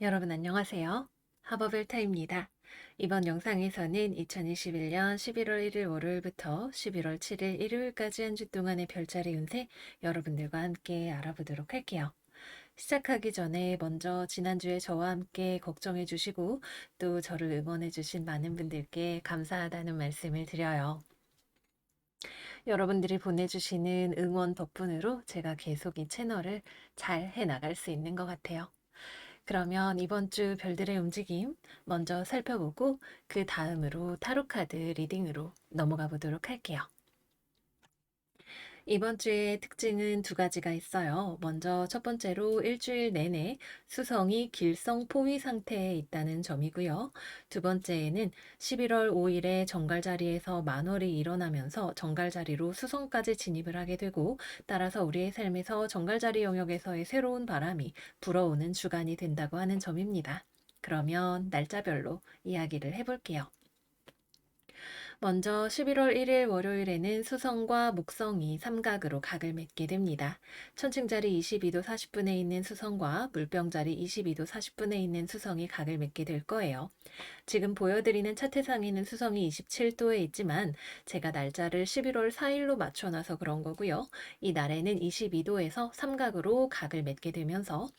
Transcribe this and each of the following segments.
여러분 안녕하세요. 하버벨타입니다. 이번 영상에서는 2021년 11월 1일 월요일부터 11월 7일 일요일까지 한 주 동안의 별자리 운세 여러분들과 함께 알아보도록 할게요. 시작하기 전에 먼저 지난주에 저와 함께 걱정해 주시고 또 저를 응원해 주신 많은 분들께 감사하다는 말씀을 드려요. 여러분들이 보내주시는 응원 덕분으로 제가 계속 이 채널을 잘 해나갈 수 있는 것 같아요. 그러면 이번 주 별들의 움직임 먼저 살펴보고 그 다음으로 타로카드 리딩으로 넘어가 보도록 할게요. 이번 주의 특징은 두 가지가 있어요. 먼저 첫 번째로 일주일 내내 수성이 길성포위 상태에 있다는 점이고요. 두 번째에는 11월 5일에 정갈자리에서 만월이 일어나면서 정갈자리로 수성까지 진입을 하게 되고 따라서 우리의 삶에서 정갈자리 영역에서의 새로운 바람이 불어오는 주간이 된다고 하는 점입니다. 그러면 날짜별로 이야기를 해볼게요. 먼저 11월 1일 월요일에는 수성과 목성이 삼각으로 각을 맺게 됩니다. 천칭자리 22도 40분에 있는 수성과 물병자리 22도 40분에 있는 수성이 각을 맺게 될 거예요. 지금 보여드리는 차트상에는 수성이 27도에 있지만 제가 날짜를 11월 4일로 맞춰놔서 그런 거고요. 이 날에는 22도에서 삼각으로 각을 맺게 되면서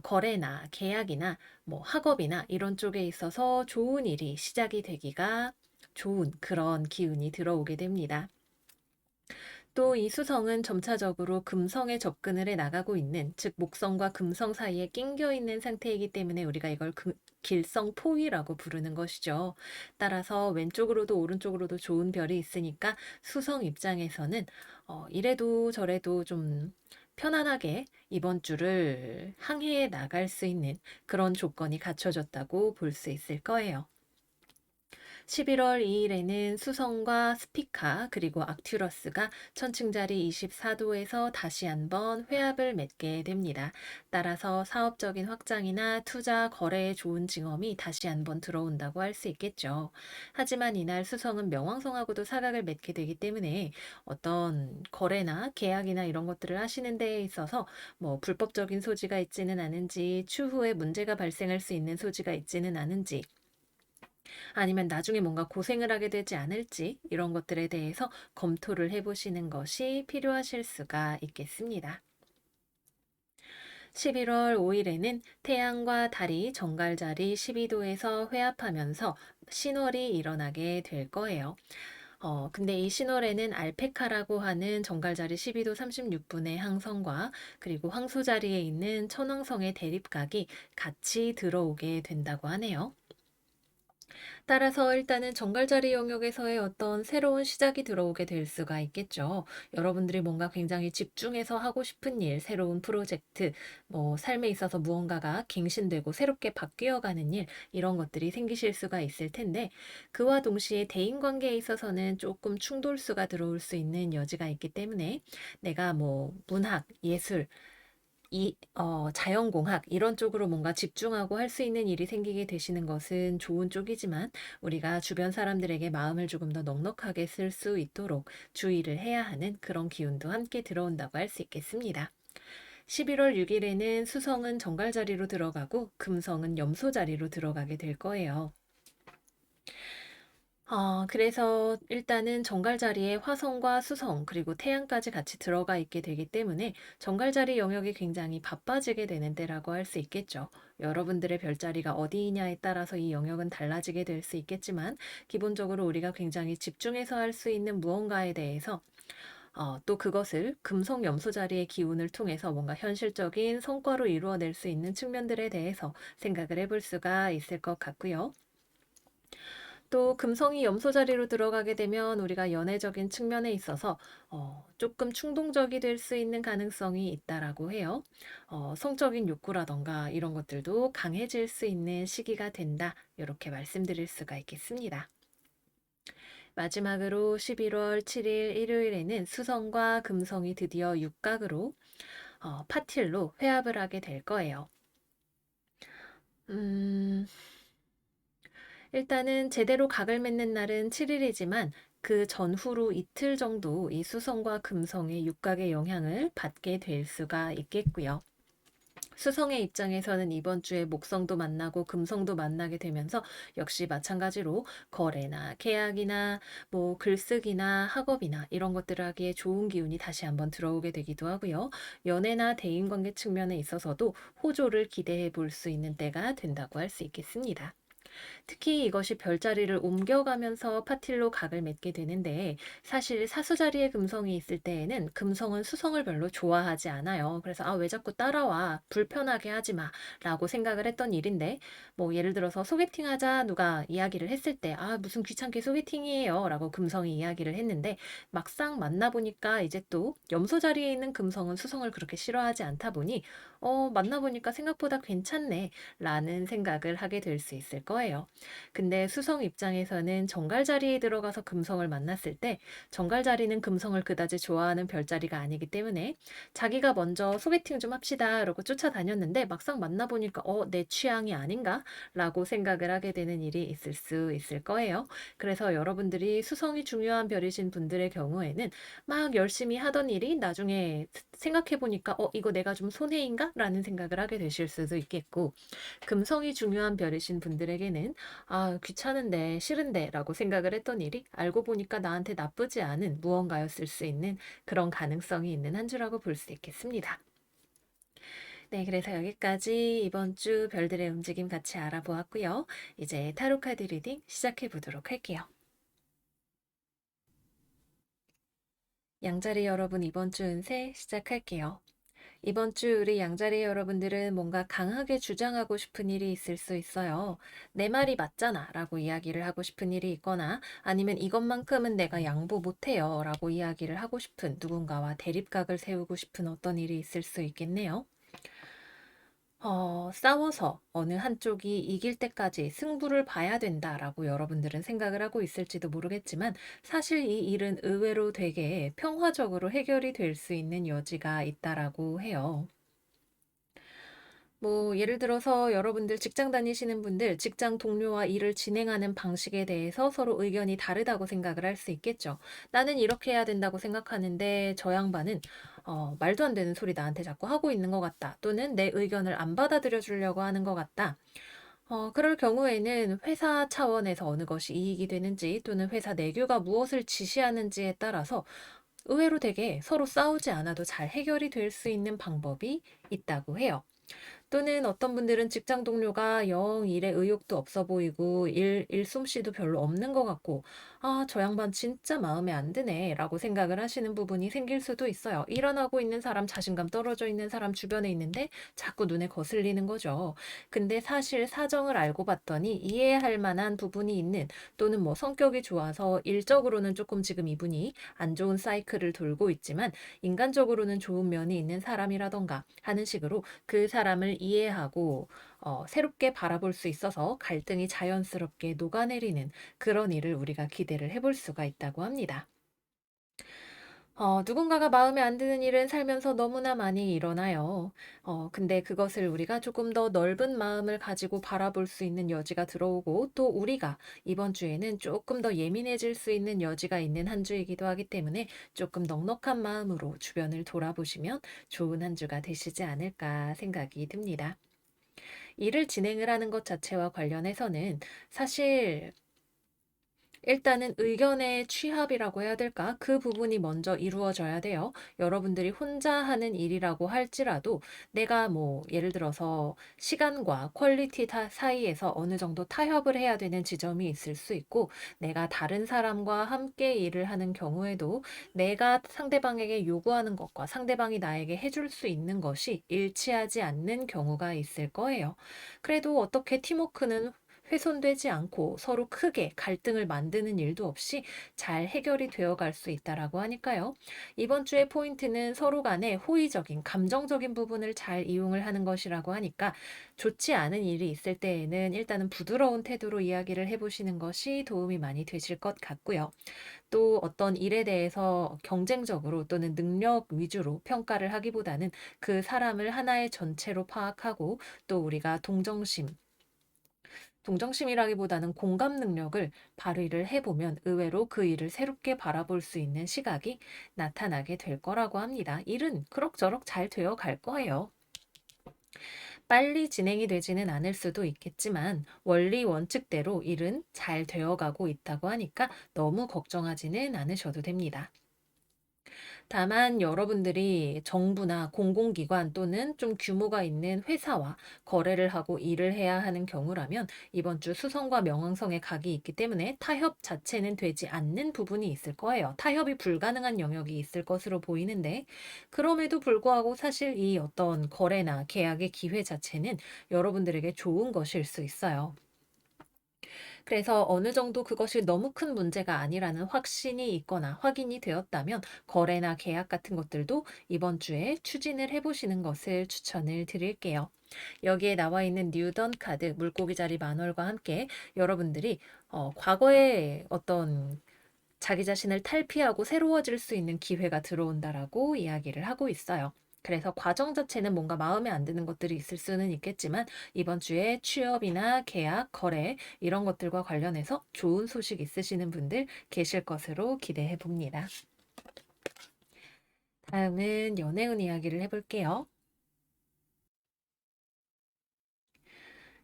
거래나 계약이나 뭐 학업이나 이런 쪽에 있어서 좋은 일이 시작이 되기가 좋은 그런 기운이 들어오게 됩니다. 또 이 수성은 점차적으로 금성에 접근을 해 나가고 있는, 즉 목성과 금성 사이에 낑겨 있는 상태이기 때문에 우리가 이걸 길성포위라고 부르는 것이죠. 따라서 왼쪽으로도 오른쪽으로도 좋은 별이 있으니까 수성 입장에서는 이래도 저래도 좀 편안하게 이번 주를 항해해 나갈 수 있는 그런 조건이 갖춰졌다고 볼 수 있을 거예요. 11월 2일에는 수성과 스피카 그리고 악튜러스가 천칭자리 24도에서 다시 한번 회합을 맺게 됩니다. 따라서 사업적인 확장이나 투자, 거래에 좋은 징험이 다시 한번 들어온다고 할 수 있겠죠. 하지만 이날 수성은 명왕성하고도 사각을 맺게 되기 때문에 어떤 거래나 계약이나 이런 것들을 하시는 데에 있어서 뭐 불법적인 소지가 있지는 않은지, 추후에 문제가 발생할 수 있는 소지가 있지는 않은지, 아니면 나중에 뭔가 고생을 하게 되지 않을지 이런 것들에 대해서 검토를 해보시는 것이 필요하실 수가 있겠습니다. 11월 5일에는 태양과 달이 정갈자리 12도에서 회합하면서 신월이 일어나게 될 거예요. 근데 이 신월에는 알페카라고 하는 정갈자리 12도 36분의 항성과 그리고 황소자리에 있는 천왕성의 대립각이 같이 들어오게 된다고 하네요. 따라서 일단은 정갈자리 영역에서의 어떤 새로운 시작이 들어오게 될 수가 있겠죠. 여러분들이 뭔가 굉장히 집중해서 하고 싶은 일, 새로운 프로젝트, 뭐 삶에 있어서 무언가가 갱신되고 새롭게 바뀌어가는 일, 이런 것들이 생기실 수가 있을 텐데 그와 동시에 대인관계에 있어서는 조금 충돌수가 들어올 수 있는 여지가 있기 때문에 내가 뭐 문학, 예술, 자연공학 이런 쪽으로 뭔가 집중하고 할 수 있는 일이 생기게 되시는 것은 좋은 쪽이지만 우리가 주변 사람들에게 마음을 조금 더 넉넉하게 쓸 수 있도록 주의를 해야 하는 그런 기운도 함께 들어온다고 할 수 있겠습니다. 11월 6일에는 수성은 정갈자리로 들어가고 금성은 염소자리로 들어가게 될 거예요. 그래서 일단은 정갈자리에 화성과 수성 그리고 태양까지 같이 들어가 있게 되기 때문에 정갈자리 영역이 굉장히 바빠지게 되는 때라고 할 수 있겠죠. 여러분들의 별자리가 어디이냐에 따라서 이 영역은 달라지게 될 수 있겠지만 기본적으로 우리가 굉장히 집중해서 할 수 있는 무언가에 대해서 또 그것을 금성 염소 자리의 기운을 통해서 뭔가 현실적인 성과로 이루어낼 수 있는 측면들에 대해서 생각을 해볼 수가 있을 것 같고요. 또 금성이 염소 자리로 들어가게 되면 우리가 연애적인 측면에 있어서 조금 충동적이 될 수 있는 가능성이 있다라고 해요. 성적인 욕구라던가 이런 것들도 강해질 수 있는 시기가 된다. 이렇게 말씀드릴 수가 있겠습니다. 마지막으로 11월 7일 일요일에는 수성과 금성이 드디어 육각으로 파틸로 회합을 하게 될 거예요. 일단은 제대로 각을 맺는 날은 7일이지만 그 전후로 이틀 정도 이 수성과 금성의 육각의 영향을 받게 될 수가 있겠고요. 수성의 입장에서는 이번 주에 목성도 만나고 금성도 만나게 되면서 역시 마찬가지로 거래나 계약이나 뭐 글쓰기나 학업이나 이런 것들을 하기에 좋은 기운이 다시 한번 들어오게 되기도 하고요. 연애나 대인관계 측면에 있어서도 호조를 기대해 볼 수 있는 때가 된다고 할 수 있겠습니다. 특히 이것이 별자리를 옮겨가면서 파틸로 각을 맺게 되는데 사실 사수자리에 금성이 있을 때에는 금성은 수성을 별로 좋아하지 않아요. 그래서 아, 왜 자꾸 따라와? 불편하게 하지 마. 라고 생각을 했던 일인데 뭐 예를 들어서 소개팅 하자 누가 이야기를 했을 때 아, 무슨 귀찮게 소개팅이에요. 라고 금성이 이야기를 했는데 막상 만나보니까 이제 또 염소 자리에 있는 금성은 수성을 그렇게 싫어하지 않다 보니 만나보니까 생각보다 괜찮네. 라는 생각을 하게 될 수 있을 거예요. 근데 수성 입장에서는 정갈 자리에 들어가서 금성을 만났을 때 정갈 자리는 금성을 그다지 좋아하는 별자리가 아니기 때문에 자기가 먼저 소개팅 좀 합시다 이러고 쫓아다녔는데 막상 만나보니까 내 취향이 아닌가? 라고 생각을 하게 되는 일이 있을 수 있을 거예요. 그래서 여러분들이 수성이 중요한 별이신 분들의 경우에는 막 열심히 하던 일이 나중에 생각해보니까 이거 내가 좀 손해인가? 라는 생각을 하게 되실 수도 있겠고 금성이 중요한 별이신 분들에게는 아, 귀찮은데, 싫은데 라고 생각을 했던 일이 알고 보니까 나한테 나쁘지 않은 무언가였을 수 있는 그런 가능성이 있는 한 주라고 볼 수 있겠습니다. 네, 그래서 여기까지 이번 주 별들의 움직임 같이 알아보았고요. 이제 타로 카드 리딩 시작해 보도록 할게요. 양자리 여러분 이번 주 운세 시작할게요. 이번 주 우리 양자리 여러분들은 뭔가 강하게 주장하고 싶은 일이 있을 수 있어요. 내 말이 맞잖아 라고 이야기를 하고 싶은 일이 있거나 아니면 이것만큼은 내가 양보 못해요 라고 이야기를 하고 싶은 누군가와 대립각을 세우고 싶은 어떤 일이 있을 수 있겠네요. 싸워서 어느 한쪽이 이길 때까지 승부를 봐야 된다라고 여러분들은 생각을 하고 있을지도 모르겠지만 사실 이 일은 의외로 되게 평화적으로 해결이 될 수 있는 여지가 있다라고 해요. 뭐 예를 들어서 여러분들 직장 다니시는 분들 직장 동료와 일을 진행하는 방식에 대해서 서로 의견이 다르다고 생각을 할 수 있겠죠. 나는 이렇게 해야 된다고 생각하는데 저 양반은 말도 안 되는 소리 나한테 자꾸 하고 있는 것 같다. 또는 내 의견을 안 받아들여 주려고 하는 것 같다. 그럴 경우에는 회사 차원에서 어느 것이 이익이 되는지 또는 회사 내규가 무엇을 지시하는지에 따라서 의외로 되게 서로 싸우지 않아도 잘 해결이 될 수 있는 방법이 있다고 해요. 또는 어떤 분들은 직장 동료가 영 일에 의욕도 없어 보이고 일솜씨도 별로 없는 것 같고 아, 저 양반 진짜 마음에 안 드네 라고 생각을 하시는 부분이 생길 수도 있어요. 일어나고 있는 사람, 자신감 떨어져 있는 사람 주변에 있는데 자꾸 눈에 거슬리는 거죠. 근데 사실 사정을 알고 봤더니 이해할 만한 부분이 있는 또는 뭐 성격이 좋아서 일적으로는 조금 지금 이분이 안 좋은 사이클을 돌고 있지만 인간적으로는 좋은 면이 있는 사람이라던가 하는 식으로 그 사람을 이해하고 새롭게 바라볼 수 있어서 갈등이 자연스럽게 녹아내리는 그런 일을 우리가 기대를 해볼 수가 있다고 합니다. 누군가가 마음에 안 드는 일은 살면서 너무나 많이 일어나요. 근데 그것을 우리가 조금 더 넓은 마음을 가지고 바라볼 수 있는 여지가 들어오고 또 우리가 이번 주에는 조금 더 예민해질 수 있는 여지가 있는 한 주이기도 하기 때문에 조금 넉넉한 마음으로 주변을 돌아보시면 좋은 한 주가 되시지 않을까 생각이 듭니다. 일을 진행을 하는 것 자체와 관련해서는 사실 일단은 의견의 취합이라고 해야 될까? 그 부분이 먼저 이루어져야 돼요. 여러분들이 혼자 하는 일이라고 할지라도 내가 뭐 예를 들어서 시간과 퀄리티 사이에서 어느 정도 타협을 해야 되는 지점이 있을 수 있고 내가 다른 사람과 함께 일을 하는 경우에도 내가 상대방에게 요구하는 것과 상대방이 나에게 해줄 수 있는 것이 일치하지 않는 경우가 있을 거예요. 그래도 어떻게 팀워크는 훼손되지 않고 서로 크게 갈등을 만드는 일도 없이 잘 해결이 되어 갈 수 있다라고 하니까요. 이번 주의 포인트는 서로 간의 호의적인 감정적인 부분을 잘 이용을 하는 것이라고 하니까 좋지 않은 일이 있을 때에는 일단은 부드러운 태도로 이야기를 해보시는 것이 도움이 많이 되실 것 같고요. 또 어떤 일에 대해서 경쟁적으로 또는 능력 위주로 평가를 하기보다는 그 사람을 하나의 전체로 파악하고 또 우리가 동정심이라기보다는 공감 능력을 발휘를 해보면 의외로 그 일을 새롭게 바라볼 수 있는 시각이 나타나게 될 거라고 합니다. 일은 그럭저럭 잘 되어 갈 거예요. 빨리 진행이 되지는 않을 수도 있겠지만 원리 원칙대로 일은 잘 되어가고 있다고 하니까 너무 걱정하지는 않으셔도 됩니다. 다만 여러분들이 정부나 공공기관 또는 좀 규모가 있는 회사와 거래를 하고 일을 해야 하는 경우라면 이번 주 수성과 명왕성의 각이 있기 때문에 타협 자체는 되지 않는 부분이 있을 거예요. 타협이 불가능한 영역이 있을 것으로 보이는데 그럼에도 불구하고 사실 이 어떤 거래나 계약의 기회 자체는 여러분들에게 좋은 것일 수 있어요. 그래서 어느 정도 그것이 너무 큰 문제가 아니라는 확신이 있거나 확인이 되었다면 거래나 계약 같은 것들도 이번 주에 추진을 해보시는 것을 추천을 드릴게요. 여기에 나와 있는 뉴던 카드 물고기 자리 만월과 함께 여러분들이 과거의 어떤 자기 자신을 탈피하고 새로워질 수 있는 기회가 들어온다라고 이야기를 하고 있어요. 그래서 과정 자체는 뭔가 마음에 안 드는 것들이 있을 수는 있겠지만 이번 주에 취업이나 계약, 거래 이런 것들과 관련해서 좋은 소식 있으시는 분들 계실 것으로 기대해 봅니다. 다음은 연애운 이야기를 해볼게요.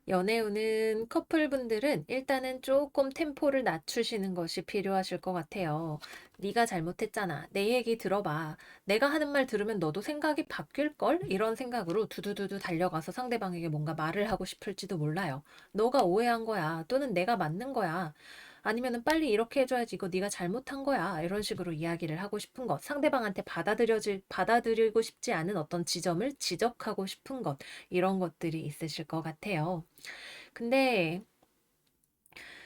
연애운은 커플분들은 일단은 조금 템포를 낮추시는 것이 필요하실 것 같아요. 네가 잘못했잖아. 내 얘기 들어봐. 내가 하는 말 들으면 너도 생각이 바뀔걸? 이런 생각으로 두두두두 달려가서 상대방에게 뭔가 말을 하고 싶을지도 몰라요. 너가 오해한 거야. 또는 내가 맞는 거야. 아니면은 빨리 이렇게 해줘야지 이거 네가 잘못한 거야. 이런 식으로 이야기를 하고 싶은 것. 상대방한테 받아들이고 싶지 않은 어떤 지점을 지적하고 싶은 것. 이런 것들이 있으실 것 같아요. 근데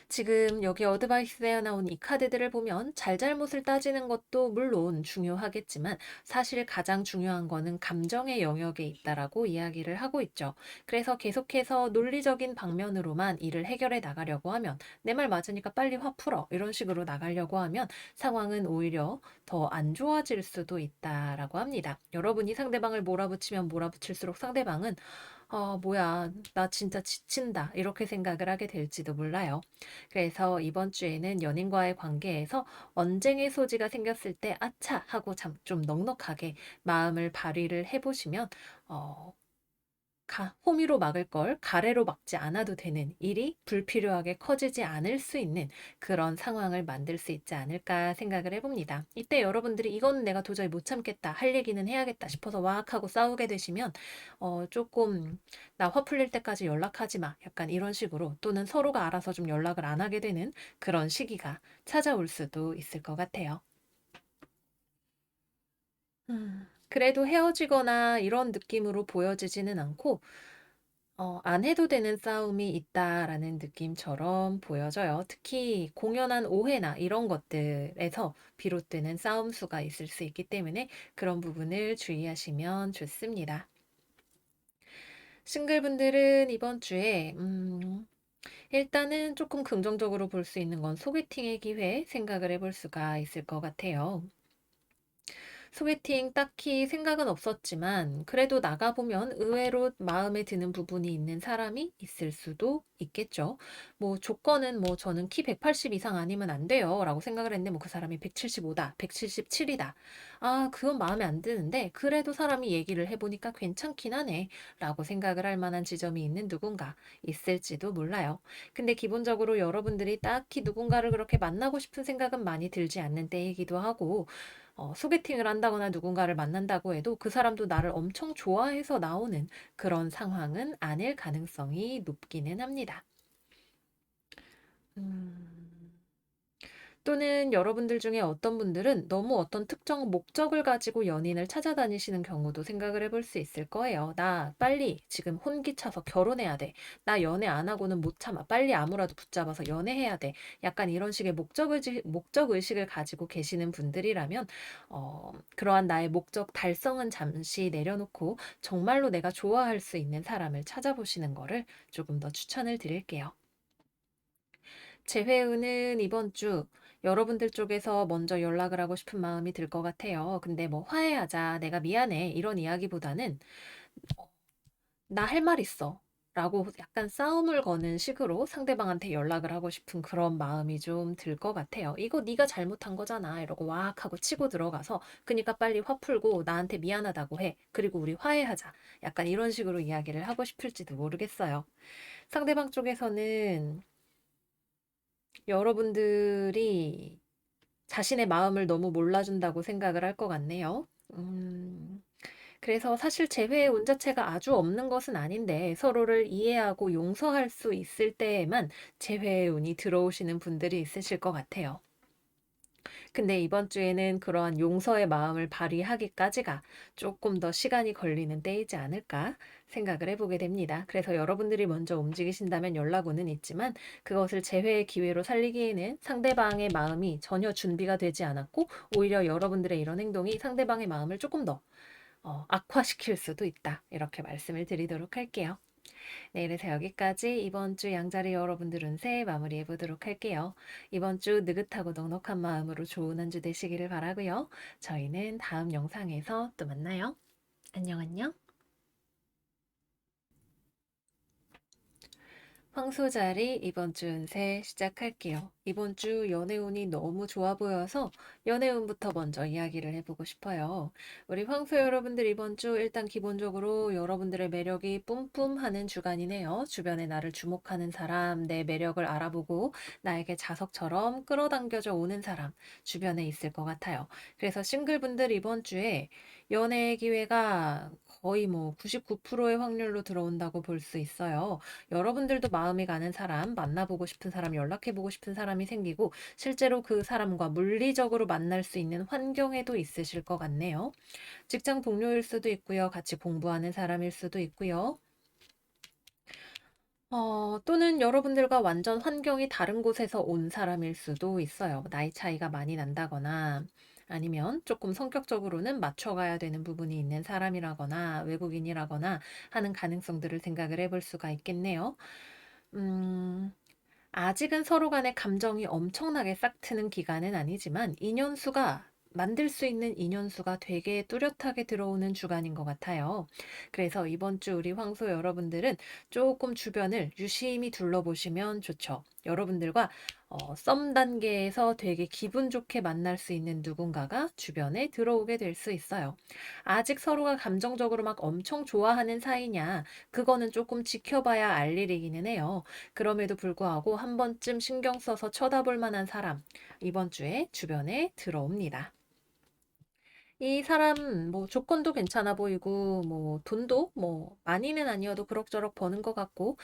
지금 여기 어드바이스에 나온 이 카드들을 보면 잘잘못을 따지는 것도 물론 중요하겠지만 사실 가장 중요한 거는 감정의 영역에 있다라고 이야기를 하고 있죠. 그래서 계속해서 논리적인 방면으로만 일을 해결해 나가려고 하면 내 말 맞으니까 빨리 화 풀어 이런 식으로 나가려고 하면 상황은 오히려 더 안 좋아질 수도 있다라고 합니다. 여러분이 상대방을 몰아붙이면 몰아붙일수록 상대방은 뭐야, 나 진짜 지친다. 이렇게 생각을 하게 될지도 몰라요. 그래서 이번 주에는 연인과의 관계에서 언쟁의 소지가 생겼을 때 아차 하고 좀 넉넉하게 마음을 발휘를 해보시면 어, 호미로 막을 걸 가래로 막지 않아도 되는 일이 불필요하게 커지지 않을 수 있는 그런 상황을 만들 수 있지 않을까 생각을 해봅니다. 이때 여러분들이 이거는 내가 도저히 못 참겠다, 할 얘기는 해야겠다 싶어서 와악 하고 싸우게 되시면 조금 나 화 풀릴 때까지 연락하지 마. 약간 이런 식으로 또는 서로가 알아서 좀 연락을 안 하게 되는 그런 시기가 찾아올 수도 있을 것 같아요. 그래도 헤어지거나 이런 느낌으로 보여지지는 않고 안 해도 되는 싸움이 있다라는 느낌처럼 보여져요. 특히 공연한 오해나 이런 것들에서 비롯되는 싸움 수가 있을 수 있기 때문에 그런 부분을 주의하시면 좋습니다. 싱글분들은 이번 주에 일단은 조금 긍정적으로 볼 수 있는 건 소개팅의 기회 생각을 해볼 수가 있을 것 같아요. 소개팅 딱히 생각은 없었지만 그래도 나가보면 의외로 마음에 드는 부분이 있는 사람이 있을 수도 있겠죠. 뭐 조건은 뭐 저는 키 180 이상 아니면 안 돼요 라고 생각을 했는데 뭐 그 사람이 175다, 177이다. 아, 그건 마음에 안 드는데 그래도 사람이 얘기를 해보니까 괜찮긴 하네 라고 생각을 할 만한 지점이 있는 누군가 있을지도 몰라요. 근데 기본적으로 여러분들이 딱히 누군가를 그렇게 만나고 싶은 생각은 많이 들지 않는 때이기도 하고 소개팅을 한다거나 누군가를 만난다고 해도 그 사람도 나를 엄청 좋아해서 나오는 그런 상황은 아닐 가능성이 높기는 합니다. 음. 또는 여러분들 중에 어떤 분들은 너무 어떤 특정 목적을 가지고 연인을 찾아다니시는 경우도 생각을 해볼 수 있을 거예요. 나 빨리 지금 혼기차서 결혼해야 돼. 나 연애 안 하고는 못 참아. 빨리 아무라도 붙잡아서 연애해야 돼. 약간 이런 식의 목적 의식을 가지고 계시는 분들이라면, 그러한 나의 목적 달성은 잠시 내려놓고 정말로 내가 좋아할 수 있는 사람을 찾아보시는 거를 조금 더 추천을 드릴게요. 재회의는 이번 주 여러분들 쪽에서 먼저 연락을 하고 싶은 마음이 들 것 같아요. 근데 뭐 화해하자, 내가 미안해 이런 이야기보다는 나 할 말 있어. 라고 약간 싸움을 거는 식으로 상대방한테 연락을 하고 싶은 그런 마음이 좀 들 것 같아요. "이거 네가 잘못한 거잖아." 이러고 와악 하고 치고 들어가서 "그니까 빨리 화 풀고 나한테 미안하다고 해. 그리고 우리 화해하자." 약간 이런 식으로 이야기를 하고 싶을지도 모르겠어요. 상대방 쪽에서는 여러분들이 자신의 마음을 너무 몰라준다고 생각을 할 것 같네요. 그래서 사실 재회의 운 자체가 아주 없는 것은 아닌데 서로를 이해하고 용서할 수 있을 때에만 재회의 운이 들어오시는 분들이 있으실 것 같아요. 근데 이번 주에는 그러한 용서의 마음을 발휘하기까지가 조금 더 시간이 걸리는 때이지 않을까 생각을 해보게 됩니다. 그래서 여러분들이 먼저 움직이신다면 연락 오는 있지만 그것을 재회의 기회로 살리기에는 상대방의 마음이 전혀 준비가 되지 않았고 오히려 여러분들의 이런 행동이 상대방의 마음을 조금 더 악화시킬 수도 있다. 이렇게 말씀을 드리도록 할게요. 네, 그래서 여기까지 이번 주 양자리 여러분들 운세 마무리해 보도록 할게요. 이번 주 느긋하고 넉넉한 마음으로 좋은 한 주 되시기를 바라고요. 저희는 다음 영상에서 또 만나요. 안녕, 안녕. 황소자리 이번 주 운세 시작할게요. 이번 주 연애운이 너무 좋아 보여서 연애운부터 먼저 이야기를 해보고 싶어요. 우리 황소 여러분들 이번 주 일단 기본적으로 여러분들의 매력이 뿜뿜하는 주간이네요. 주변에 나를 주목하는 사람, 내 매력을 알아보고 나에게 자석처럼 끌어당겨져 오는 사람 주변에 있을 것 같아요. 그래서 싱글분들 이번 주에 연애 기회가 거의 뭐 99%의 확률로 들어온다고 볼 수 있어요. 여러분들도 마음이 가는 사람, 만나보고 싶은 사람, 연락해보고 싶은 사람이 생기고 실제로 그 사람과 물리적으로 만날 수 있는 환경에도 있으실 것 같네요. 직장 동료일 수도 있고요. 같이 공부하는 사람일 수도 있고요. 또는 여러분들과 완전 환경이 다른 곳에서 온 사람일 수도 있어요. 나이 차이가 많이 난다거나 아니면 조금 성격적으로는 맞춰가야 되는 부분이 있는 사람이라거나 외국인이라거나 하는 가능성들을 생각을 해볼 수가 있겠네요. 음, 아직은 서로 간의 감정이 엄청나게 싹트는 기간은 아니지만 인연수가 만들 수 있는 인연수가 되게 뚜렷하게 들어오는 주간인 것 같아요. 그래서 이번 주 우리 황소 여러분들은 조금 주변을 유심히 둘러보시면 좋죠. 여러분들과 썸 단계에서 되게 기분 좋게 만날 수 있는 누군가가 주변에 들어오게 될 수 있어요. 아직 서로가 감정적으로 막 엄청 좋아하는 사이냐, 그거는 조금 지켜봐야 알 일이기는 해요. 그럼에도 불구하고 한 번쯤 신경 써서 쳐다볼 만한 사람, 이번 주에 주변에 들어옵니다. 이 사람 뭐 조건도 괜찮아 보이고 뭐 돈도 뭐 많이는 아니어도 그럭저럭 버는 것 같고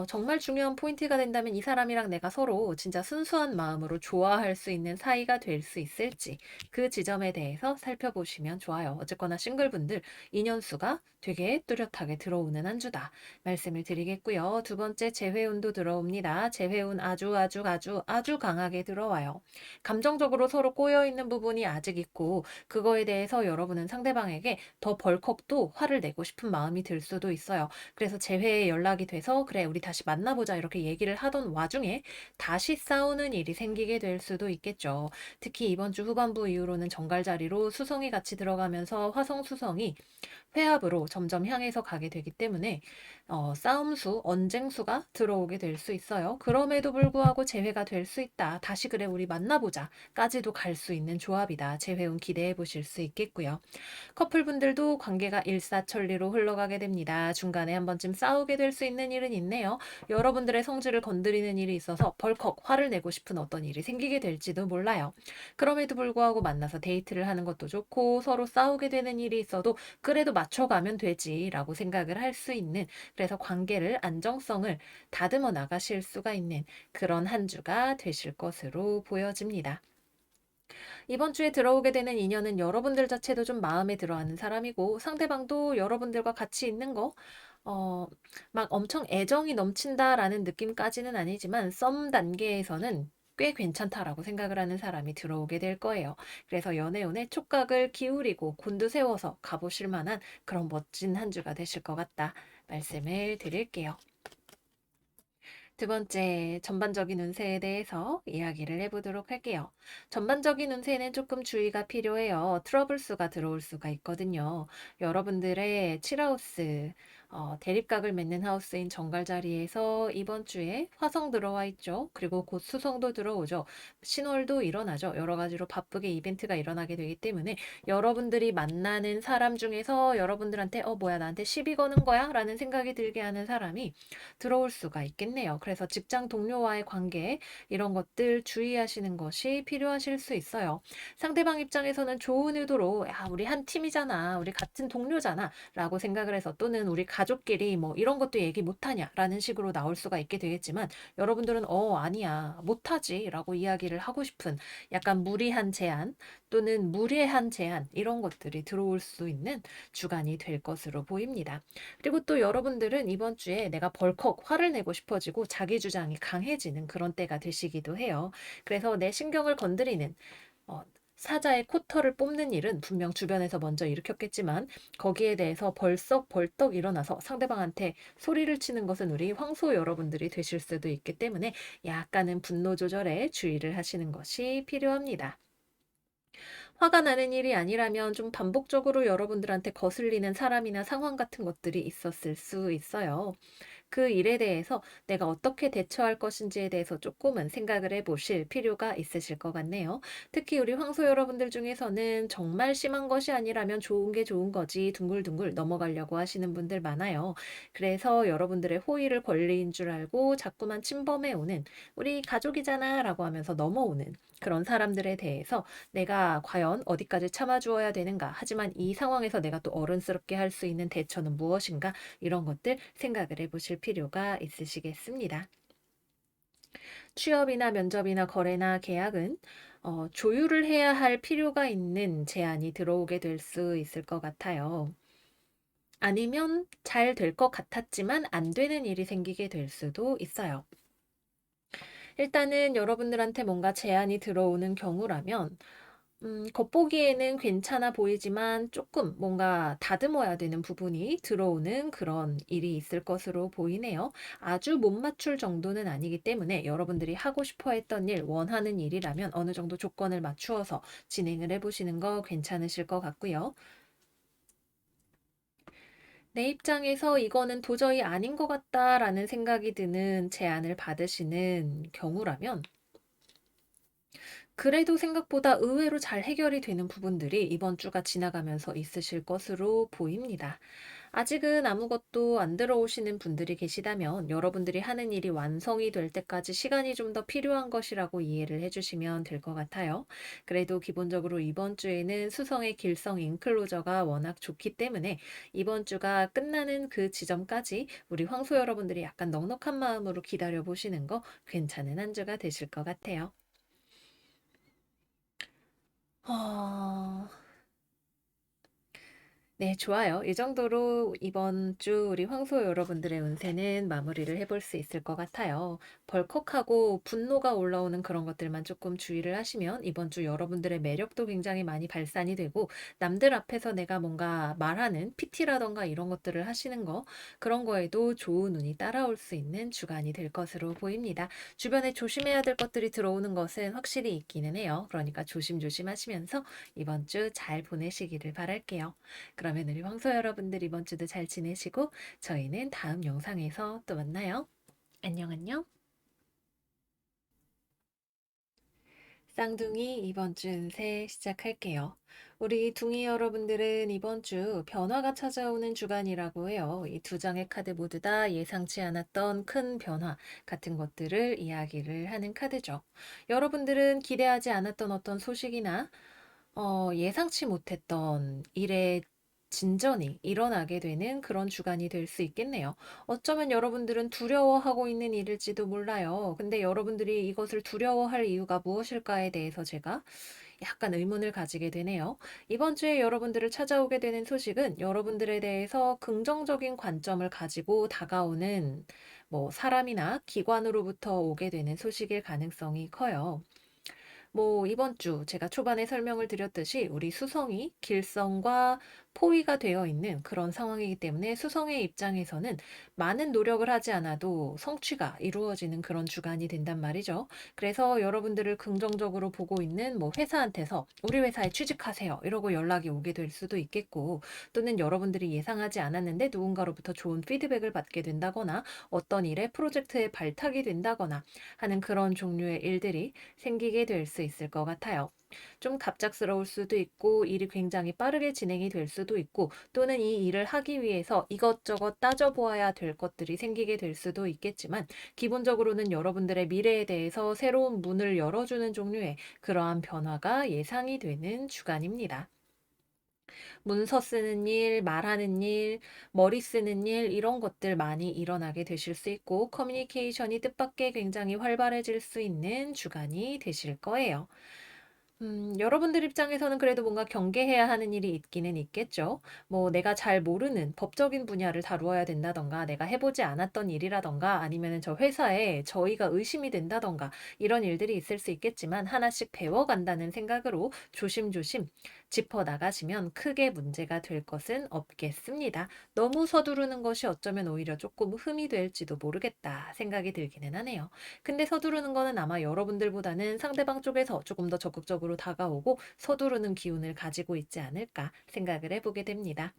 정말 중요한 포인트가 된다면 이 사람이랑 내가 서로 진짜 순수한 마음으로 좋아할 수 있는 사이가 될 수 있을지 그 지점에 대해서 살펴보시면 좋아요. 어쨌거나 싱글분들 인연수가 되게 뚜렷하게 들어오는 한 주다 말씀을 드리겠고요. 두 번째 재회운도 들어옵니다. 재회운 아주 강하게 들어와요. 감정적으로 서로 꼬여 있는 부분이 아직 있고 그거에 대해서 여러분은 상대방에게 더 벌컥 또 화를 내고 싶은 마음이 들 수도 있어요. 그래서 재회에 연락이 돼서 그래 우리 다시 만나보자 이렇게 얘기를 하던 와중에 다시 싸우는 일이 생기게 될 수도 있겠죠. 특히 이번 주 후반부 이후로는 정갈 자리로 수성이 같이 들어가면서 화성 수성이 회합으로 점점 향해서 가게 되기 때문에 싸움수, 언쟁수가 들어오게 될 수 있어요. 그럼에도 불구하고 재회가 될 수 있다. 다시 그래 우리 만나보자. 까지도 갈 수 있는 조합이다. 재회운 기대해 보실 수 있겠고요. 커플분들도 관계가 일사천리로 흘러가게 됩니다. 중간에 한 번쯤 싸우게 될 수 있는 일은 있네요. 여러분들의 성질을 건드리는 일이 있어서 벌컥 화를 내고 싶은 어떤 일이 생기게 될지도 몰라요. 그럼에도 불구하고 만나서 데이트를 하는 것도 좋고 서로 싸우게 되는 일이 있어도 그래도 맞춰가면 되지라고 생각을 할 수 있는 그래서 관계를 안정성을 다듬어 나가실 수가 있는 그런 한 주가 되실 것으로 보여집니다. 이번 주에 들어오게 되는 인연은 여러분들 자체도 좀 마음에 들어하는 사람이고 상대방도 여러분들과 같이 있는 거 막 엄청 애정이 넘친다라는 느낌까지는 아니지만 썸 단계에서는 꽤 괜찮다라고 생각을 하는 사람이 들어오게 될 거예요. 그래서 연애운에 촉각을 기울이고 곤두세워서 가보실 만한 그런 멋진 한 주가 되실 것 같다 말씀을 드릴게요. 두 번째 전반적인 운세에 대해서 이야기를 해보도록 할게요. 전반적인 운세는 조금 주의가 필요해요. 트러블 수가 들어올 수가 있거든요. 여러분들의 7하우스, 대립각을 맺는 하우스인 정갈 자리에서 이번 주에 화성 들어와 있죠. 그리고 곧 수성도 들어오죠. 신월도 일어나죠. 여러 가지로 바쁘게 이벤트가 일어나게 되기 때문에 여러분들이 만나는 사람 중에서 여러분들한테 뭐야 나한테 시비 거는 거야? 라는 생각이 들게 하는 사람이 들어올 수가 있겠네요. 그래서 직장 동료와의 관계 이런 것들 주의하시는 것이 필요하실 수 있어요. 상대방 입장에서는 좋은 의도로 야, 우리 한 팀이잖아. 우리 같은 동료잖아. 라고 생각을 해서 또는 우리 가족끼리 뭐 이런 것도 얘기 못하냐 라는 식으로 나올 수가 있게 되겠지만 여러분들은 아니야 못하지 라고 이야기를 하고 싶은 약간 무리한 제안 또는 무례한 제안 이런 것들이 들어올 수 있는 주간이 될 것으로 보입니다. 그리고 또 여러분들은 이번 주에 내가 벌컥 화를 내고 싶어지고 자기 주장이 강해지는 그런 때가 되시기도 해요. 그래서 내 신경을 건드리는 어, 사자의 코털을 뽑는 일은 분명 주변에서 먼저 일으켰겠지만 거기에 대해서 벌떡 일어나서 상대방한테 소리를 치는 것은 우리 황소 여러분들이 되실 수도 있기 때문에 약간은 분노 조절에 주의를 하시는 것이 필요합니다. 화가 나는 일이 아니라면 좀 반복적으로 여러분들한테 거슬리는 사람이나 상황 같은 것들이 있었을 수 있어요. 그 일에 대해서 내가 어떻게 대처할 것인지에 대해서 조금은 생각을 해보실 필요가 있으실 것 같네요. 특히 우리 황소 여러분들 중에서는 정말 심한 것이 아니라면 좋은 게 좋은 거지 둥글둥글 넘어가려고 하시는 분들 많아요. 그래서 여러분들의 호의를 권리인 줄 알고 자꾸만 침범해 오는 우리 가족이잖아 라고 하면서 넘어오는 그런 사람들에 대해서 내가 과연 어디까지 참아주어야 되는가 하지만 이 상황에서 내가 또 어른스럽게 할 수 있는 대처는 무엇인가 이런 것들 생각을 해보실 필요가 있으시겠습니다. 취업이나 면접이나 거래나 계약은 조율을 해야 할 필요가 있는 제안이 들어오게 될 수 있을 것 같아요. 아니면 잘 될 것 같았지만 안 되는 일이 생기게 될 수도 있어요. 일단은 여러분들한테 뭔가 제안이 들어오는 경우라면 겉보기에는 괜찮아 보이지만 조금 뭔가 다듬어야 되는 부분이 들어오는 그런 일이 있을 것으로 보이네요. 아주 못 맞출 정도는 아니기 때문에 여러분들이 하고 싶어 했던 일, 원하는 일이라면 어느 정도 조건을 맞추어서 진행을 해보시는 거 괜찮으실 것 같고요. 내 입장에서 이거는 도저히 아닌 것 같다라는 생각이 드는 제안을 받으시는 경우라면 그래도 생각보다 의외로 잘 해결이 되는 부분들이 이번 주가 지나가면서 있으실 것으로 보입니다. 아직은 아무것도 안 들어오시는 분들이 계시다면 여러분들이 하는 일이 완성이 될 때까지 시간이 좀 더 필요한 것이라고 이해를 해주시면 될 것 같아요. 그래도 기본적으로 이번 주에는 수성의 길성 인클로저가 워낙 좋기 때문에 이번 주가 끝나는 그 지점까지 우리 황소 여러분들이 약간 넉넉한 마음으로 기다려 보시는 거 괜찮은 한 주가 되실 것 같아요. 어, 네, 좋아요. 이 정도로 이번 주 우리 황소 여러분들의 운세는 마무리를 해볼 수 있을 것 같아요. 벌컥하고 분노가 올라오는 그런 것들만 조금 주의를 하시면 이번 주 여러분들의 매력도 굉장히 많이 발산이 되고 남들 앞에서 내가 뭔가 말하는 PT라던가 이런 것들을 하시는 거 그런 거에도 좋은 운이 따라올 수 있는 주간이 될 것으로 보입니다. 주변에 조심해야 될 것들이 들어오는 것은 확실히 있기는 해요. 그러니까 조심조심 하시면서 이번 주 잘 보내시기를 바랄게요. 그러면 우리 황소 여러분들 이번 주도 잘 지내시고 저희는 다음 영상에서 또 만나요. 안녕 안녕. 쌍둥이 이번 주 운세 시작할게요. 우리 둥이 여러분들은 이번 주 변화가 찾아오는 주간이라고 해요. 이 두 장의 카드 모두 다 예상치 않았던 큰 변화 같은 것들을 이야기를 하는 카드죠. 여러분들은 기대하지 않았던 어떤 소식이나 예상치 못했던 일의 진전이 일어나게 되는 그런 주간이 될 수 있겠네요. 어쩌면 여러분들은 두려워하고 있는 일일지도 몰라요. 근데 여러분들이 이것을 두려워할 이유가 무엇일까에 대해서 제가 약간 의문을 가지게 되네요. 이번 주에 여러분들을 찾아오게 되는 소식은 여러분들에 대해서 긍정적인 관점을 가지고 다가오는 뭐 사람이나 기관으로부터 오게 되는 소식일 가능성이 커요. 뭐 이번 주 제가 초반에 설명을 드렸듯이 우리 수성이 길성과 포위가 되어 있는 그런 상황이기 때문에 수성의 입장에서는 많은 노력을 하지 않아도 성취가 이루어지는 그런 주간이 된단 말이죠. 그래서 여러분들을 긍정적으로 보고 있는 뭐 회사한테서 "우리 회사에 취직하세요." 이러고 연락이 오게 될 수도 있겠고, 또는 여러분들이 예상하지 않았는데 누군가로부터 좋은 피드백을 받게 된다거나 어떤 일에 프로젝트에 발탁이 된다거나 하는 그런 종류의 일들이 생기게 될 수 있을 것 같아요. 좀 갑작스러울 수도 있고 일이 굉장히 빠르게 진행이 될 수도 있고, 또는 이 일을 하기 위해서 이것저것 따져보아야 될 것들이 생기게 될 수도 있겠지만, 기본적으로는 여러분들의 미래에 대해서 새로운 문을 열어주는 종류의 그러한 변화가 예상이 되는 주간입니다. 문서 쓰는 일, 말하는 일, 머리 쓰는 일, 이런 것들 많이 일어나게 되실 수 있고, 커뮤니케이션이 뜻밖의 굉장히 활발해질 수 있는 주간이 되실 거예요. 여러분들 입장에서는 그래도 뭔가 경계해야 하는 일이 있기는 있겠죠. 뭐 내가 잘 모르는 법적인 분야를 다루어야 된다던가, 내가 해보지 않았던 일이라던가, 아니면은 저 회사에 저희가 의심이 된다던가, 이런 일들이 있을 수 있겠지만 하나씩 배워간다는 생각으로 조심조심 짚어 나가시면 크게 문제가 될 것은 없겠습니다. 너무 서두르는 것이 어쩌면 오히려 조금 흠이 될지도 모르겠다 생각이 들기는 하네요. 근데 서두르는 거는 아마 여러분들보다는 상대방 쪽에서 조금 더 적극적으로 다가오고 서두르는 기운을 가지고 있지 않을까 생각을 해보게 됩니다.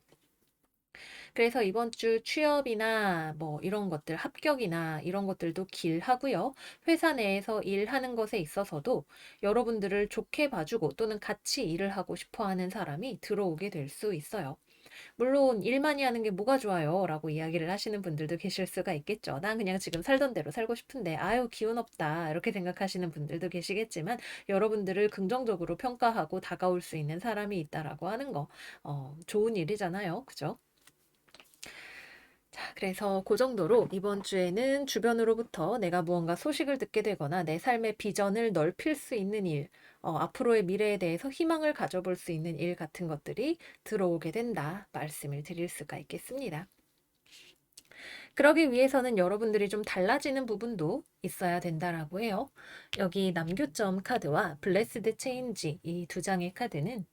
그래서 이번 주 취업이나 뭐 이런 것들, 합격이나 이런 것들도 길하고요. 회사 내에서 일하는 것에 있어서도 여러분들을 좋게 봐주고 또는 같이 일을 하고 싶어 하는 사람이 들어오게 될 수 있어요. 물론 일 많이 하는 게 뭐가 좋아요? 라고 이야기를 하시는 분들도 계실 수가 있겠죠. 난 그냥 지금 살던 대로 살고 싶은데, 아유, 기운 없다. 이렇게 생각하시는 분들도 계시겠지만, 여러분들을 긍정적으로 평가하고 다가올 수 있는 사람이 있다라고 하는 거, 좋은 일이잖아요. 그죠? 자, 그래서 그 정도로 이번 주에는 주변으로부터 내가 무언가 소식을 듣게 되거나 내 삶의 비전을 넓힐 수 있는 일, 앞으로의 미래에 대해서 희망을 가져볼 수 있는 일 같은 것들이 들어오게 된다 말씀을 드릴 수가 있겠습니다. 그러기 위해서는 여러분들이 좀 달라지는 부분도 있어야 된다라고 해요. 여기 남교점 카드와 블레스드 체인지, 이 두 장의 카드는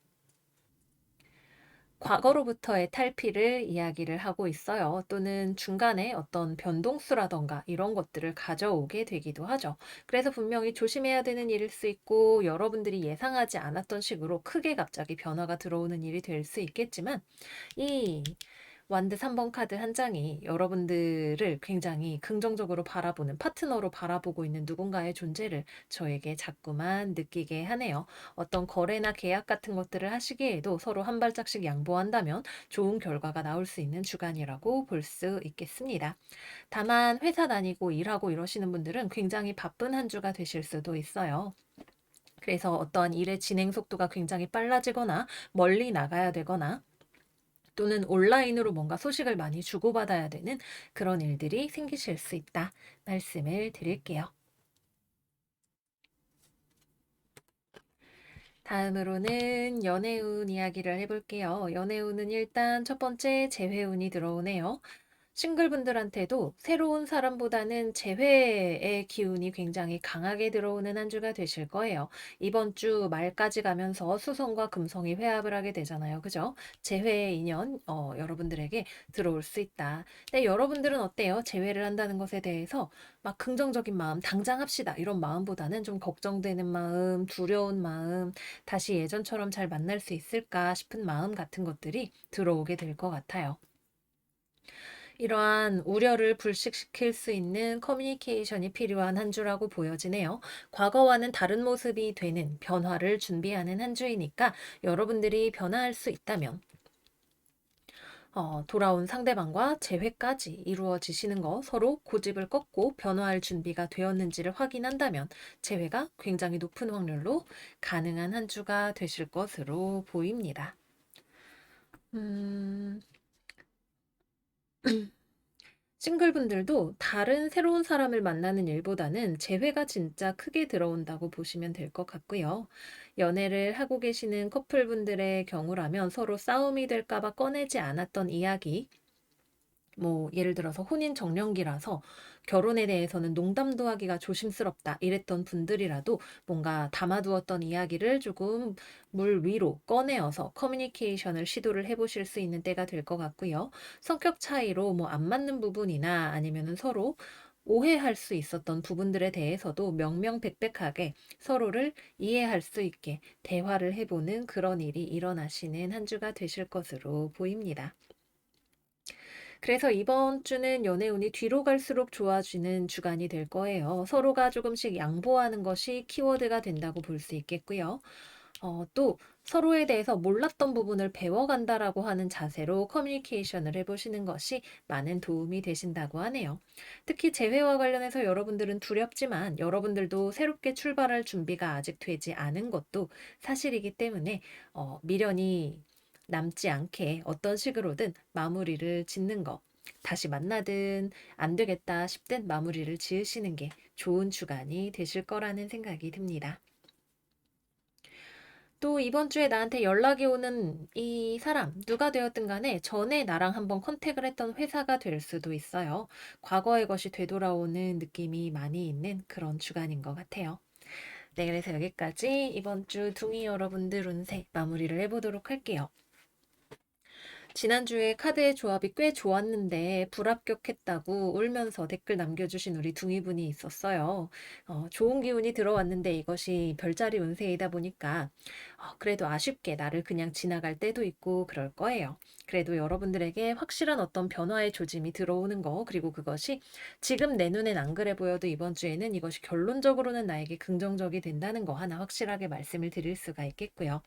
과거로부터의 탈피를 이야기를 하고 있어요. 또는 중간에 어떤 변동수라던가 이런 것들을 가져오게 되기도 하죠. 그래서 분명히 조심해야 되는 일일 수 있고, 여러분들이 예상하지 않았던 식으로 크게 갑자기 변화가 들어오는 일이 될 수 있겠지만, 이 완드 3번 카드 한 장이 여러분들을 굉장히 긍정적으로 바라보는, 파트너로 바라보고 있는 누군가의 존재를 저에게 자꾸만 느끼게 하네요. 어떤 거래나 계약 같은 것들을 하시기에도 서로 한 발짝씩 양보한다면 좋은 결과가 나올 수 있는 주간이라고 볼 수 있겠습니다. 다만 회사 다니고 일하고 이러시는 분들은 굉장히 바쁜 한 주가 되실 수도 있어요. 그래서 어떠한 일의 진행 속도가 굉장히 빨라지거나 멀리 나가야 되거나, 또는 온라인으로 뭔가 소식을 많이 주고받아야 되는 그런 일들이 생기실 수 있다 말씀을 드릴게요. 다음으로는 연애운 이야기를 해볼게요. 연애운은 일단 첫 번째 재회운이 들어오네요. 싱글분들한테도 새로운 사람보다는 재회의 기운이 굉장히 강하게 들어오는 한 주가 되실 거예요. 이번 주 말까지 가면서 수성과 금성이 회합을 하게 되잖아요. 그죠? 재회의 인연, 여러분들에게 들어올 수 있다. 근데 여러분들은 어때요? 재회를 한다는 것에 대해서 막 긍정적인 마음, 당장 합시다. 이런 마음보다는 좀 걱정되는 마음, 두려운 마음, 다시 예전처럼 잘 만날 수 있을까 싶은 마음 같은 것들이 들어오게 될 것 같아요. 이러한 우려를 불식시킬 수 있는 커뮤니케이션이 필요한 한 주라고 보여지네요. 과거와는 다른 모습이 되는 변화를 준비하는 한 주이니까 여러분들이 변화할 수 있다면, 돌아온 상대방과 재회까지 이루어지시는 거, 서로 고집을 꺾고 변화할 준비가 되었는지를 확인한다면 재회가 굉장히 높은 확률로 가능한 한 주가 되실 것으로 보입니다. 음, 싱글분들도 다른 새로운 사람을 만나는 일보다는 재회가 진짜 크게 들어온다고 보시면 될 것 같고요. 연애를 하고 계시는 커플분들의 경우라면 서로 싸움이 될까 봐 꺼내지 않았던 이야기, 뭐 예를 들어서 혼인 정년기라서 결혼에 대해서는 농담도 하기가 조심스럽다 이랬던 분들이라도 뭔가 담아두었던 이야기를 조금 물 위로 꺼내어서 커뮤니케이션을 시도를 해보실 수 있는 때가 될 것 같고요. 성격 차이로 뭐 안 맞는 부분이나 아니면은 서로 오해할 수 있었던 부분들에 대해서도 명명백백하게 서로를 이해할 수 있게 대화를 해보는 그런 일이 일어나시는 한 주가 되실 것으로 보입니다. 그래서 이번 주는 연애운이 뒤로 갈수록 좋아지는 주간이 될 거예요. 서로가 조금씩 양보하는 것이 키워드가 된다고 볼 수 있겠고요. 또 서로에 대해서 몰랐던 부분을 배워간다라고 하는 자세로 커뮤니케이션을 해보시는 것이 많은 도움이 되신다고 하네요. 특히 재회와 관련해서 여러분들은 두렵지만 여러분들도 새롭게 출발할 준비가 아직 되지 않은 것도 사실이기 때문에 미련이 남지 않게 어떤 식으로든 마무리를 짓는 거, 다시 만나든 안 되겠다 싶든 마무리를 지으시는 게 좋은 주간이 되실 거라는 생각이 듭니다. 또 이번 주에 나한테 연락이 오는 이 사람, 누가 되었든 간에 전에 나랑 한번 컨택을 했던 회사가 될 수도 있어요. 과거의 것이 되돌아오는 느낌이 많이 있는 그런 주간인 것 같아요. 네, 그래서 여기까지 이번 주 둥이 여러분들 운세 마무리를 해보도록 할게요. 지난주에 카드의 조합이 꽤 좋았는데 불합격했다고 울면서 댓글 남겨주신 우리 둥이분이 있었어요. 좋은 기운이 들어왔는데 이것이 별자리 운세이다 보니까 그래도 아쉽게 나를 그냥 지나갈 때도 있고 그럴 거예요. 그래도 여러분들에게 확실한 어떤 변화의 조짐이 들어오는 거, 그리고 그것이 지금 내 눈엔 안 그래 보여도 이번 주에는 이것이 결론적으로는 나에게 긍정적이 된다는 거 하나 확실하게 말씀을 드릴 수가 있겠고요.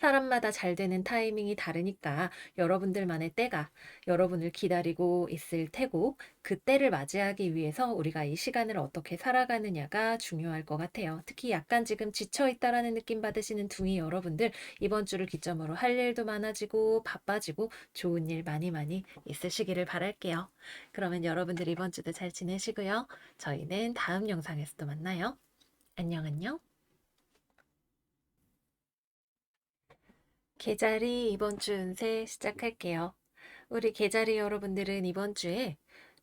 사람마다 잘 되는 타이밍이 다르니까 여러분들만의 때가 여러분을 기다리고 있을 테고 그 때를 맞이하기 위해서 우리가 이 시간을 어떻게 살아가느냐가 중요할 것 같아요. 특히 약간 지금 지쳐있다라는 느낌 받으시는 둥이 여러분들 이번 주를 기점으로 할 일도 많아지고 바빠지고 좋은 일 많이 많이 있으시기를 바랄게요. 그러면 여러분들 이번 주도 잘 지내시고요. 저희는 다음 영상에서 또 만나요. 안녕 안녕. 계자리 이번 주 운세 시작할게요. 우리 계자리 여러분들은 이번 주에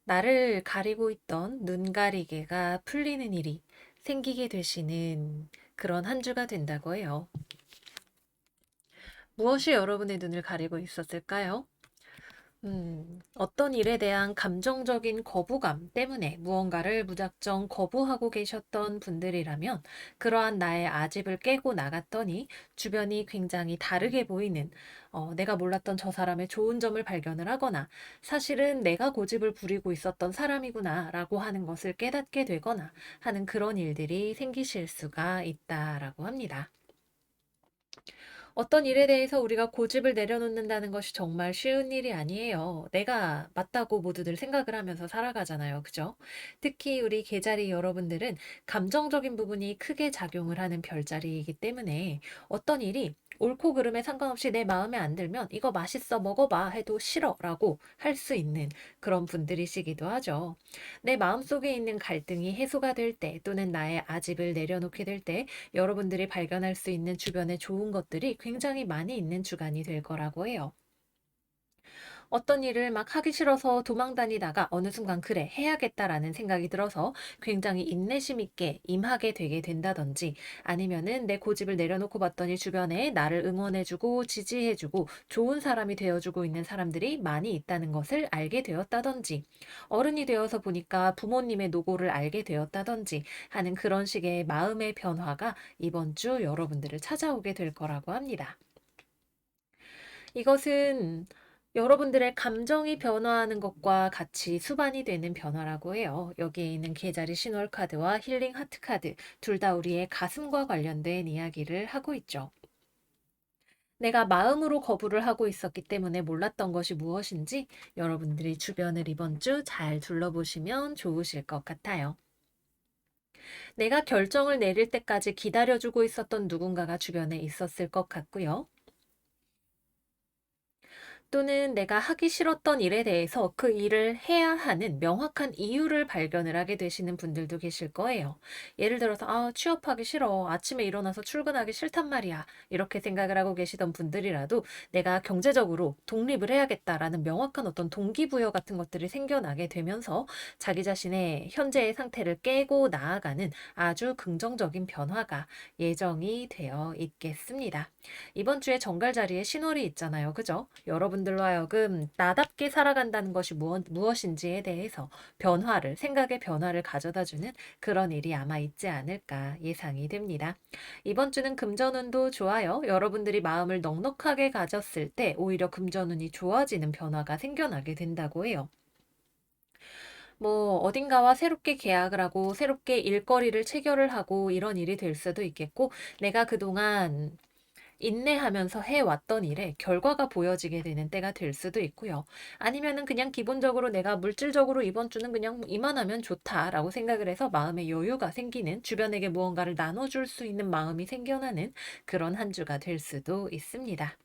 나를 가리고 있던 눈 가리개가 풀리는 일이 생기게 되시는 그런 한 주가 된다고 해요. 무엇이 여러분의 눈을 가리고 있었을까요? 어떤 일에 대한 감정적인 거부감 때문에 무언가를 무작정 거부하고 계셨던 분들이라면 그러한 나의 아집을 깨고 나갔더니 주변이 굉장히 다르게 보이는 내가 몰랐던 저 사람의 좋은 점을 발견을 하거나 사실은 내가 고집을 부리고 있었던 사람이구나 라고 하는 것을 깨닫게 되거나 하는 그런 일들이 생기실 수가 있다라고 합니다. 어떤 일에 대해서 우리가 고집을 내려놓는다는 것이 정말 쉬운 일이 아니에요. 내가 맞다고 모두들 생각을 하면서 살아가잖아요. 그죠? 특히 우리 계자리 여러분들은 감정적인 부분이 크게 작용을 하는 별자리이기 때문에 어떤 일이 옳고 그름에 상관없이 내 마음에 안 들면 이거 맛있어 먹어봐 해도 싫어라고 할 수 있는 그런 분들이시기도 하죠. 내 마음속에 있는 갈등이 해소가 될 때 또는 나의 아집을 내려놓게 될 때 여러분들이 발견할 수 있는 주변에 좋은 것들이 굉장히 많이 있는 주간이 될 거라고 해요. 어떤 일을 막 하기 싫어서 도망 다니다가 어느 순간 그래 해야겠다라는 생각이 들어서 굉장히 인내심 있게 임하게 되게 된다든지 아니면은 내 고집을 내려놓고 봤더니 주변에 나를 응원해주고 지지해주고 좋은 사람이 되어주고 있는 사람들이 많이 있다는 것을 알게 되었다든지 어른이 되어서 보니까 부모님의 노고를 알게 되었다든지 하는 그런 식의 마음의 변화가 이번 주 여러분들을 찾아오게 될 거라고 합니다. 이것은 여러분들의 감정이 변화하는 것과 같이 수반이 되는 변화라고 해요. 여기에 있는 계자리 신월 카드와 힐링 하트 카드 둘 다 우리의 가슴과 관련된 이야기를 하고 있죠. 내가 마음으로 거부를 하고 있었기 때문에 몰랐던 것이 무엇인지 여러분들이 주변을 이번 주 잘 둘러보시면 좋으실 것 같아요. 내가 결정을 내릴 때까지 기다려주고 있었던 누군가가 주변에 있었을 것 같고요. 또는 내가 하기 싫었던 일에 대해서 그 일을 해야 하는 명확한 이유를 발견을 하게 되시는 분들도 계실 거예요. 예를 들어서, 취업하기 싫어. 아침에 일어나서 출근하기 싫단 말이야. 이렇게 생각을 하고 계시던 분들이라도 내가 경제적으로 독립을 해야겠다라는 명확한 어떤 동기부여 같은 것들이 생겨나게 되면서 자기 자신의 현재의 상태를 깨고 나아가는 아주 긍정적인 변화가 예정이 되어 있겠습니다. 이번 주에 정갈 자리에 신월이 있잖아요. 그죠? 여러분들로 하여금 나답게 살아간다는 것이 무엇인지에 대해서 생각의 변화를 가져다 주는 그런 일이 아마 있지 않을까 예상이 됩니다. 이번 주는 금전운도 좋아요. 여러분들이 마음을 넉넉하게 가졌을 때 오히려 금전운이 좋아지는 변화가 생겨나게 된다고 해요. 뭐 어딘가와 새롭게 계약을 하고 새롭게 일거리를 체결을 하고 이런 일이 될 수도 있겠고, 내가 그동안 인내하면서 해왔던 일에 결과가 보여지게 되는 때가 될 수도 있고요. 아니면은 그냥 기본적으로 내가 물질적으로 이번 주는 그냥 이만하면 좋다라고 생각을 해서 마음의 여유가 생기는, 주변에게 무언가를 나눠줄 수 있는 마음이 생겨나는 그런 한 주가 될 수도 있습니다.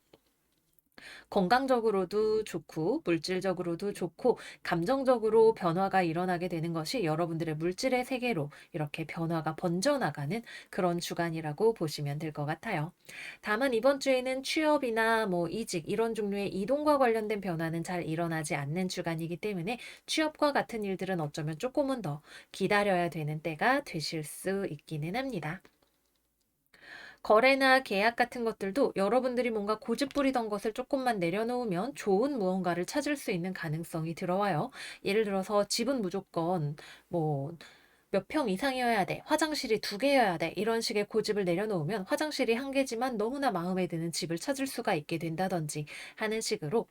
건강적으로도 좋고 물질적으로도 좋고 감정적으로 변화가 일어나게 되는 것이 여러분들의 물질의 세계로 이렇게 변화가 번져나가는 그런 주간이라고 보시면 될 것 같아요. 다만 이번 주에는 취업이나 뭐 이직 이런 종류의 이동과 관련된 변화는 잘 일어나지 않는 주간이기 때문에 취업과 같은 일들은 어쩌면 조금은 더 기다려야 되는 때가 되실 수 있기는 합니다. 거래나 계약 같은 것들도 여러분들이 뭔가 고집부리던 것을 조금만 내려놓으면 좋은 무언가를 찾을 수 있는 가능성이 들어와요. 예를 들어서 집은 무조건 뭐 몇 평 이상이어야 돼. 화장실이 두 개여야 돼. 이런 식의 고집을 내려놓으면 화장실이 한 개지만 너무나 마음에 드는 집을 찾을 수가 있게 된다든지 하는 식으로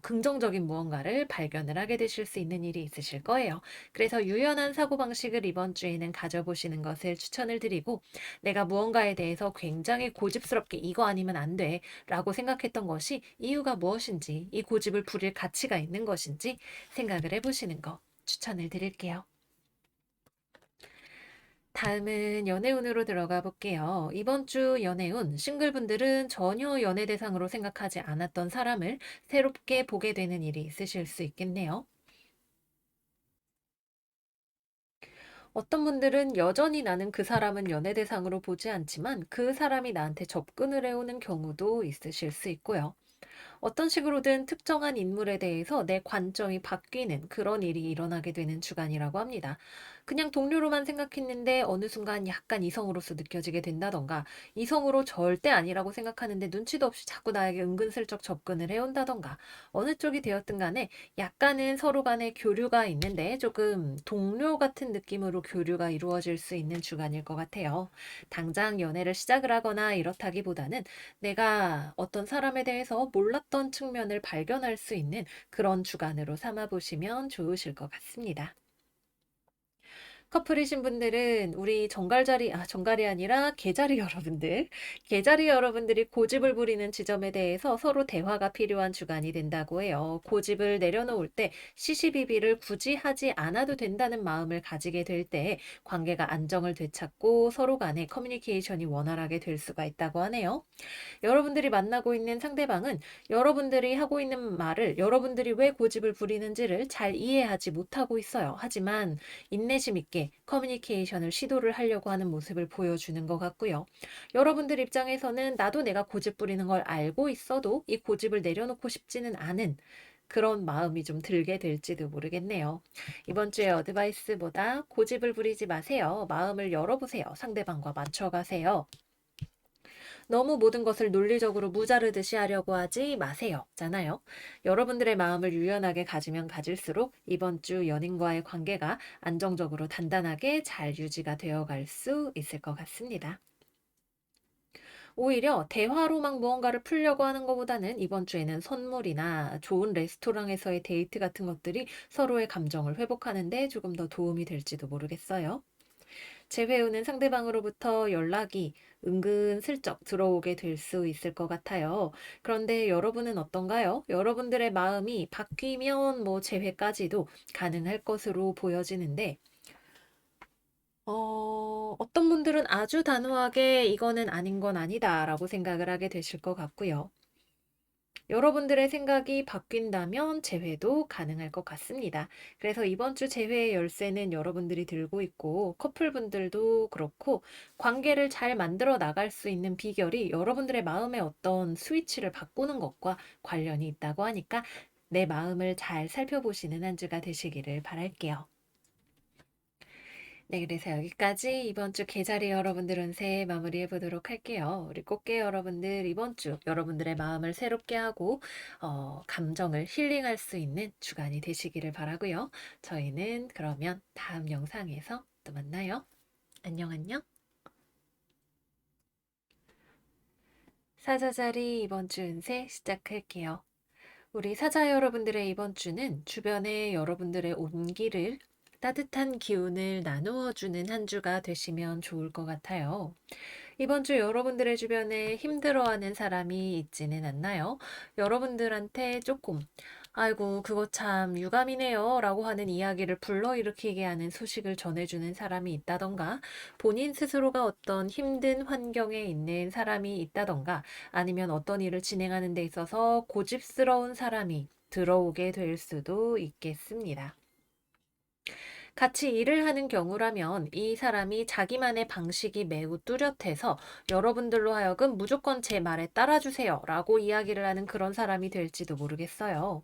긍정적인 무언가를 발견을 하게 되실 수 있는 일이 있으실 거예요. 그래서 유연한 사고방식을 이번 주에는 가져보시는 것을 추천을 드리고, 내가 무언가에 대해서 굉장히 고집스럽게 이거 아니면 안 돼 라고 생각했던 것이 이유가 무엇인지, 이 고집을 부릴 가치가 있는 것인지 생각을 해보시는 거 추천을 드릴게요. 다음은 연애운으로 들어가 볼게요. 이번 주 연애운, 싱글분들은 전혀 연애 대상으로 생각하지 않았던 사람을 새롭게 보게 되는 일이 있으실 수 있겠네요. 어떤 분들은 여전히 나는 그 사람은 연애 대상으로 보지 않지만 그 사람이 나한테 접근을 해오는 경우도 있으실 수 있고요. 어떤 식으로든 특정한 인물에 대해서 내 관점이 바뀌는 그런 일이 일어나게 되는 주간이라고 합니다. 그냥 동료로만 생각했는데 어느 순간 약간 이성으로서 느껴지게 된다던가, 이성으로 절대 아니라고 생각하는데 눈치도 없이 자꾸 나에게 은근슬쩍 접근을 해온다던가, 어느 쪽이 되었든 간에 약간은 서로 간에 교류가 있는데 조금 동료 같은 느낌으로 교류가 이루어질 수 있는 주간일 것 같아요. 당장 연애를 시작을 하거나 이렇다기보다는 내가 어떤 사람에 대해서 몰랐던 측면을 발견할 수 있는 그런 주간으로 삼아 보시면 좋으실 것 같습니다. 커플이신 분들은 우리 정갈이 아니라 개자리 여러분들, 개자리 여러분들이 고집을 부리는 지점에 대해서 서로 대화가 필요한 주간이 된다고 해요. 고집을 내려놓을 때 시시비비를 굳이 하지 않아도 된다는 마음을 가지게 될 때 관계가 안정을 되찾고 서로 간의 커뮤니케이션이 원활하게 될 수가 있다고 하네요. 여러분들이 만나고 있는 상대방은 여러분들이 하고 있는 말을, 여러분들이 왜 고집을 부리는지를 잘 이해하지 못하고 있어요. 하지만 인내심 있게 커뮤니케이션을 시도를 하려고 하는 모습을 보여주는 것 같고요. 여러분들 입장에서는 나도 내가 고집 부리는 걸 알고 있어도 이 고집을 내려놓고 싶지는 않은 그런 마음이 좀 들게 될지도 모르겠네요. 이번 주에 어드바이스보다 고집을 부리지 마세요. 마음을 열어보세요. 상대방과 맞춰가세요. 너무 모든 것을 논리적으로 무자르듯이 하려고 하지 마세요. 잖아요. 여러분들의 마음을 유연하게 가지면 가질수록 이번 주 연인과의 관계가 안정적으로 단단하게 잘 유지가 되어 갈 수 있을 것 같습니다. 오히려 대화로 막 무언가를 풀려고 하는 것보다는 이번 주에는 선물이나 좋은 레스토랑에서의 데이트 같은 것들이 서로의 감정을 회복하는 데 조금 더 도움이 될지도 모르겠어요. 재회우는 상대방으로부터 연락이 은근슬쩍 들어오게 될 수 있을 것 같아요. 그런데 여러분은 어떤가요? 여러분들의 마음이 바뀌면 뭐 재회까지도 가능할 것으로 보여지는데, 어떤 분들은 아주 단호하게 이거는 아닌 건 아니다라고 생각을 하게 되실 것 같고요. 여러분들의 생각이 바뀐다면 재회도 가능할 것 같습니다. 그래서 이번 주 재회의 열쇠는 여러분들이 들고 있고 커플분들도 그렇고 관계를 잘 만들어 나갈 수 있는 비결이 여러분들의 마음의 어떤 스위치를 바꾸는 것과 관련이 있다고 하니까 내 마음을 잘 살펴보시는 한 주가 되시기를 바랄게요. 네, 그래서 여기까지 이번 주 계자리 여러분들 운세 마무리해 보도록 할게요. 우리 꽃게 여러분들 이번 주 여러분들의 마음을 새롭게 하고 감정을 힐링할 수 있는 주간이 되시기를 바라고요. 저희는 그러면 다음 영상에서 또 만나요. 안녕 안녕. 사자자리 이번 주 운세 시작할게요. 우리 사자 여러분들의 이번 주는 주변에 여러분들의 온기를 따뜻한 기운을 나누어 주는 한 주가 되시면 좋을 것 같아요. 이번 주 여러분들의 주변에 힘들어하는 사람이 있지는 않나요? 여러분들한테 조금 아이고 그거 참 유감이네요 라고 하는 이야기를 불러일으키게 하는 소식을 전해주는 사람이 있다던가 본인 스스로가 어떤 힘든 환경에 있는 사람이 있다던가 아니면 어떤 일을 진행하는 데 있어서 고집스러운 사람이 들어오게 될 수도 있겠습니다. 같이 일을 하는 경우라면 이 사람이 자기만의 방식이 매우 뚜렷해서 여러분들로 하여금 무조건 제 말에 따라주세요 라고 이야기를 하는 그런 사람이 될지도 모르겠어요.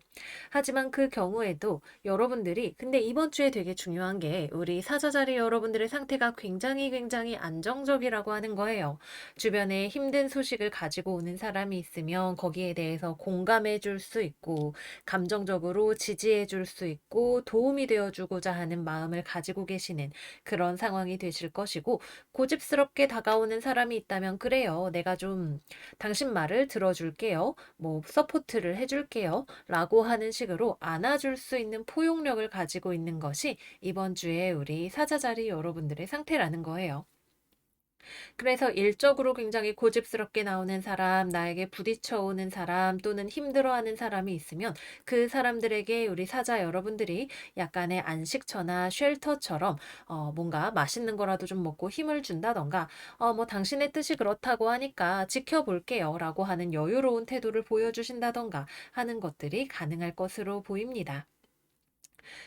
하지만 그 경우에도 여러분들이 근데 이번 주에 되게 중요한 게 우리 사자자리 여러분들의 상태가 굉장히 안정적이라고 하는 거예요. 주변에 힘든 소식을 가지고 오는 사람이 있으면 거기에 대해서 공감해 줄 수 있고 감정적으로 지지해 줄 수 있고 도움이 되어 주고자 하는 마음을 가지고 계시는 그런 상황이 되실 것이고 고집스럽게 다가오는 사람이 있다면 그래요. 내가 좀 당신 말을 들어줄게요. 뭐 서포트를 해줄게요. 라고 하는 식으로 안아줄 수 있는 포용력을 가지고 있는 것이 이번 주에 우리 사자자리 여러분들의 상태라는 거예요. 그래서 일적으로 굉장히 고집스럽게 나오는 사람, 나에게 부딪혀 오는 사람 또는 힘들어하는 사람이 있으면 그 사람들에게 우리 사자 여러분들이 약간의 안식처나 쉘터처럼 뭔가 맛있는 거라도 좀 먹고 힘을 준다던가 뭐 당신의 뜻이 그렇다고 하니까 지켜볼게요 라고 하는 여유로운 태도를 보여주신다던가 하는 것들이 가능할 것으로 보입니다.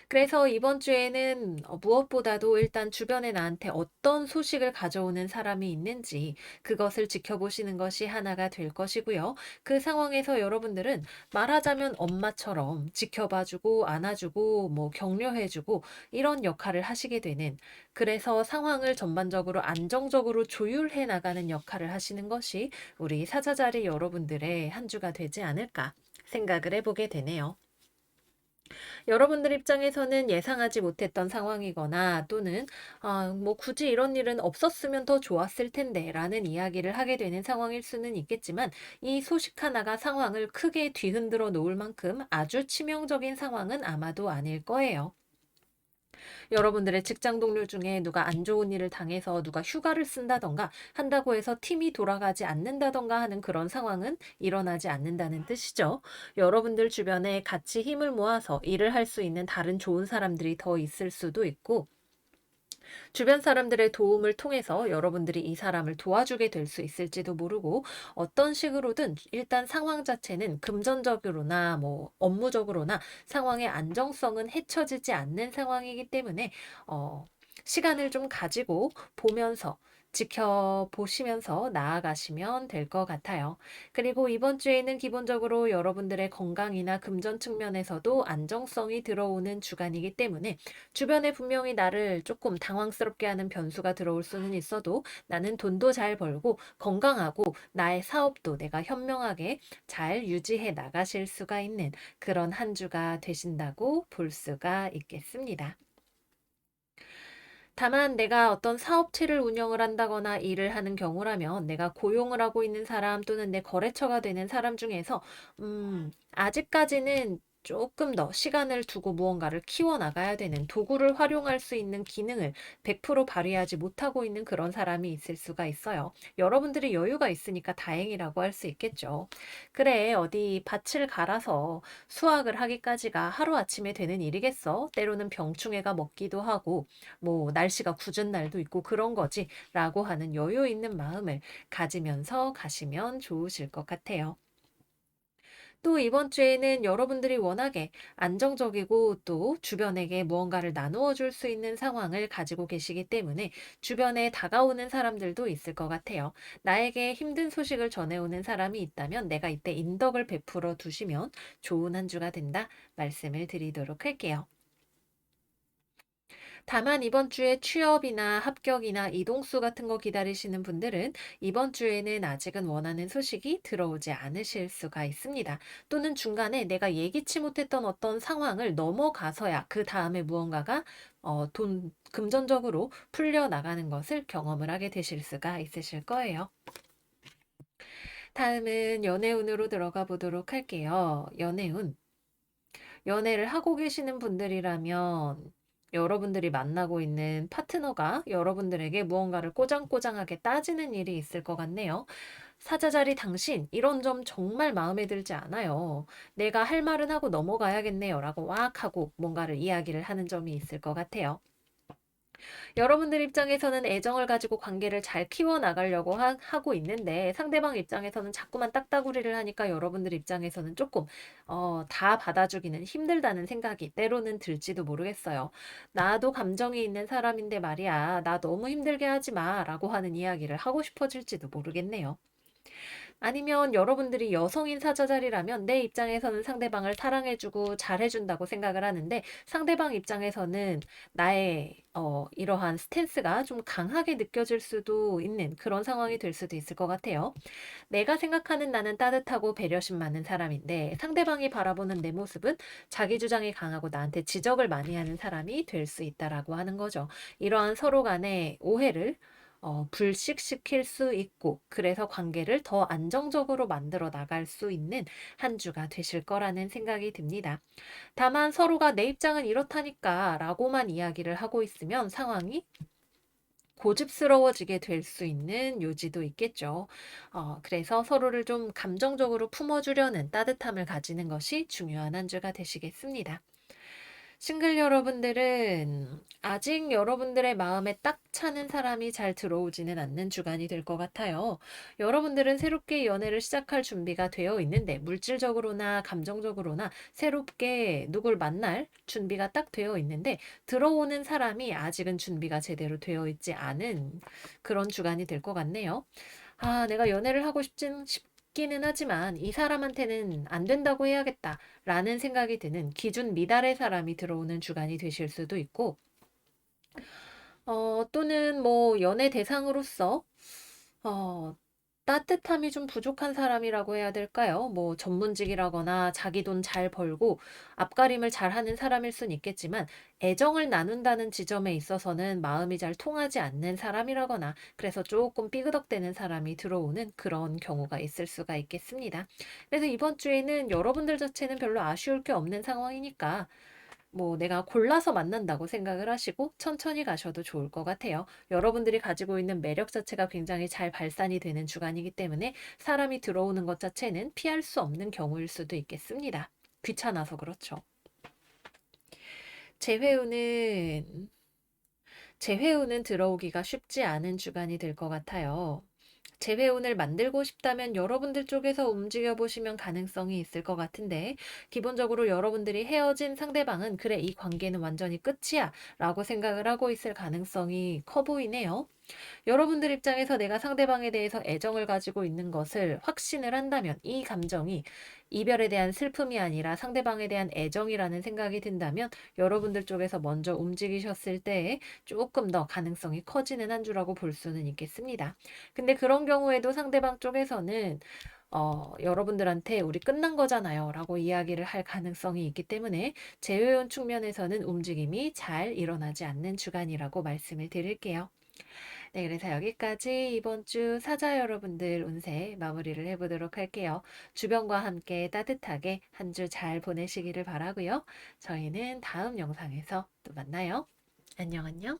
그래서 이번 주에는 무엇보다도 일단 주변에 나한테 어떤 소식을 가져오는 사람이 있는지 그것을 지켜보시는 것이 하나가 될 것이고요. 그 상황에서 여러분들은 말하자면 엄마처럼 지켜봐주고 안아주고 뭐 격려해주고 이런 역할을 하시게 되는 그래서 상황을 전반적으로 안정적으로 조율해 나가는 역할을 하시는 것이 우리 사자자리 여러분들의 한 주가 되지 않을까 생각을 해보게 되네요. 여러분들 입장에서는 예상하지 못했던 상황이거나 또는 뭐 굳이 이런 일은 없었으면 더 좋았을 텐데 라는 이야기를 하게 되는 상황일 수는 있겠지만 이 소식 하나가 상황을 크게 뒤흔들어 놓을 만큼 아주 치명적인 상황은 아마도 아닐 거예요. 여러분들의 직장 동료 중에 누가 안 좋은 일을 당해서 누가 휴가를 쓴다던가 한다고 해서 팀이 돌아가지 않는다던가 하는 그런 상황은 일어나지 않는다는 뜻이죠. 여러분들 주변에 같이 힘을 모아서 일을 할 수 있는 다른 좋은 사람들이 더 있을 수도 있고 주변 사람들의 도움을 통해서 여러분들이 이 사람을 도와주게 될 수 있을지도 모르고 어떤 식으로든 일단 상황 자체는 금전적으로나 뭐 업무적으로나 상황의 안정성은 해쳐지지 않는 상황이기 때문에 시간을 좀 가지고 보면서 지켜보시면서 나아가시면 될 것 같아요. 그리고 이번 주에는 기본적으로 여러분들의 건강이나 금전 측면에서도 안정성이 들어오는 주간이기 때문에 주변에 분명히 나를 조금 당황스럽게 하는 변수가 들어올 수는 있어도 나는 돈도 잘 벌고 건강하고 나의 사업도 내가 현명하게 잘 유지해 나가실 수가 있는 그런 한 주가 되신다고 볼 수가 있겠습니다. 다만 내가 어떤 사업체를 운영을 한다거나 일을 하는 경우라면 내가 고용을 하고 있는 사람 또는 내 거래처가 되는 사람 중에서 아직까지는 조금 더 시간을 두고 무언가를 키워나가야 되는 도구를 활용할 수 있는 기능을 100% 발휘하지 못하고 있는 그런 사람이 있을 수가 있어요. 여러분들이 여유가 있으니까 다행이라고 할 수 있겠죠. 그래, 어디 밭을 갈아서 수확을 하기까지가 하루아침에 되는 일이겠어? 때로는 병충해가 먹기도 하고 뭐 날씨가 궂은 날도 있고 그런 거지라고 하는 여유 있는 마음을 가지면서 가시면 좋으실 것 같아요. 또 이번 주에는 여러분들이 워낙에 안정적이고 또 주변에게 무언가를 나누어 줄 수 있는 상황을 가지고 계시기 때문에 주변에 다가오는 사람들도 있을 것 같아요. 나에게 힘든 소식을 전해오는 사람이 있다면 내가 이때 인덕을 베풀어 두시면 좋은 한 주가 된다 말씀을 드리도록 할게요. 다만 이번 주에 취업이나 합격이나 이동수 같은 거 기다리시는 분들은 이번 주에는 아직은 원하는 소식이 들어오지 않으실 수가 있습니다. 또는 중간에 내가 예기치 못했던 어떤 상황을 넘어가서야 그 다음에 무언가가 금전적으로 풀려나가는 것을 경험을 하게 되실 수가 있으실 거예요. 다음은 연애운으로 들어가 보도록 할게요. 연애운. 연애를 하고 계시는 분들이라면 여러분들이 만나고 있는 파트너가 여러분들에게 무언가를 꼬장꼬장하게 따지는 일이 있을 것 같네요. 사자자리 당신, 이런 점 정말 마음에 들지 않아요. 내가 할 말은 하고 넘어가야겠네요. 라고 왁 하고 뭔가를 이야기를 하는 점이 있을 것 같아요. 여러분들 입장에서는 애정을 가지고 관계를 잘 키워나가려고 하고 있는데 상대방 입장에서는 자꾸만 딱따구리를 하니까 여러분들 입장에서는 조금 다 받아주기는 힘들다는 생각이 때로는 들지도 모르겠어요. 나도 감정이 있는 사람인데 말이야. 나 너무 힘들게 하지 마. 라고 하는 이야기를 하고 싶어질지도 모르겠네요. 아니면 여러분들이 여성인 사자자리라면 내 입장에서는 상대방을 사랑해주고 잘해준다고 생각을 하는데 상대방 입장에서는 나의 이러한 스탠스가 좀 강하게 느껴질 수도 있는 그런 상황이 될 수도 있을 것 같아요. 내가 생각하는 나는 따뜻하고 배려심 많은 사람인데 상대방이 바라보는 내 모습은 자기 주장이 강하고 나한테 지적을 많이 하는 사람이 될 수 있다라고 하는 거죠. 이러한 서로 간의 오해를 불식시킬 수 있고 그래서 관계를 더 안정적으로 만들어 나갈 수 있는 한 주가 되실 거라는 생각이 듭니다. 다만 서로가 내 입장은 이렇다니까 라고만 이야기를 하고 있으면 상황이 고집스러워지게 될 수 있는 요지도 있겠죠. 그래서 서로를 좀 감정적으로 품어주려는 따뜻함을 가지는 것이 중요한 한 주가 되시겠습니다. 싱글 여러분들은 아직 여러분들의 마음에 딱 차는 사람이 잘 들어오지는 않는 주간이 될 것 같아요. 여러분들은 새롭게 연애를 시작할 준비가 되어 있는데 물질적으로나 감정적으로나 새롭게 누굴 만날 준비가 딱 되어 있는데 들어오는 사람이 아직은 준비가 제대로 되어 있지 않은 그런 주간이 될 것 같네요. 아, 내가 연애를 하고 싶기는 하지만 이 사람한테는 안 된다고 해야겠다. 라는 생각이 드는 기준 미달의 사람이 들어오는 주간이 되실 수도 있고, 또는 뭐 연애 대상으로서 어, 따뜻함이 좀 부족한 사람이라고 해야 될까요? 뭐 전문직이라거나 자기 돈 잘 벌고 앞가림을 잘하는 사람일 순 있겠지만 애정을 나눈다는 지점에 있어서는 마음이 잘 통하지 않는 사람이라거나 그래서 조금 삐그덕대는 사람이 들어오는 그런 경우가 있을 수가 있겠습니다. 그래서 이번 주에는 여러분들 자체는 별로 아쉬울 게 없는 상황이니까 뭐 내가 골라서 만난다고 생각을 하시고 천천히 가셔도 좋을 것 같아요. 여러분들이 가지고 있는 매력 자체가 굉장히 잘 발산이 되는 주간이기 때문에 사람이 들어오는 것 자체는 피할 수 없는 경우일 수도 있겠습니다. 귀찮아서 그렇죠. 재회운은 재회운은 들어오기가 쉽지 않은 주간이 될 것 같아요. 재회운을 만들고 싶다면 여러분들 쪽에서 움직여 보시면 가능성이 있을 것 같은데 기본적으로 여러분들이 헤어진 상대방은 그래 이 관계는 완전히 끝이야 라고 생각을 하고 있을 가능성이 커 보이네요. 여러분들 입장에서 내가 상대방에 대해서 애정을 가지고 있는 것을 확신을 한다면 이 감정이 이별에 대한 슬픔이 아니라 상대방에 대한 애정이라는 생각이 든다면 여러분들 쪽에서 먼저 움직이셨을 때에 조금 더 가능성이 커지는 한 주라고 볼 수는 있겠습니다. 근데 그런 경우에도 상대방 쪽에서는 여러분들한테 우리 끝난 거잖아요. 라고 이야기를 할 가능성이 있기 때문에 재회원 측면에서는 움직임이 잘 일어나지 않는 주간이라고 말씀을 드릴게요. 네, 그래서 여기까지 이번 주 사자 여러분들 운세 마무리를 해보도록 할게요. 주변과 함께 따뜻하게 한 주 잘 보내시기를 바라고요. 저희는 다음 영상에서 또 만나요. 안녕, 안녕.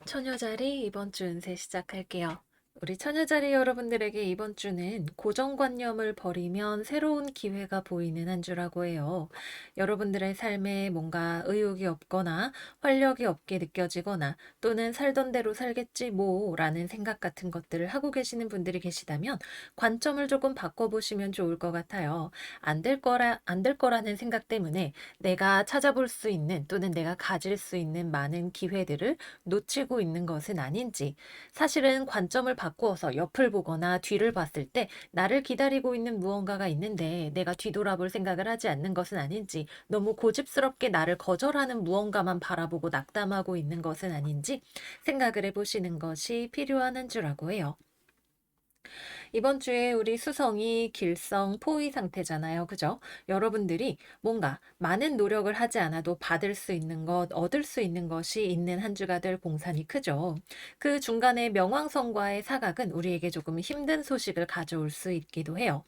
처녀자리 이번 주 운세 시작할게요. 우리 처녀자리 여러분들에게 이번 주는 고정관념을 버리면 새로운 기회가 보이는 한 주라고 해요. 여러분들의 삶에 뭔가 의욕이 없거나 활력이 없게 느껴지거나 또는 살던 대로 살겠지 뭐라는 생각 같은 것들을 하고 계시는 분들이 계시다면 관점을 조금 바꿔보시면 좋을 것 같아요. 안 될 거라는 생각 때문에 내가 찾아볼 수 있는 또는 내가 가질 수 있는 많은 기회들을 놓치고 있는 것은 아닌지, 사실은 관점을 바꾸어서 옆을 보거나 뒤를 봤을 때 나를 기다리고 있는 무언가가 있는데 내가 뒤돌아볼 생각을 하지 않는 것은 아닌지, 너무 고집스럽게 나를 거절하는 무언가만 바라보고 낙담하고 있는 것은 아닌지 생각을 해보시는 것이 필요한 한 주라고 해요. 이번 주에 우리 수성이 길성 포위 상태잖아요. 그죠? 여러분들이 뭔가 많은 노력을 하지 않아도 받을 수 있는 것, 얻을 수 있는 것이 있는 한 주가 될 공산이 크죠. 그 중간에 명왕성과의 사각은 우리에게 조금 힘든 소식을 가져올 수 있기도 해요.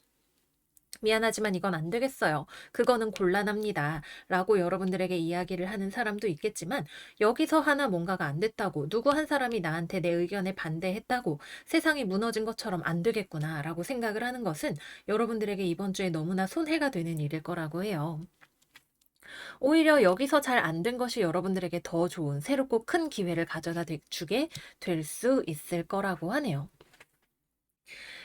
미안하지만 이건 안 되겠어요. 그거는 곤란합니다. 라고 여러분들에게 이야기를 하는 사람도 있겠지만, 여기서 하나 뭔가가 안 됐다고, 누구 한 사람이 나한테 내 의견에 반대했다고 세상이 무너진 것처럼 안 되겠구나 라고 생각을 하는 것은 여러분들에게 이번 주에 너무나 손해가 되는 일일 거라고 해요. 오히려 여기서 잘 안 된 것이 여러분들에게 더 좋은 새롭고 큰 기회를 가져다 주게 될 수 있을 거라고 하네요.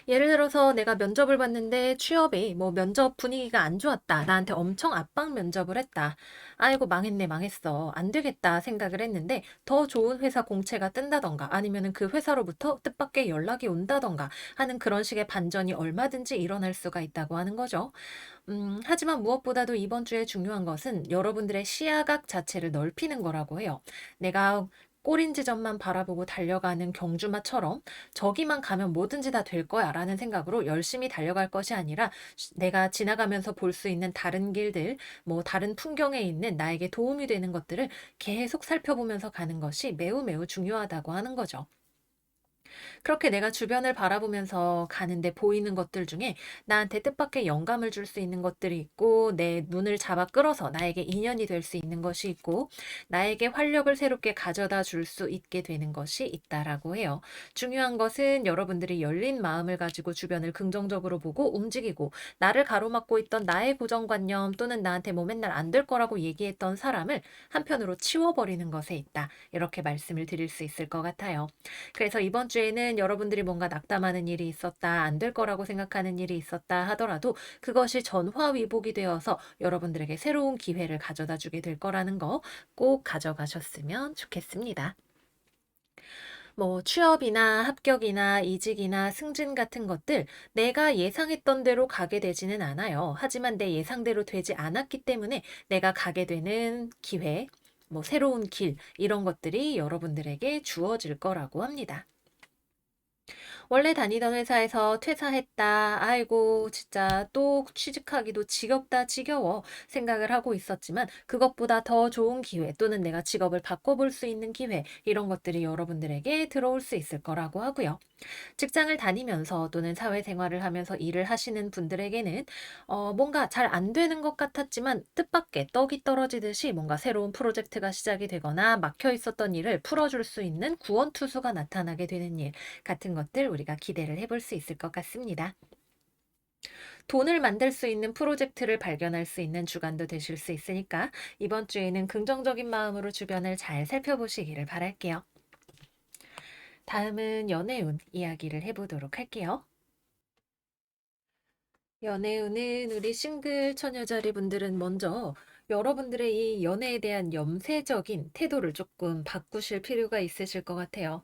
예를 들어서 내가 면접을 봤는데 취업이 뭐 면접 분위기가 안 좋았다. 나한테 엄청 압박 면접을 했다. 아이고 망했네 망했어. 안 되겠다 생각을 했는데 더 좋은 회사 공채가 뜬다던가 아니면은 그 회사로부터 뜻밖의 연락이 온다던가 하는 그런 식의 반전이 얼마든지 일어날 수가 있다고 하는 거죠. 하지만 무엇보다도 이번 주에 중요한 것은 여러분들의 시야각 자체를 넓히는 거라고 해요. 내가 꼬린 지점만 바라보고 달려가는 경주마처럼 저기만 가면 뭐든지 다 될 거야 라는 생각으로 열심히 달려갈 것이 아니라 내가 지나가면서 볼 수 있는 다른 길들, 뭐 다른 풍경에 있는 나에게 도움이 되는 것들을 계속 살펴보면서 가는 것이 매우 매우 중요하다고 하는 거죠. 그렇게 내가 주변을 바라보면서 가는데 보이는 것들 중에 나한테 뜻밖의 영감을 줄 수 있는 것들이 있고, 내 눈을 잡아 끌어서 나에게 인연이 될 수 있는 것이 있고, 나에게 활력을 새롭게 가져다 줄 수 있게 되는 것이 있다라고 해요. 중요한 것은 여러분들이 열린 마음을 가지고 주변을 긍정적으로 보고 움직이고, 나를 가로막고 있던 나의 고정관념 또는 나한테 뭐 맨날 안 될 거라고 얘기했던 사람을 한편으로 치워버리는 것에 있다. 이렇게 말씀을 드릴 수 있을 것 같아요. 그래서 이번 주에는 여러분들이 뭔가 낙담하는 일이 있었다, 안 될 거라고 생각하는 일이 있었다 하더라도 그것이 전화위복이 되어서 여러분들에게 새로운 기회를 가져다 주게 될 거라는 거 꼭 가져가셨으면 좋겠습니다. 뭐 취업이나 합격이나 이직이나 승진 같은 것들 내가 예상했던 대로 가게 되지는 않아요. 하지만 내 예상대로 되지 않았기 때문에 내가 가게 되는 기회, 뭐 새로운 길, 이런 것들이 여러분들에게 주어질 거라고 합니다. 원래 다니던 회사에서 퇴사했다. 아이고, 진짜 또 취직하기도 지겹다, 지겨워 생각을 하고 있었지만 그것보다 더 좋은 기회 또는 내가 직업을 바꿔볼 수 있는 기회, 이런 것들이 여러분들에게 들어올 수 있을 거라고 하고요. 직장을 다니면서 또는 사회생활을 하면서 일을 하시는 분들에게는 뭔가 잘 안 되는 것 같았지만 뜻밖의 떡이 떨어지듯이 뭔가 새로운 프로젝트가 시작이 되거나 막혀 있었던 일을 풀어줄 수 있는 구원투수가 나타나게 되는 일 같은 것들 우리가 기대를 해볼 수 있을 것 같습니다. 돈을 만들 수 있는 프로젝트를 발견할 수 있는 주간도 되실 수 있으니까 이번 주에는 긍정적인 마음으로 주변을 잘 살펴보시기를 바랄게요. 다음은 연애운 이야기를 해보도록 할게요. 연애운은 우리 싱글 처녀자리 분들은 먼저 여러분들의 이 연애에 대한 염세적인 태도를 조금 바꾸실 필요가 있으실 것 같아요.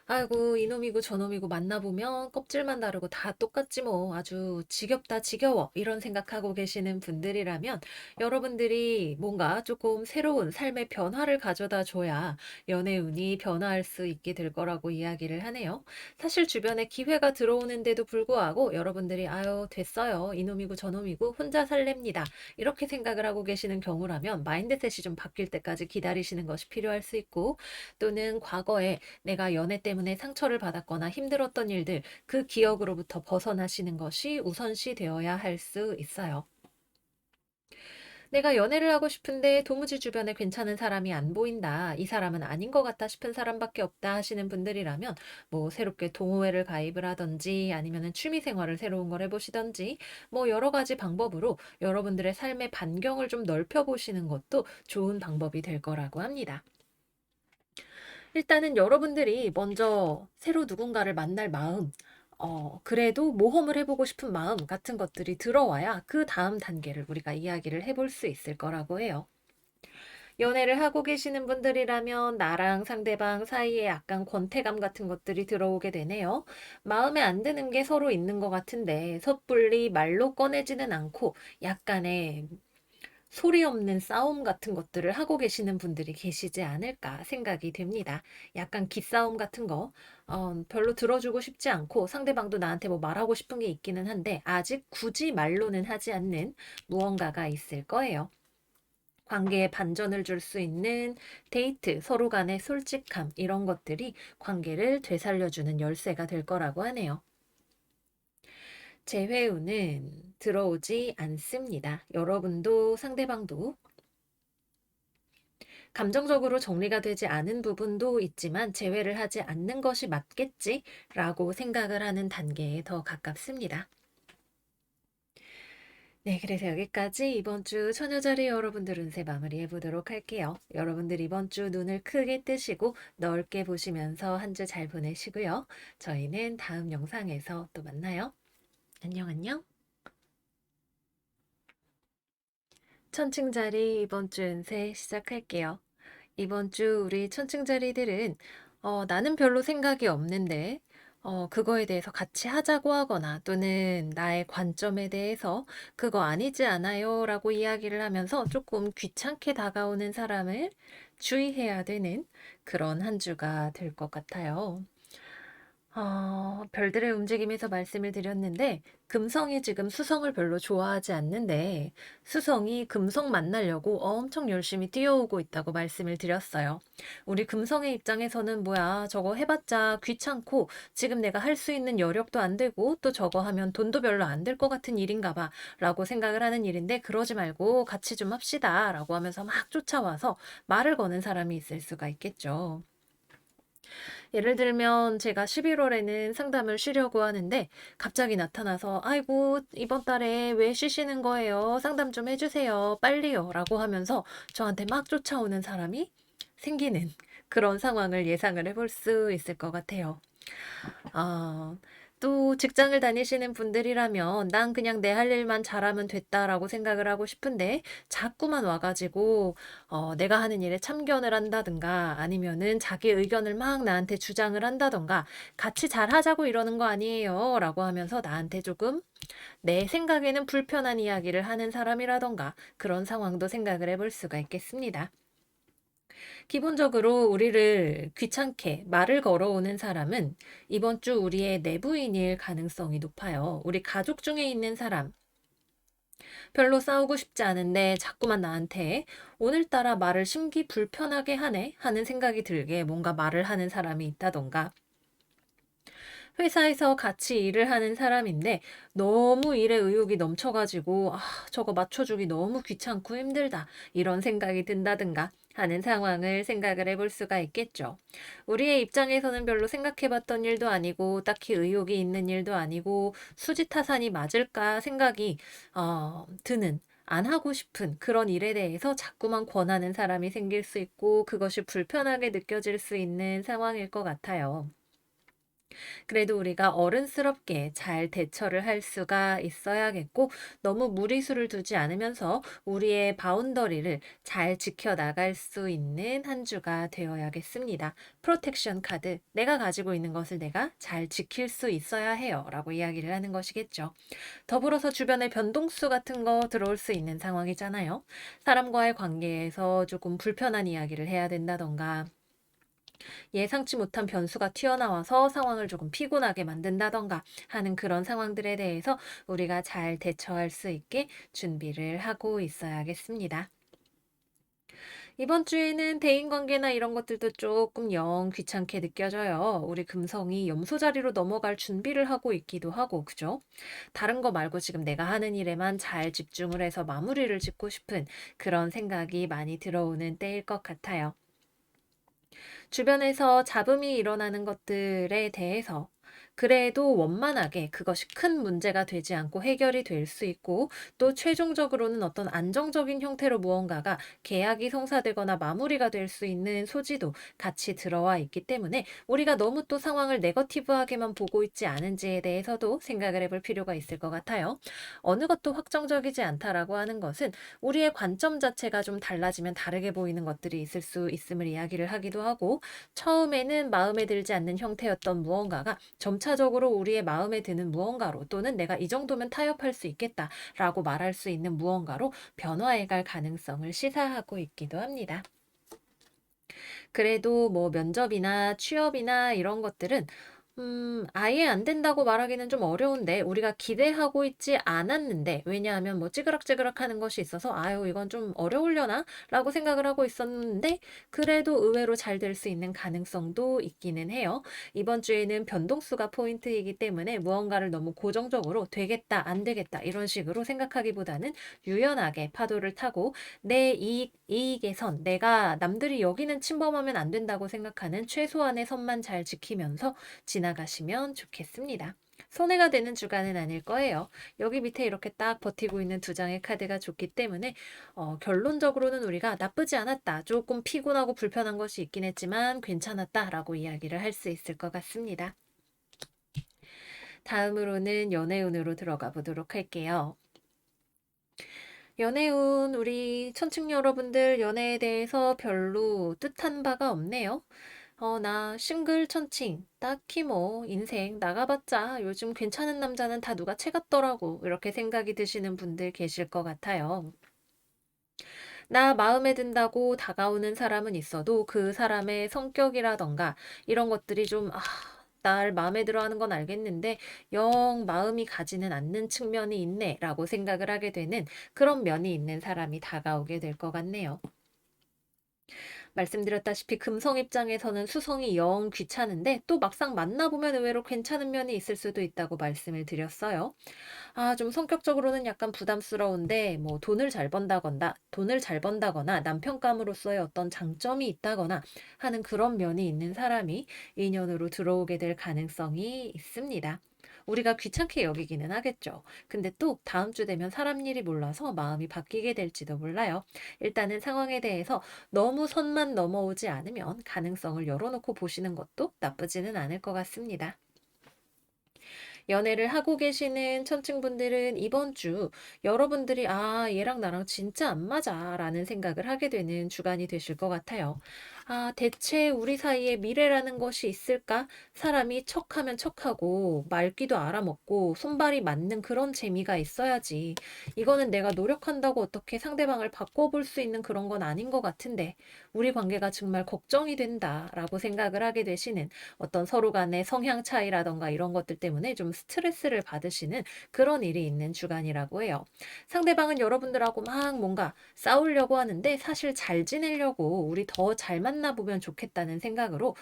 아이고, 이놈이고 저놈이고 만나보면 껍질만 다르고 다 똑같지 뭐. 아주 지겹다, 지겨워. 이런 생각하고 계시는 분들이라면 여러분들이 뭔가 조금 새로운 삶의 변화를 가져다 줘야 연애운이 변화할 수 있게 될 거라고 이야기를 하네요. 사실 주변에 기회가 들어오는데도 불구하고 여러분들이 아유, 됐어요. 이놈이고 저놈이고 혼자 살랍니다. 이렇게 생각을 하고 계시는 경우라면 마인드셋이 좀 바뀔 때까지 기다리시는 것이 필요할 수 있고, 또는 과거에 내가 연애 때문에 상처를 받았거나 힘들었던 일들, 그 기억으로부터 벗어나시는 것이 우선시 되어야 할 수 있어요. 내가 연애를 하고 싶은데 도무지 주변에 괜찮은 사람이 안 보인다. 이 사람은 아닌 것 같다 싶은 사람밖에 없다 하시는 분들이라면 뭐 새롭게 동호회를 가입을 하든지 아니면은 취미 생활을 새로운 걸 해보시든지 뭐 여러 가지 방법으로 여러분들의 삶의 반경을 좀 넓혀 보시는 것도 좋은 방법이 될 거라고 합니다. 일단은 여러분들이 먼저 새로 누군가를 만날 마음, 그래도 모험을 해보고 싶은 마음 같은 것들이 들어와야 그 다음 단계를 우리가 이야기를 해볼 수 있을 거라고 해요. 연애를 하고 계시는 분들이라면 나랑 상대방 사이에 약간 권태감 같은 것들이 들어오게 되네요. 마음에 안 드는 게 서로 있는 것 같은데 섣불리 말로 꺼내지는 않고 약간의 소리 없는 싸움 같은 것들을 하고 계시는 분들이 계시지 않을까 생각이 됩니다. 약간 기싸움 같은 거, 별로 들어주고 싶지 않고 상대방도 나한테 뭐 말하고 싶은 게 있기는 한데 아직 굳이 말로는 하지 않는 무언가가 있을 거예요. 관계에 반전을 줄 수 있는 데이트, 서로 간의 솔직함, 이런 것들이 관계를 되살려주는 열쇠가 될 거라고 하네요. 재회운은 들어오지 않습니다. 여러분도 상대방도 감정적으로 정리가 되지 않은 부분도 있지만 재회를 하지 않는 것이 맞겠지라고 생각을 하는 단계에 더 가깝습니다. 네, 그래서 여기까지 이번 주 처녀자리 여러분들 운세 마무리해 보도록 할게요. 여러분들 이번 주 눈을 크게 뜨시고 넓게 보시면서 한 주 잘 보내시고요. 저희는 다음 영상에서 또 만나요. 안녕, 안녕. 천칭자리 이번 주 운세 시작할게요. 이번 주 우리 천칭자리들은 나는 별로 생각이 없는데 그거에 대해서 같이 하자고 하거나 또는 나의 관점에 대해서 그거 아니지 않아요 라고 이야기를 하면서 조금 귀찮게 다가오는 사람을 주의해야 되는 그런 한 주가 될 것 같아요. 별들의 움직임에서 말씀을 드렸는데, 금성이 지금 수성을 별로 좋아하지 않는데, 수성이 금성 만나려고 엄청 열심히 뛰어오고 있다고 말씀을 드렸어요. 우리 금성의 입장에서는 뭐야, 저거 해봤자 귀찮고, 지금 내가 할 수 있는 여력도 안 되고, 또 저거 하면 돈도 별로 안 될 것 같은 일인가 봐, 라고 생각을 하는 일인데, 그러지 말고 같이 좀 합시다, 라고 하면서 막 쫓아와서 말을 거는 사람이 있을 수가 있겠죠. 예를 들면 제가 11월에는 상담을 쉬려고 하는데 갑자기 나타나서 아이고 이번 달에 왜 쉬시는 거예요? 상담 좀 해주세요. 빨리요. 라고 하면서 저한테 막 쫓아오는 사람이 생기는 그런 상황을 예상을 해볼 수 있을 것 같아요. 아, 또 직장을 다니시는 분들이라면 난 그냥 내 할 일만 잘하면 됐다라고 생각을 하고 싶은데 자꾸만 와가지고 내가 하는 일에 참견을 한다든가 아니면은 자기 의견을 막 나한테 주장을 한다던가 같이 잘하자고 이러는 거 아니에요 라고 하면서 나한테 조금 내 생각에는 불편한 이야기를 하는 사람이라던가 그런 상황도 생각을 해볼 수가 있겠습니다. 기본적으로 우리를 귀찮게 말을 걸어오는 사람은 이번 주 우리의 내부인일 가능성이 높아요. 우리 가족 중에 있는 사람, 별로 싸우고 싶지 않은데 자꾸만 나한테 오늘따라 말을 심기 불편하게 하네 하는 생각이 들게 뭔가 말을 하는 사람이 있다던가 회사에서 같이 일을 하는 사람인데 너무 일에 의욕이 넘쳐가지고 저거 맞춰주기 너무 귀찮고 힘들다 이런 생각이 든다든가 하는 상황을 생각을 해볼 수가 있겠죠. 우리의 입장에서는 별로 생각해봤던 일도 아니고 딱히 의욕이 있는 일도 아니고 수지타산이 맞을까 생각이 드는 안 하고 싶은 그런 일에 대해서 자꾸만 권하는 사람이 생길 수 있고 그것이 불편하게 느껴질 수 있는 상황일 것 같아요. 그래도 우리가 어른스럽게 잘 대처를 할 수가 있어야겠고 너무 무리수를 두지 않으면서 우리의 바운더리를 잘 지켜나갈 수 있는 한 주가 되어야겠습니다. 프로텍션 카드, 내가 가지고 있는 것을 내가 잘 지킬 수 있어야 해요 라고 이야기를 하는 것이겠죠. 더불어서 주변에 변동수 같은 거 들어올 수 있는 상황이잖아요. 사람과의 관계에서 조금 불편한 이야기를 해야 된다던가 예상치 못한 변수가 튀어나와서 상황을 조금 피곤하게 만든다던가 하는 그런 상황들에 대해서 우리가 잘 대처할 수 있게 준비를 하고 있어야겠습니다. 이번 주에는 대인관계나 이런 것들도 조금 영 귀찮게 느껴져요. 우리 금성이 염소 자리로 넘어갈 준비를 하고 있기도 하고, 그죠? 다른 거 말고 지금 내가 하는 일에만 잘 집중을 해서 마무리를 짓고 싶은 그런 생각이 많이 들어오는 때일 것 같아요. 주변에서 잡음이 일어나는 것들에 대해서 그래도 원만하게 그것이 큰 문제가 되지 않고 해결이 될 수 있고 또 최종적으로는 어떤 안정적인 형태로 무언가가 계약이 성사되거나 마무리가 될 수 있는 소지도 같이 들어와 있기 때문에 우리가 너무 또 상황을 네거티브하게만 보고 있지 않은지에 대해서도 생각을 해볼 필요가 있을 것 같아요. 어느 것도 확정적이지 않다라고 하는 것은 우리의 관점 자체가 좀 달라지면 다르게 보이는 것들이 있을 수 있음을 이야기를 하기도 하고 처음에는 마음에 들지 않는 형태였던 무언가가 점차적으로 우리의 마음에 드는 무언가로 또는 내가 이 정도면 타협할 수 있겠다라고 말할 수 있는 무언가로 변화해 갈 가능성을 시사하고 있기도 합니다. 그래도 뭐 면접이나 취업이나 이런 것들은 아예 안 된다고 말하기는 좀 어려운데 우리가 기대하고 있지 않았는데 왜냐하면 뭐 찌그락찌그락하는 것이 있어서 '아유 이건 좀 어려우려나?'라고 생각을 하고 있었는데 그래도 의외로 잘 될 수 있는 가능성도 있기는 해요. 이번 주에는 변동수가 포인트이기 때문에 무언가를 너무 고정적으로 '되겠다. 안 되겠다.' 이런 식으로 생각하기보다는 유연하게 파도를 타고 내 이익의 선, 내가 남들이 여기는 침범하면 안 된다고 생각하는 최소한의 선만 잘 지키면서 지나가시면 좋겠습니다. 손해가 되는 주간은 아닐 거예요. 여기 밑에 이렇게 딱 버티고 있는 두 장의 카드가 좋기 때문에 결론적으로는 우리가 나쁘지 않았다. 조금 피곤하고 불편한 것이 있긴 했지만 괜찮았다라고 이야기를 할 수 있을 것 같습니다. 다음으로는 연애운으로 들어가 보도록 할게요. 연애운, 우리 천층 여러분들 연애에 대해서 별로 뜻한 바가 없네요. 나 싱글 천칭. 딱히 뭐 인생 나가봤자 요즘 괜찮은 남자는 다 누가 채 같더라고. 이렇게 생각이 드시는 분들 계실 것 같아요. 나 마음에 든다고 다가오는 사람은 있어도 그 사람의 성격이라던가 이런 것들이 좀, 날 마음에 들어 하는 건 알겠는데 영 마음이 가지는 않는 측면이 있네 라고 생각을 하게 되는 그런 면이 있는 사람이 다가오게 될 것 같네요. 말씀드렸다시피 금성 입장에서는 수성이 영 귀찮은데 또 막상 만나보면 의외로 괜찮은 면이 있을 수도 있다고 말씀을 드렸어요. 좀 성격적으로는 약간 부담스러운데 뭐 돈을 잘 번다거나 남편감으로서의 어떤 장점이 있다거나 하는 그런 면이 있는 사람이 인연으로 들어오게 될 가능성이 있습니다. 우리가 귀찮게 여기기는 하겠죠. 근데 또 다음 주 되면 사람 일이 몰라서 마음이 바뀌게 될지도 몰라요. 일단은 상황에 대해서 너무 선만 넘어오지 않으면 가능성을 열어놓고 보시는 것도 나쁘지는 않을 것 같습니다. 연애를 하고 계시는 천층분들은 이번 주 여러분들이 얘랑 나랑 진짜 안 맞아 라는 생각을 하게 되는 주간이 되실 것 같아요. 대체 우리 사이에 미래라는 것이 있을까? 사람이 척하면 척하고 말귀도 알아먹고 손발이 맞는 그런 재미가 있어야지. 이거는 내가 노력한다고 어떻게 상대방을 바꿔볼 수 있는 그런 건 아닌 것 같은데 우리 관계가 정말 걱정이 된다라고 생각을 하게 되시는 어떤 서로 간의 성향 차이라던가 이런 것들 때문에 좀 스트레스를 받으시는 그런 일이 있는 주간이라고 해요. 상대방은 여러분들하고 막 뭔가 싸우려고 하는데 사실 잘 지내려고 우리 더 잘 만나보면 좋겠다는 생각으로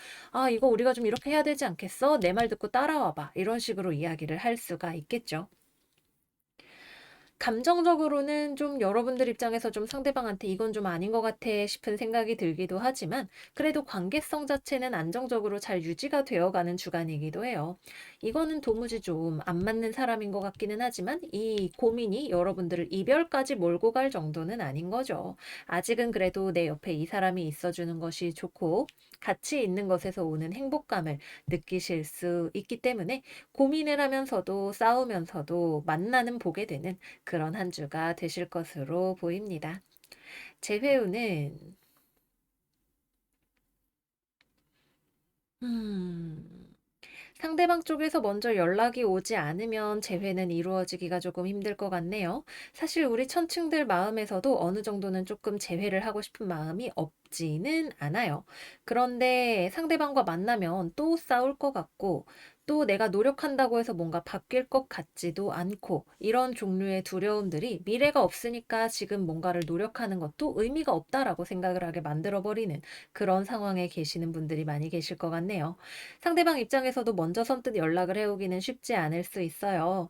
이거 우리가 좀 이렇게 해야 되지 않겠어? 내 말 듣고 따라와봐. 이런 식으로 이야기를 할 수가 있겠죠. 감정적으로는 좀 여러분들 입장에서 좀 상대방한테 '이건 좀 아닌 것 같아.' 싶은 생각이 들기도 하지만 그래도 관계성 자체는 안정적으로 잘 유지가 되어가는 주간이기도 해요. 이거는 도무지 좀 안 맞는 사람인 것 같기는 하지만 이 고민이 여러분들을 이별까지 몰고 갈 정도는 아닌 거죠. 아직은 그래도 내 옆에 이 사람이 있어 주는 것이 좋고 같이 있는 것에서 오는 행복감을 느끼실 수 있기 때문에 고민을 하면서도 싸우면서도 만나는 보게 되는 그런 한 주가 되실 것으로 보입니다. 재회운은 음. 상대방 쪽에서 먼저 연락이 오지 않으면 재회는 이루어지기가 조금 힘들 것 같네요. 사실 우리 천층들 마음에서도 어느 정도는 조금 재회를 하고 싶은 마음이 없지는 않아요. 그런데 상대방과 만나면 또 싸울 것 같고 또 내가 노력한다고 해서 뭔가 바뀔 것 같지도 않고 이런 종류의 두려움들이 미래가 없으니까 지금 뭔가를 노력하는 것도 의미가 없다라고 생각을 하게 만들어 버리는 그런 상황에 계시는 분들이 많이 계실 것 같네요. 상대방 입장에서도 먼저 선뜻 연락을 해오기는 쉽지 않을 수 있어요.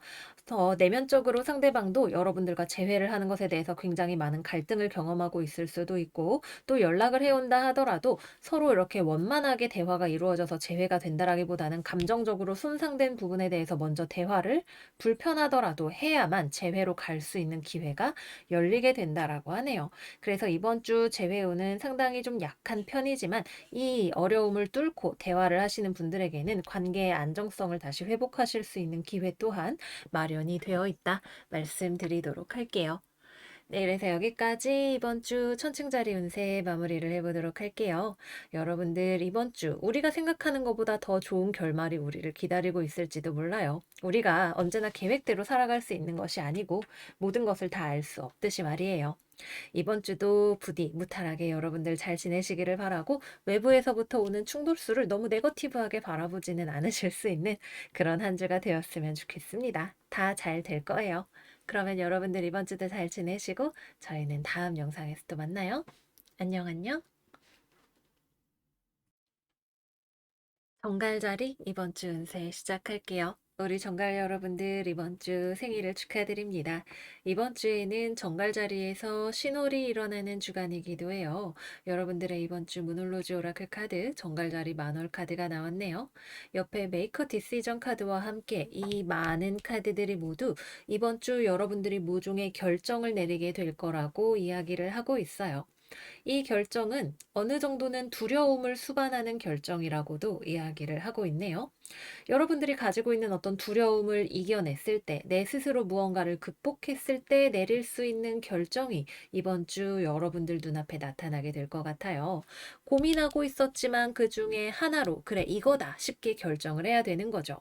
내면적으로 상대방도 여러분들과 재회를 하는 것에 대해서 굉장히 많은 갈등을 경험하고 있을 수도 있고 또 연락을 해온다 하더라도 서로 이렇게 원만하게 대화가 이루어져서 재회가 된다라기보다는 감정적으로 손상된 부분에 대해서 먼저 대화를 불편하더라도 해야만 재회로 갈 수 있는 기회가 열리게 된다라고 하네요. 그래서 이번 주 재회운은 상당히 좀 약한 편이지만 이 어려움을 뚫고 대화를 하시는 분들에게는 관계의 안정성을 다시 회복하실 수 있는 기회 또한 마련이 되어 있다 말씀드리도록 할게요. 네, 그래서 여기까지 이번 주 천칭자리 운세 마무리를 해보도록 할게요. 여러분들 이번 주 우리가 생각하는 것보다 더 좋은 결말이 우리를 기다리고 있을지도 몰라요. 우리가 언제나 계획대로 살아갈 수 있는 것이 아니고 모든 것을 다 알 수 없듯이 말이에요. 이번 주도 부디 무탈하게 여러분들 잘 지내시기를 바라고 외부에서부터 오는 충돌수를 너무 네거티브하게 바라보지는 않으실 수 있는 그런 한 주가 되었으면 좋겠습니다. 다 잘 될 거예요. 그러면 여러분들 이번 주도 잘 지내시고 저희는 다음 영상에서 또 만나요. 안녕 안녕. 정갈자리 이번 주 운세 시작할게요. 우리 정갈 여러분들 이번 주 생일을 축하드립니다. 이번 주에는 정갈자리에서 신홀이 일어나는 주간이기도 해요. 여러분들의 이번 주 문홀로즈 오라클 카드 정갈자리 만월 카드가 나왔네요. 옆에 메이커 디시전 카드와 함께 이 많은 카드들이 모두 이번 주 여러분들이 모종의 결정을 내리게 될 거라고 이야기를 하고 있어요. 이 결정은 어느 정도는 두려움을 수반하는 결정이라고도 이야기를 하고 있네요. 여러분들이 가지고 있는 어떤 두려움을 이겨냈을 때, 내 스스로 무언가를 극복했을 때 내릴 수 있는 결정이 이번 주 여러분들 눈앞에 나타나게 될 것 같아요. 고민하고 있었지만 그 중에 하나로, 그래, 이거다 쉽게 결정을 해야 되는 거죠.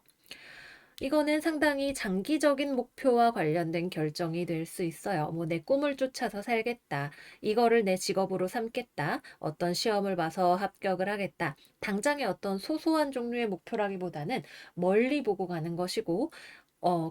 이거는 상당히 장기적인 목표와 관련된 결정이 될 수 있어요. 뭐 내 꿈을 쫓아서 살겠다. 이거를 내 직업으로 삼겠다. 어떤 시험을 봐서 합격을 하겠다. 당장의 어떤 소소한 종류의 목표라기보다는 멀리 보고 가는 것이고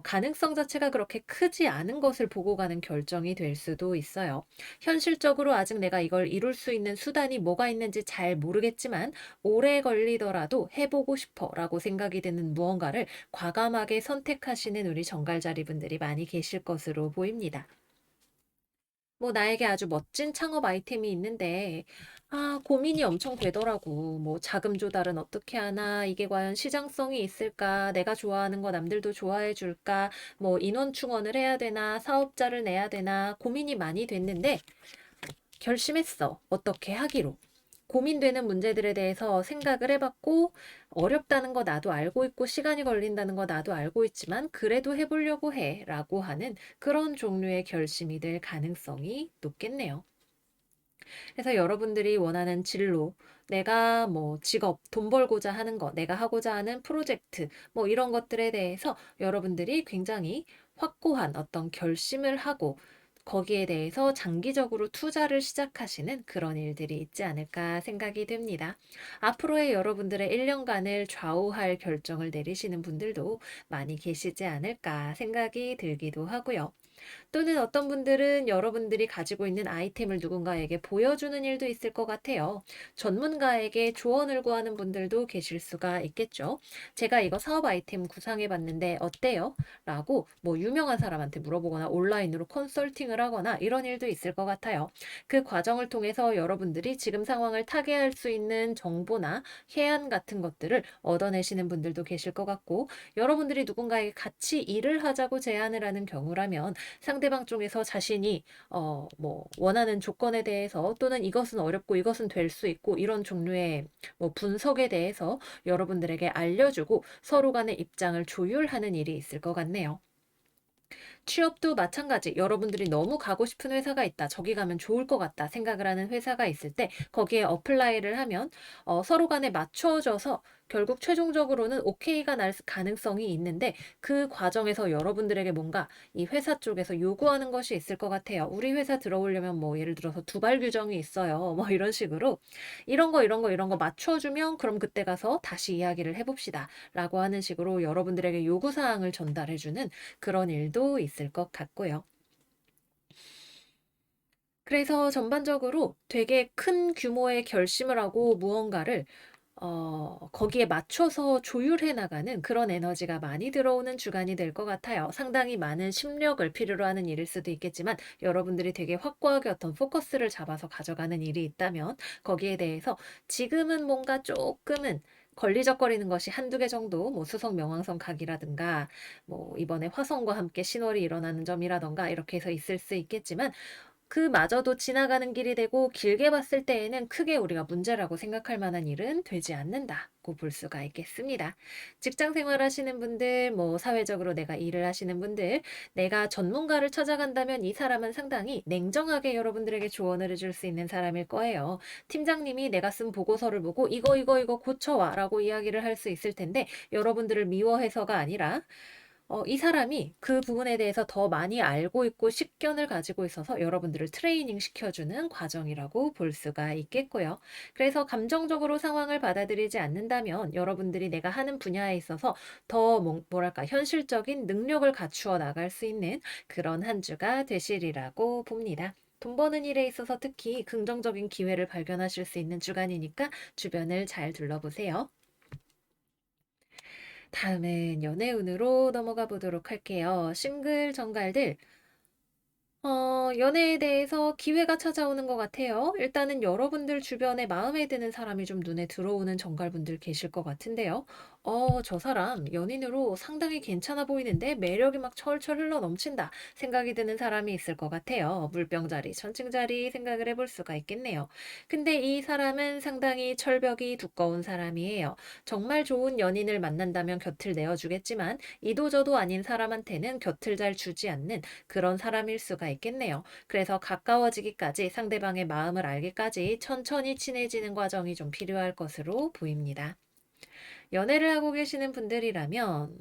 가능성 자체가 그렇게 크지 않은 것을 보고 가는 결정이 될 수도 있어요. 현실적으로 아직 내가 이걸 이룰 수 있는 수단이 뭐가 있는지 잘 모르겠지만 오래 걸리더라도 해보고 싶어 라고 생각이 드는 무언가를 과감하게 선택하시는 우리 정갈자리 분들이 많이 계실 것으로 보입니다. 뭐 나에게 아주 멋진 창업 아이템이 있는데 고민이 엄청 되더라고. 뭐 자금 조달은 어떻게 하나? 이게 과연 시장성이 있을까? 내가 좋아하는 거 남들도 좋아해 줄까? 뭐 인원 충원을 해야 되나? 사업자를 내야 되나? 고민이 많이 됐는데 결심했어. 어떻게 하기로. 고민되는 문제들에 대해서 생각을 해봤고, 어렵다는 거 나도 알고 있고, 시간이 걸린다는 거 나도 알고 있지만, 그래도 해보려고 해. 라고 하는 그런 종류의 결심이 될 가능성이 높겠네요. 그래서 여러분들이 원하는 진로, 내가 뭐 직업, 돈 벌고자 하는 거, 내가 하고자 하는 프로젝트, 뭐 이런 것들에 대해서 여러분들이 굉장히 확고한 어떤 결심을 하고 거기에 대해서 장기적으로 투자를 시작하시는 그런 일들이 있지 않을까 생각이 됩니다. 앞으로의 여러분들의 1년간을 좌우할 결정을 내리시는 분들도 많이 계시지 않을까 생각이 들기도 하고요. 또는 어떤 분들은 여러분들이 가지고 있는 아이템을 누군가에게 보여주는 일도 있을 것 같아요. 전문가에게 조언을 구하는 분들도 계실 수가 있겠죠. 제가 이거 사업 아이템 구상해 봤는데 어때요? 라고 뭐 유명한 사람한테 물어보거나 온라인으로 컨설팅을 하거나 이런 일도 있을 것 같아요. 그 과정을 통해서 여러분들이 지금 상황을 타개할 수 있는 정보나 해안 같은 것들을 얻어내시는 분들도 계실 것 같고, 여러분들이 누군가에게 같이 일을 하자고 제안을 하는 경우라면 상대방 쪽에서 자신이 뭐 원하는 조건에 대해서 또는 이것은 어렵고 이것은 될 수 있고 이런 종류의 뭐 분석에 대해서 여러분들에게 알려주고 서로 간의 입장을 조율하는 일이 있을 것 같네요. 취업도 마찬가지. 여러분들이 너무 가고 싶은 회사가 있다. 저기 가면 좋을 것 같다. 생각을 하는 회사가 있을 때 거기에 어플라이를 하면 서로 간에 맞춰져서 결국 최종적으로는 오케이가 날 가능성이 있는데 그 과정에서 여러분들에게 뭔가 이 회사 쪽에서 요구하는 것이 있을 것 같아요. 우리 회사 들어오려면 뭐 예를 들어서 두발 규정이 있어요. 뭐 이런 식으로 이런 거, 이런 거, 이런 거 맞춰주면 그럼 그때 가서 다시 이야기를 해봅시다. 라고 하는 식으로 여러분들에게 요구사항을 전달해주는 그런 일도 있을 것 같고요. 그래서 전반적으로 되게 큰 규모의 결심을 하고 무언가를 거기에 맞춰서 조율해 나가는 그런 에너지가 많이 들어오는 주간이 될 것 같아요. 상당히 많은 심력을 필요로 하는 일일 수도 있겠지만 여러분들이 되게 확고하게 어떤 포커스를 잡아서 가져가는 일이 있다면 거기에 대해서 지금은 뭔가 조금은 걸리적거리는 것이 한두 개 정도 뭐 수성 명왕성 각이라든가 뭐 이번에 화성과 함께 신월이 일어나는 점이라던가 이렇게 해서 있을 수 있겠지만 그마저도 지나가는 길이 되고 길게 봤을 때에는 크게 우리가 문제라고 생각할 만한 일은 되지 않는다고 볼 수가 있겠습니다. 직장 생활하시는 분들, 뭐 사회적으로 내가 일을 하시는 분들, 내가 전문가를 찾아간다면 이 사람은 상당히 냉정하게 여러분들에게 조언을 해줄 수 있는 사람일 거예요. 팀장님이 내가 쓴 보고서를 보고 이거 고쳐와라고 이야기를 할 수 있을 텐데 여러분들을 미워해서가 아니라 이 사람이 그 부분에 대해서 더 많이 알고 있고 식견을 가지고 있어서 여러분들을 트레이닝 시켜주는 과정이라고 볼 수가 있겠고요. 그래서 감정적으로 상황을 받아들이지 않는다면 여러분들이 내가 하는 분야에 있어서 더 뭐랄까 현실적인 능력을 갖추어 나갈 수 있는 그런 한 주가 되시리라고 봅니다. 돈 버는 일에 있어서 특히 긍정적인 기회를 발견하실 수 있는 주간이니까 주변을 잘 둘러보세요. 다음은 연애운으로 넘어가 보도록 할게요. 싱글 정갈들, 연애에 대해서 기회가 찾아오는 것 같아요. 일단은 여러분들 주변에 마음에 드는 사람이 좀 눈에 들어오는 정갈분들 계실 것 같은데요. 저 사람 연인으로 상당히 괜찮아 보이는데 매력이 막 철철 흘러 넘친다 생각이 드는 사람이 있을 것 같아요. 물병자리, 천칭자리 생각을 해볼 수가 있겠네요. 근데 이 사람은 상당히 철벽이 두꺼운 사람이에요. 정말 좋은 연인을 만난다면 곁을 내어주겠지만 이도저도 아닌 사람한테는 곁을 잘 주지 않는 그런 사람일 수가 있겠네요. 그래서 가까워지기까지 상대방의 마음을 알기까지 천천히 친해지는 과정이 좀 필요할 것으로 보입니다. 연애를 하고 계시는 분들이라면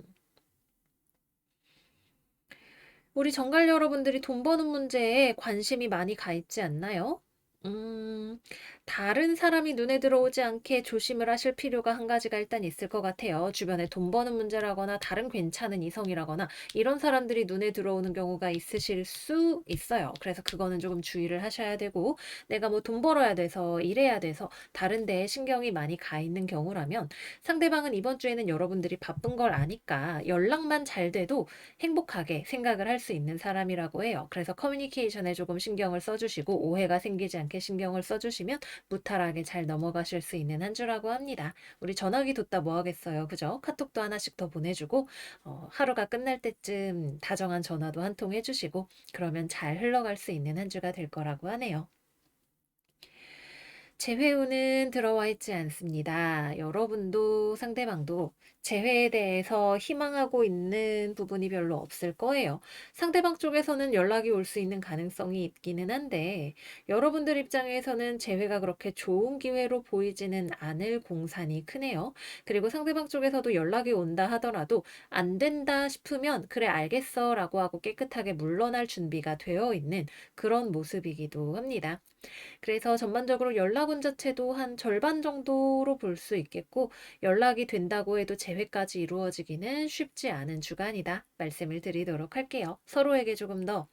우리 정갈 여러분들이 돈 버는 문제에 관심이 많이 가 있지 않나요? 음, 다른 사람이 눈에 들어오지 않게 조심을 하실 필요가 한 가지가 일단 있을 것 같아요. 주변에 돈 버는 문제라거나 다른 괜찮은 이성이라거나 이런 사람들이 눈에 들어오는 경우가 있으실 수 있어요. 그래서 그거는 조금 주의를 하셔야 되고 내가 뭐 돈 벌어야 돼서 일해야 돼서 다른 데에 신경이 많이 가 있는 경우라면 상대방은 이번 주에는 여러분들이 바쁜 걸 아니까 연락만 잘 돼도 행복하게 생각을 할 수 있는 사람이라고 해요. 그래서 커뮤니케이션에 조금 신경을 써주시고 오해가 생기지 않게 신경을 써주시면 무탈하게 잘 넘어가실 수 있는 한 주라고 합니다. 우리 전화기 뒀다 뭐 하겠어요. 그죠? 카톡도 하나씩 더 보내주고 하루가 끝날 때쯤 다정한 전화도 한 통 해주시고 그러면 잘 흘러갈 수 있는 한 주가 될 거라고 하네요. 재회운은 들어와 있지 않습니다. 여러분도 상대방도 재회에 대해서 희망하고 있는 부분이 별로 없을 거예요. 상대방 쪽에서는 연락이 올 수 있는 가능성이 있기는 한데, 여러분들 입장에서는 재회가 그렇게 좋은 기회로 보이지는 않을 공산이 크네요. 그리고 상대방 쪽에서도 연락이 온다 하더라도 안 된다 싶으면, 그래, 알겠어 라고 하고 깨끗하게 물러날 준비가 되어 있는 그런 모습이기도 합니다. 그래서 전반적으로 연락운 자체도 한 절반 정도로 볼 수 있겠고 연락이 된다고 해도 재회까지 이루어지기는 쉽지 않은 주간이다 말씀을 드리도록 할게요. 서로에게 조금 더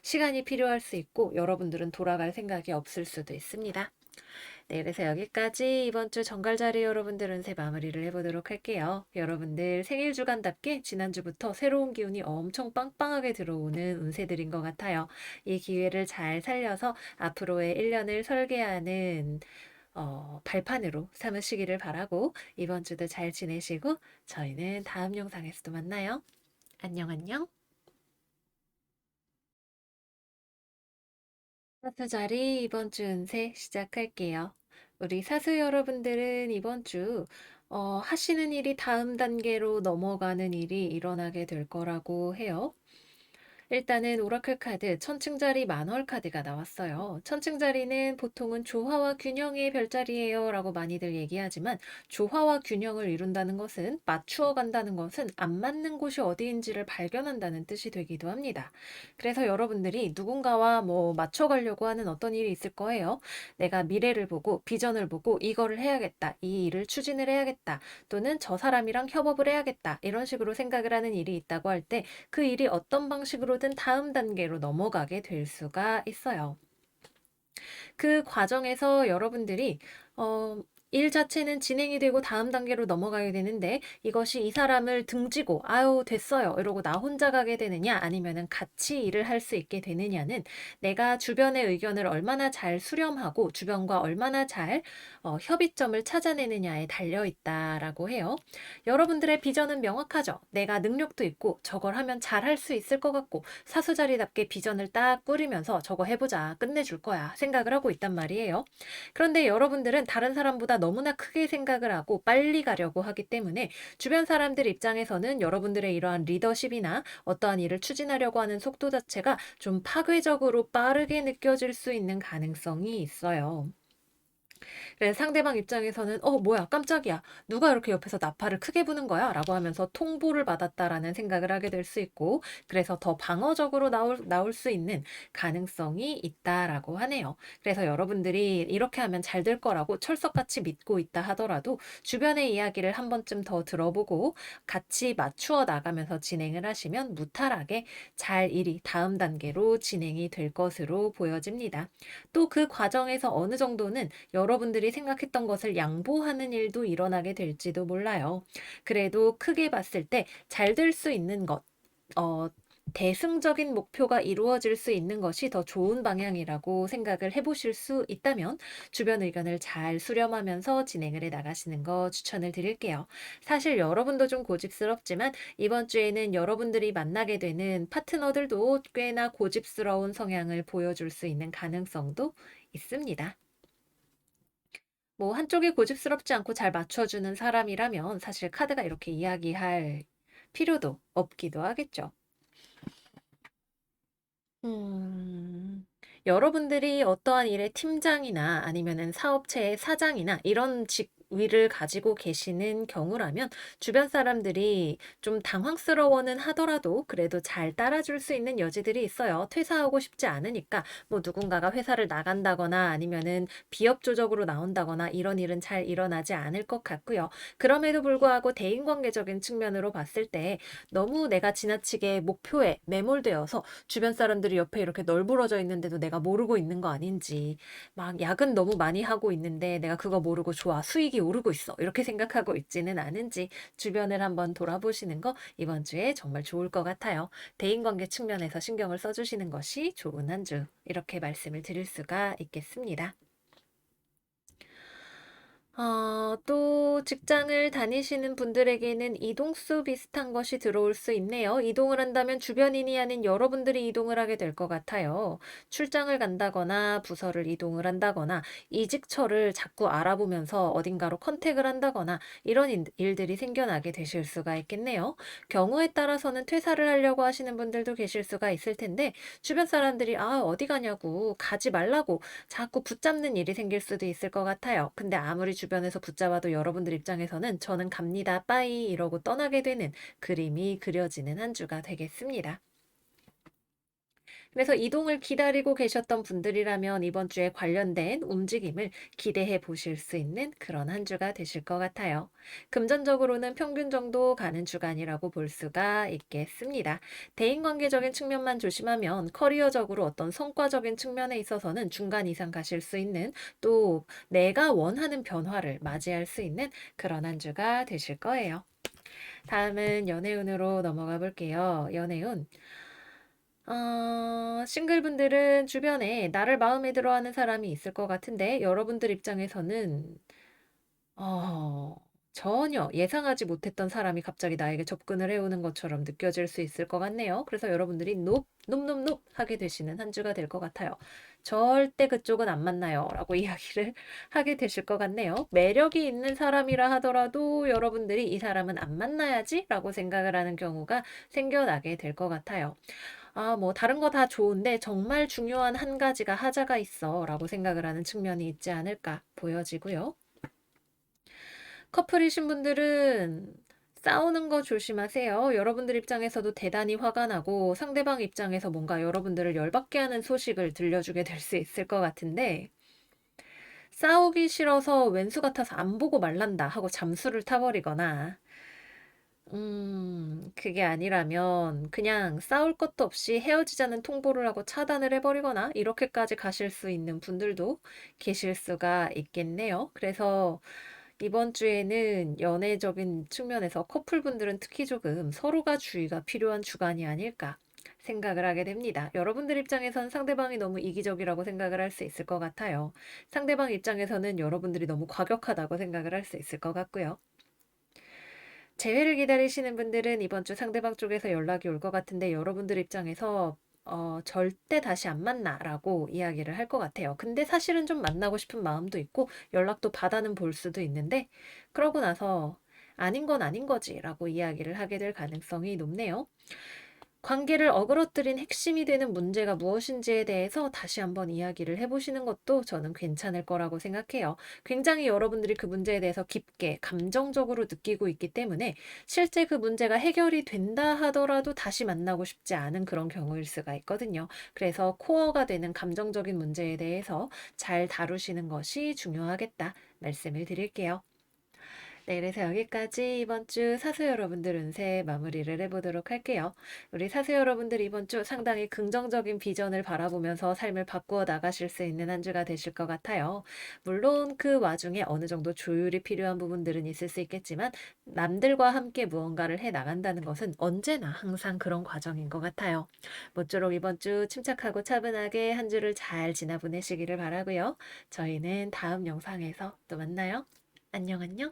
시간이 필요할 수 있고 여러분들은 돌아갈 생각이 없을 수도 있습니다. 네, 그래서 여기까지 이번 주 정갈자리 여러분들 운세 마무리를 해보도록 할게요. 여러분들 생일 주간답게 지난주부터 새로운 기운이 엄청 빵빵하게 들어오는 운세들인 것 같아요. 이 기회를 잘 살려서 앞으로의 1년을 설계하는 발판으로 삼으시기를 바라고 이번 주도 잘 지내시고 저희는 다음 영상에서도 만나요. 안녕 안녕. 사수자리 이번 주 운세 시작할게요. 우리 사수 여러분들은 이번 주 하시는 일이 다음 단계로 넘어가는 일이 일어나게 될 거라고 해요. 일단은 오라클 카드 천층짜리 만월 카드가 나왔어요. 천층짜리는 보통은 조화와 균형의 별자리예요 라고 많이들 얘기하지만 조화와 균형을 이룬다는 것은 맞추어 간다는 것은 안 맞는 곳이 어디인지를 발견한다는 뜻이 되기도 합니다. 그래서 여러분들이 누군가와 맞춰가려고 하는 어떤 일이 있을 거예요. 내가 미래를 보고 비전을 보고 이거를 해야겠다. 이 일을 추진을 해야겠다. 또는 저 사람이랑 협업을 해야겠다. 이런 식으로 생각을 하는 일이 있다고 할 때 그 일이 어떤 방식으로든 다음 단계로 넘어가게 될 수가 있어요. 그 과정에서 여러분들이 어, 일 자체는 진행이 되고 다음 단계로 넘어가게 되는데 이것이 이 사람을 등지고 아유 됐어요 이러고 나 혼자 가게 되느냐 아니면은 같이 일을 할 수 있게 되느냐는 내가 주변의 의견을 얼마나 잘 수렴하고 주변과 얼마나 잘 협의점을 찾아내느냐에 달려 있다라고 해요. 여러분들의 비전은 명확하죠. 내가 능력도 있고 저걸 하면 잘 할 수 있을 것 같고 사수자리답게 비전을 딱 꾸리면서 저거 해보자 끝내줄 거야 생각을 하고 있단 말이에요. 그런데 여러분들은 다른 사람보다 너무나 크게 생각을 하고 빨리 가려고 하기 때문에 주변 사람들 입장에서는 여러분들의 이러한 리더십이나 어떠한 일을 추진하려고 하는 속도 자체가 좀 파괴적으로 빠르게 느껴질 수 있는 가능성이 있어요. 그래서 상대방 입장에서는 뭐야 깜짝이야 누가 이렇게 옆에서 나팔을 크게 부는 거야 라고 하면서 통보를 받았다라는 생각을 하게 될 수 있고 그래서 더 방어적으로 나올 수 있는 가능성이 있다라고 하네요. 그래서 여러분들이 이렇게 하면 잘 될 거라고 철석같이 믿고 있다 하더라도 주변의 이야기를 한 번쯤 더 들어보고 같이 맞추어 나가면서 진행을 하시면 무탈하게 잘 일이 다음 단계로 진행이 될 것으로 보여집니다. 또 그 과정에서 어느 정도는 여러분들이 생각했던 것을 양보하는 일도 일어나게 될지도 몰라요. 그래도 크게 봤을 때 잘 될 수 있는 것, 어, 대승적인 목표가 이루어질 수 있는 것이 더 좋은 방향이라고 생각을 해보실 수 있다면 주변 의견을 잘 수렴하면서 진행을 해 나가시는 거 추천을 드릴게요. 사실 여러분도 좀 고집스럽지만 이번 주에는 여러분들이 만나게 되는 파트너들도 꽤나 고집스러운 성향을 보여줄 수 있는 가능성도 있습니다. 한쪽이 고집스럽지 않고 잘 맞춰주는 사람이라면 사실 카드가 이렇게 이야기할 필요도 없기도 하겠죠. 여러분들이 어떠한 일의 팀장이나 아니면은 사업체의 사장이나 이런 직위를 가지고 계시는 경우라면 주변 사람들이 좀 당황스러워는 하더라도 그래도 잘 따라줄 수 있는 여지들이 있어요. 퇴사하고 싶지 않으니까 누군가가 회사를 나간다거나 아니면은 비협조적으로 나온다거나 이런 일은 잘 일어나지 않을 것 같고요. 그럼에도 불구하고 대인관계적인 측면으로 봤을 때 너무 내가 지나치게 목표에 매몰되어서 주변 사람들이 옆에 이렇게 널브러져 있는데도 내가 모르고 있는 거 아닌지, 막 야근 너무 많이 하고 있는데 내가 그거 모르고 좋아, 수익이 오르고 있어. 이렇게 생각하고 있지는 않은지 주변을 한번 돌아보시는 거 이번 주에 정말 좋을 것 같아요. 대인관계 측면에서 신경을 써주시는 것이 좋은 한 주. 이렇게 말씀을 드릴 수가 있겠습니다. 또 직장을 다니시는 분들에게는 이동수 비슷한 것이 들어올 수 있네요. 이동을 한다면 주변인이 아닌 여러분들이 이동을 하게 될 것 같아요. 출장을 간다거나 부서를 이동을 한다거나 이직처를 자꾸 알아보면서 어딘가로 컨택을 한다거나 이런 일들이 생겨나게 되실 수가 있겠네요. 경우에 따라서는 퇴사를 하려고 하시는 분들도 계실 수가 있을 텐데 주변 사람들이 어디 가냐고 가지 말라고 자꾸 붙잡는 일이 생길 수도 있을 것 같아요. 근데 아무리 주변에서 붙잡아도 여러분들 입장에서는 저는 갑니다. 빠이 이러고 떠나게 되는 그림이 그려지는 한 주가 되겠습니다. 그래서 이동을 기다리고 계셨던 분들이라면 이번 주에 관련된 움직임을 기대해 보실 수 있는 그런 한 주가 되실 것 같아요. 금전적으로는 평균 정도 가는 주간이라고 볼 수가 있겠습니다. 대인관계적인 측면만 조심하면 커리어적으로 어떤 성과적인 측면에 있어서는 중간 이상 가실 수 있는 또 내가 원하는 변화를 맞이할 수 있는 그런 한 주가 되실 거예요. 다음은 연애운으로 넘어가 볼게요. 연애운. 싱글분들은 주변에 나를 마음에 들어하는 사람이 있을 것 같은데 여러분들 입장에서는 어, 전혀 예상하지 못했던 사람이 갑자기 나에게 접근을 해오는 것처럼 느껴질 수 있을 것 같네요. 그래서 여러분들이 높 하게 되시는 한 주가 될 것 같아요. 절대 그쪽은 안 만나요. 라고 이야기를 하게 되실 것 같네요. 매력이 있는 사람이라 하더라도 여러분들이 이 사람은 안 만나야지 라고 생각을 하는 경우가 생겨나게 될 것 같아요. 뭐 다른 거 다 좋은데 정말 중요한 한 가지가 하자가 있어 라고 생각을 하는 측면이 있지 않을까 보여지고요. 커플이신 분들은 싸우는 거 조심하세요. 여러분들 입장에서도 대단히 화가 나고 상대방 입장에서 뭔가 여러분들을 열받게 하는 소식을 들려주게 될 수 있을 것 같은데 싸우기 싫어서 왼수 같아서 안 보고 말란다 하고 잠수를 타버리거나 그게 아니라면 그냥 싸울 것도 없이 헤어지자는 통보를 하고 차단을 해버리거나 이렇게까지 가실 수 있는 분들도 계실 수가 있겠네요. 그래서 이번 주에는 연애적인 측면에서 커플분들은 특히 조금 서로가 주의가 필요한 주간이 아닐까 생각을 하게 됩니다. 여러분들 입장에선 상대방이 너무 이기적이라고 생각을 할 수 있을 것 같아요. 상대방 입장에서는 여러분들이 너무 과격하다고 생각을 할 수 있을 것 같고요. 재회를 기다리시는 분들은 이번 주 상대방 쪽에서 연락이 올 것 같은데 여러분들 입장에서 절대 다시 안 만나라고 이야기를 할 것 같아요. 근데 사실은 좀 만나고 싶은 마음도 있고 연락도 받아는 볼 수도 있는데 그러고 나서 아닌 건 아닌 거지라고 이야기를 하게 될 가능성이 높네요. 관계를 어그러뜨린 핵심이 되는 문제가 무엇인지에 대해서 다시 한번 이야기를 해보시는 것도 저는 괜찮을 거라고 생각해요. 굉장히 여러분들이 그 문제에 대해서 깊게 감정적으로 느끼고 있기 때문에 실제 그 문제가 해결이 된다 하더라도 다시 만나고 싶지 않은 그런 경우일 수가 있거든요. 그래서 코어가 되는 감정적인 문제에 대해서 잘 다루시는 것이 중요하겠다 말씀을 드릴게요. 네, 그래서 여기까지 이번 주 사수 여러분들 운세 마무리를 해보도록 할게요. 우리 사수 여러분들 이번 주 상당히 긍정적인 비전을 바라보면서 삶을 바꾸어 나가실 수 있는 한 주가 되실 것 같아요. 물론 그 와중에 어느 정도 조율이 필요한 부분들은 있을 수 있겠지만 남들과 함께 무언가를 해 나간다는 것은 언제나 항상 그런 과정인 것 같아요. 모쪼록 이번 주 침착하고 차분하게 한 주를 잘 지나 보내시기를 바라고요. 저희는 다음 영상에서 또 만나요. 안녕, 안녕.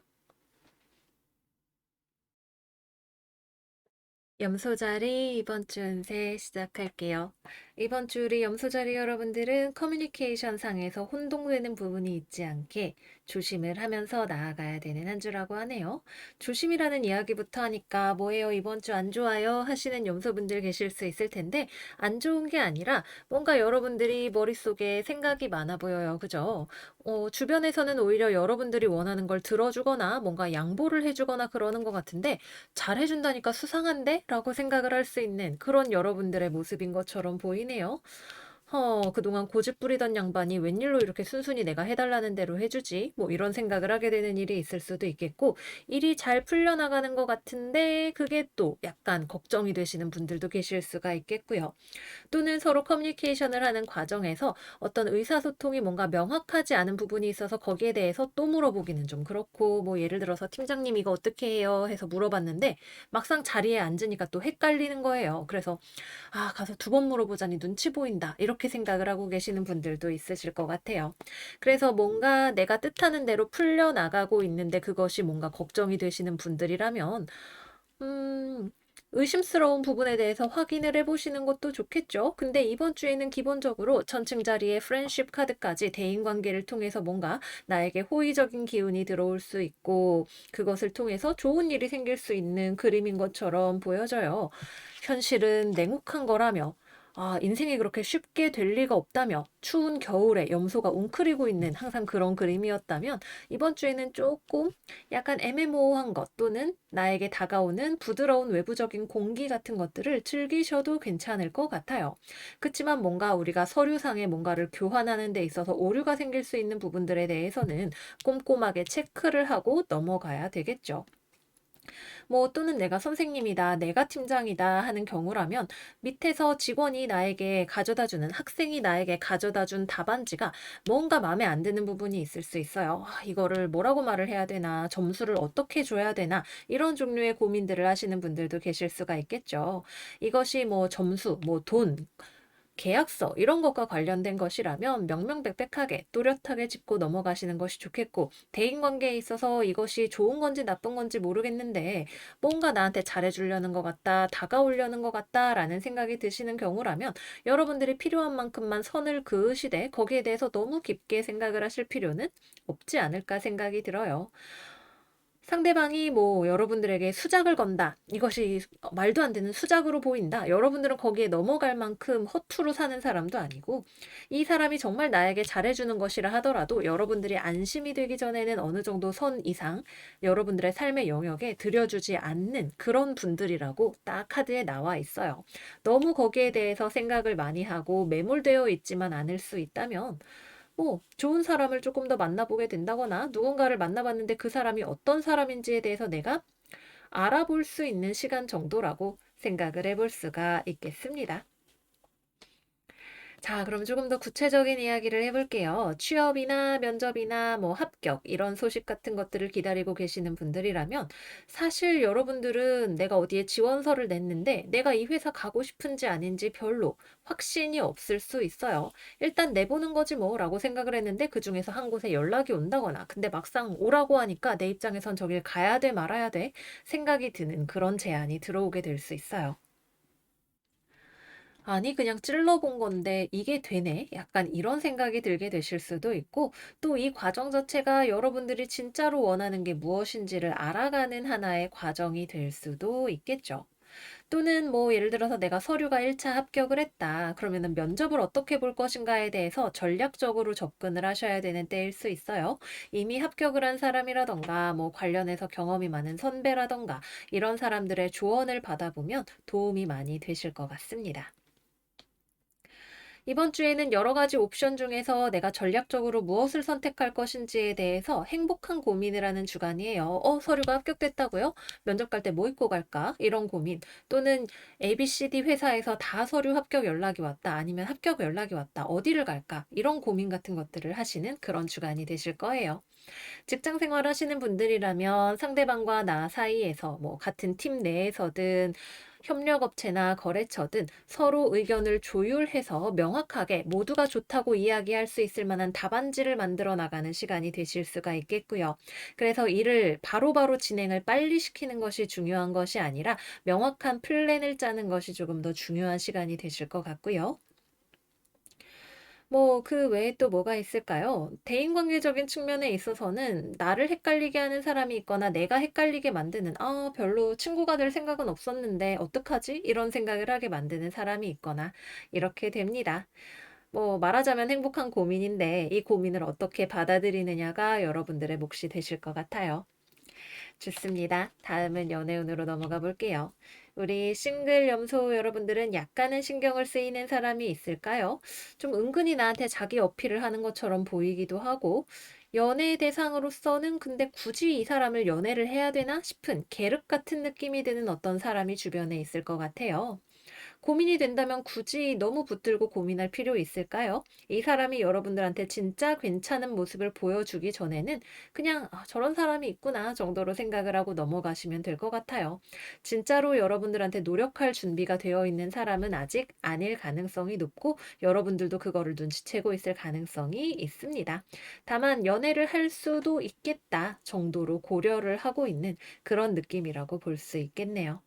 염소자리 이번 주 운세 시작할게요. 이번 주 우리 염소자리 여러분들은 커뮤니케이션 상에서 혼동되는 부분이 있지 않게 조심을 하면서 나아가야 되는 한 주라고 하네요. 조심이라는 이야기부터 하니까 뭐예요? 이번 주 안 좋아요? 하시는 염소분들 계실 수 있을 텐데 안 좋은 게 아니라 뭔가 여러분들이 머릿속에 생각이 많아 보여요. 그죠? 주변에서는 오히려 여러분들이 원하는 걸 들어주거나 뭔가 양보를 해주거나 그러는 것 같은데 잘해준다니까 수상한데? 라고 생각을 할 수 있는 그런 여러분들의 모습인 것처럼 보이네요. 그동안 고집 부리던 양반이 웬일로 이렇게 순순히 내가 해달라는 대로 해주지? 뭐 이런 생각을 하게 되는 일이 있을 수도 있겠고, 일이 잘 풀려나가는 것 같은데, 그게 또 약간 걱정이 되시는 분들도 계실 수가 있겠고요. 또는 서로 커뮤니케이션을 하는 과정에서 어떤 의사소통이 뭔가 명확하지 않은 부분이 있어서 거기에 대해서 또 물어보기는 좀 그렇고, 뭐 예를 들어서 팀장님 이거 어떻게 해요? 해서 물어봤는데 막상 자리에 앉으니까 또 헷갈리는 거예요. 그래서 가서 두 번 물어보자니 눈치 보인다. 이렇게 생각을 하고 계시는 분들도 있으실 것 같아요. 그래서 뭔가 내가 뜻하는 대로 풀려나가고 있는데 그것이 뭔가 걱정이 되시는 분들이라면 음, 의심스러운 부분에 대해서 확인을 해보시는 것도 좋겠죠. 근데 이번 주에는 기본적으로 전층 자리에 프렌십 카드까지 대인관계를 통해서 뭔가 나에게 호의적인 기운이 들어올 수 있고 그것을 통해서 좋은 일이 생길 수 있는 그림인 것처럼 보여져요. 현실은 냉혹한 거라며 인생이 그렇게 쉽게 될 리가 없다며 추운 겨울에 염소가 웅크리고 있는 항상 그런 그림이었다면 이번 주에는 조금 약간 애매모호한 것 또는 나에게 다가오는 부드러운 외부적인 공기 같은 것들을 즐기셔도 괜찮을 것 같아요. 그렇지만 뭔가 우리가 서류상에 뭔가를 교환하는 데 있어서 오류가 생길 수 있는 부분들에 대해서는 꼼꼼하게 체크를 하고 넘어가야 되겠죠. 뭐 또는 내가 선생님이다, 내가 팀장이다 하는 경우라면 밑에서 직원이 나에게 가져다주는 학생이 나에게 가져다준 답안지가 뭔가 마음에 안 드는 부분이 있을 수 있어요. 이거를 뭐라고 말을 해야 되나, 점수를 어떻게 줘야 되나 이런 종류의 고민들을 하시는 분들도 계실 수가 있겠죠. 이것이 뭐 점수, 뭐 돈, 계약서 이런 것과 관련된 것이라면 명명백백하게 또렷하게 짚고 넘어가시는 것이 좋겠고 대인관계에 있어서 이것이 좋은 건지 나쁜 건지 모르겠는데 뭔가 나한테 잘해주려는 것 같다, 다가오려는 것 같다라는 생각이 드시는 경우라면 여러분들이 필요한 만큼만 선을 그으시되 거기에 대해서 너무 깊게 생각을 하실 필요는 없지 않을까 생각이 들어요. 상대방이 뭐 여러분들에게 수작을 건다. 이것이 말도 안 되는 수작으로 보인다. 여러분들은 거기에 넘어갈 만큼 허투루 사는 사람도 아니고 이 사람이 정말 나에게 잘해주는 것이라 하더라도 여러분들이 안심이 되기 전에는 어느 정도 선 이상 여러분들의 삶의 영역에 들여주지 않는 그런 분들이라고 딱 카드에 나와 있어요. 너무 거기에 대해서 생각을 많이 하고 매몰되어 있지만 않을 수 있다면 뭐 좋은 사람을 조금 더 만나보게 된다거나 누군가를 만나봤는데 그 사람이 어떤 사람인지에 대해서 내가 알아볼 수 있는 시간 정도라고 생각을 해볼 수가 있겠습니다. 자, 그럼 조금 더 구체적인 이야기를 해볼게요. 취업이나 면접이나 뭐 합격, 이런 소식 같은 것들을 기다리고 계시는 분들이라면 사실 여러분들은 내가 어디에 지원서를 냈는데 내가 이 회사 가고 싶은지 아닌지 별로 확신이 없을 수 있어요. 일단 내보는 거지 뭐라고 생각을 했는데 그 중에서 한 곳에 연락이 온다거나 근데 막상 오라고 하니까 내 입장에선 저길 가야 돼 말아야 돼 생각이 드는 그런 제안이 들어오게 될 수 있어요. 아니, 그냥 찔러본 건데 이게 되네? 약간 이런 생각이 들게 되실 수도 있고, 또 이 과정 자체가 여러분들이 진짜로 원하는 게 무엇인지를 알아가는 하나의 과정이 될 수도 있겠죠. 또는 뭐 예를 들어서 내가 서류가 1차 합격을 했다. 그러면은 면접을 어떻게 볼 것인가에 대해서 전략적으로 접근을 하셔야 되는 때일 수 있어요. 이미 합격을 한 사람이라던가 뭐 관련해서 경험이 많은 선배라던가 이런 사람들의 조언을 받아보면 도움이 많이 되실 것 같습니다. 이번 주에는 여러 가지 옵션 중에서 내가 전략적으로 무엇을 선택할 것인지에 대해서 행복한 고민을 하는 주간이에요. 서류가 합격됐다고요? 면접 갈 때 뭐 입고 갈까? 이런 고민. 또는 ABCD 회사에서 다 서류 합격 연락이 왔다. 아니면 합격 연락이 왔다. 어디를 갈까? 이런 고민 같은 것들을 하시는 그런 주간이 되실 거예요. 직장 생활 하시는 분들이라면 상대방과 나 사이에서 뭐 같은 팀 내에서든 협력업체나 거래처든 서로 의견을 조율해서 명확하게 모두가 좋다고 이야기할 수 있을 만한 답안지를 만들어 나가는 시간이 되실 수가 있겠고요. 그래서 일을 바로바로 진행을 빨리 시키는 것이 중요한 것이 아니라 명확한 플랜을 짜는 것이 조금 더 중요한 시간이 되실 것 같고요. 뭐 그 외에 또 뭐가 있을까요? 대인관계적인 측면에 있어서는 나를 헷갈리게 하는 사람이 있거나 내가 헷갈리게 만드는 '아 별로 친구가 될 생각은 없었는데 어떡하지?' 이런 생각을 하게 만드는 사람이 있거나 이렇게 됩니다. 뭐 말하자면 행복한 고민인데 이 고민을 어떻게 받아들이느냐가 여러분들의 몫이 되실 것 같아요. 좋습니다. 다음은 연애운으로 넘어가 볼게요. 우리 싱글 염소 여러분들은 약간은 신경을 쓰이는 사람이 있을까요? 좀 은근히 나한테 자기 어필을 하는 것처럼 보이기도 하고, 연애 대상으로서는 근데 굳이 이 사람을 연애를 해야 되나 싶은 계륵 같은 느낌이 드는 어떤 사람이 주변에 있을 것 같아요. 고민이 된다면 굳이 너무 붙들고 고민할 필요 있을까요? 이 사람이 여러분들한테 진짜 괜찮은 모습을 보여주기 전에는 그냥 아, 저런 사람이 있구나 정도로 생각을 하고 넘어가시면 될 것 같아요. 진짜로 여러분들한테 노력할 준비가 되어 있는 사람은 아직 아닐 가능성이 높고 여러분들도 그거를 눈치채고 있을 가능성이 있습니다. 다만 연애를 할 수도 있겠다 정도로 고려를 하고 있는 그런 느낌이라고 볼 수 있겠네요.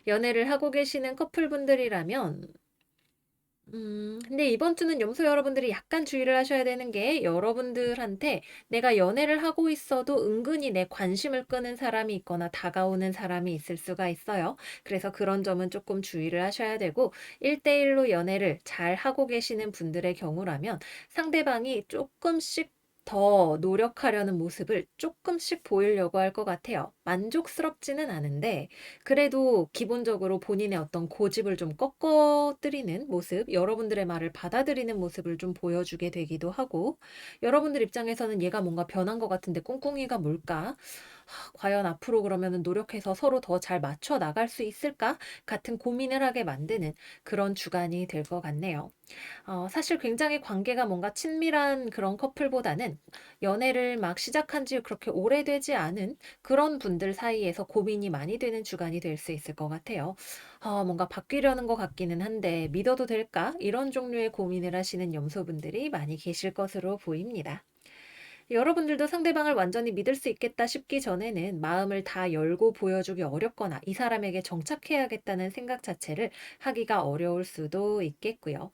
연애를 하고 계시는 커플분들이라면 근데 이번 주는 염소 여러분들이 약간 주의를 하셔야 되는 게 여러분들한테 내가 연애를 하고 있어도 은근히 내 관심을 끄는 사람이 있거나 다가오는 사람이 있을 수가 있어요. 그래서 그런 점은 조금 주의를 하셔야 되고 1대1로 연애를 잘 하고 계시는 분들의 경우라면 상대방이 조금씩 더 노력하려는 모습을 조금씩 보이려고 할 것 같아요. 만족스럽지는 않은데 그래도 기본적으로 본인의 어떤 고집을 좀 꺾어뜨리는 모습, 여러분들의 말을 받아들이는 모습을 좀 보여주게 되기도 하고, 여러분들 입장에서는 얘가 뭔가 변한 것 같은데 꿍꿍이가 뭘까? 과연 앞으로 그러면은 노력해서 서로 더 잘 맞춰 나갈 수 있을까? 같은 고민을 하게 만드는 그런 주간이 될 것 같네요. 사실 굉장히 관계가 뭔가 친밀한 그런 커플보다는 연애를 막 시작한 지 그렇게 오래되지 않은 그런 분들 사이에서 고민이 많이 되는 주간이 될 수 있을 것 같아요. 뭔가 바뀌려는 것 같기는 한데 믿어도 될까? 이런 종류의 고민을 하시는 염소분들이 많이 계실 것으로 보입니다. 여러분들도 상대방을 완전히 믿을 수 있겠다 싶기 전에는 마음을 다 열고 보여주기 어렵거나 이 사람에게 정착해야겠다는 생각 자체를 하기가 어려울 수도 있겠고요.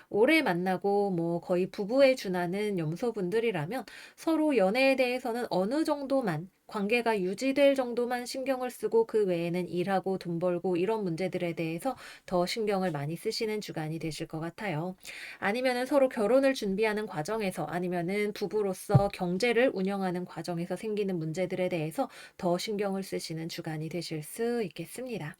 오래 만나고 뭐 거의 부부에 준하는 염소분들이라면 서로 연애에 대해서는 어느 정도만 관계가 유지될 정도만 신경을 쓰고 그 외에는 일하고 돈 벌고 이런 문제들에 대해서 더 신경을 많이 쓰시는 주간이 되실 것 같아요. 아니면은 서로 결혼을 준비하는 과정에서 아니면은 부부로서 경제를 운영하는 과정에서 생기는 문제들에 대해서 더 신경을 쓰시는 주간이 되실 수 있겠습니다.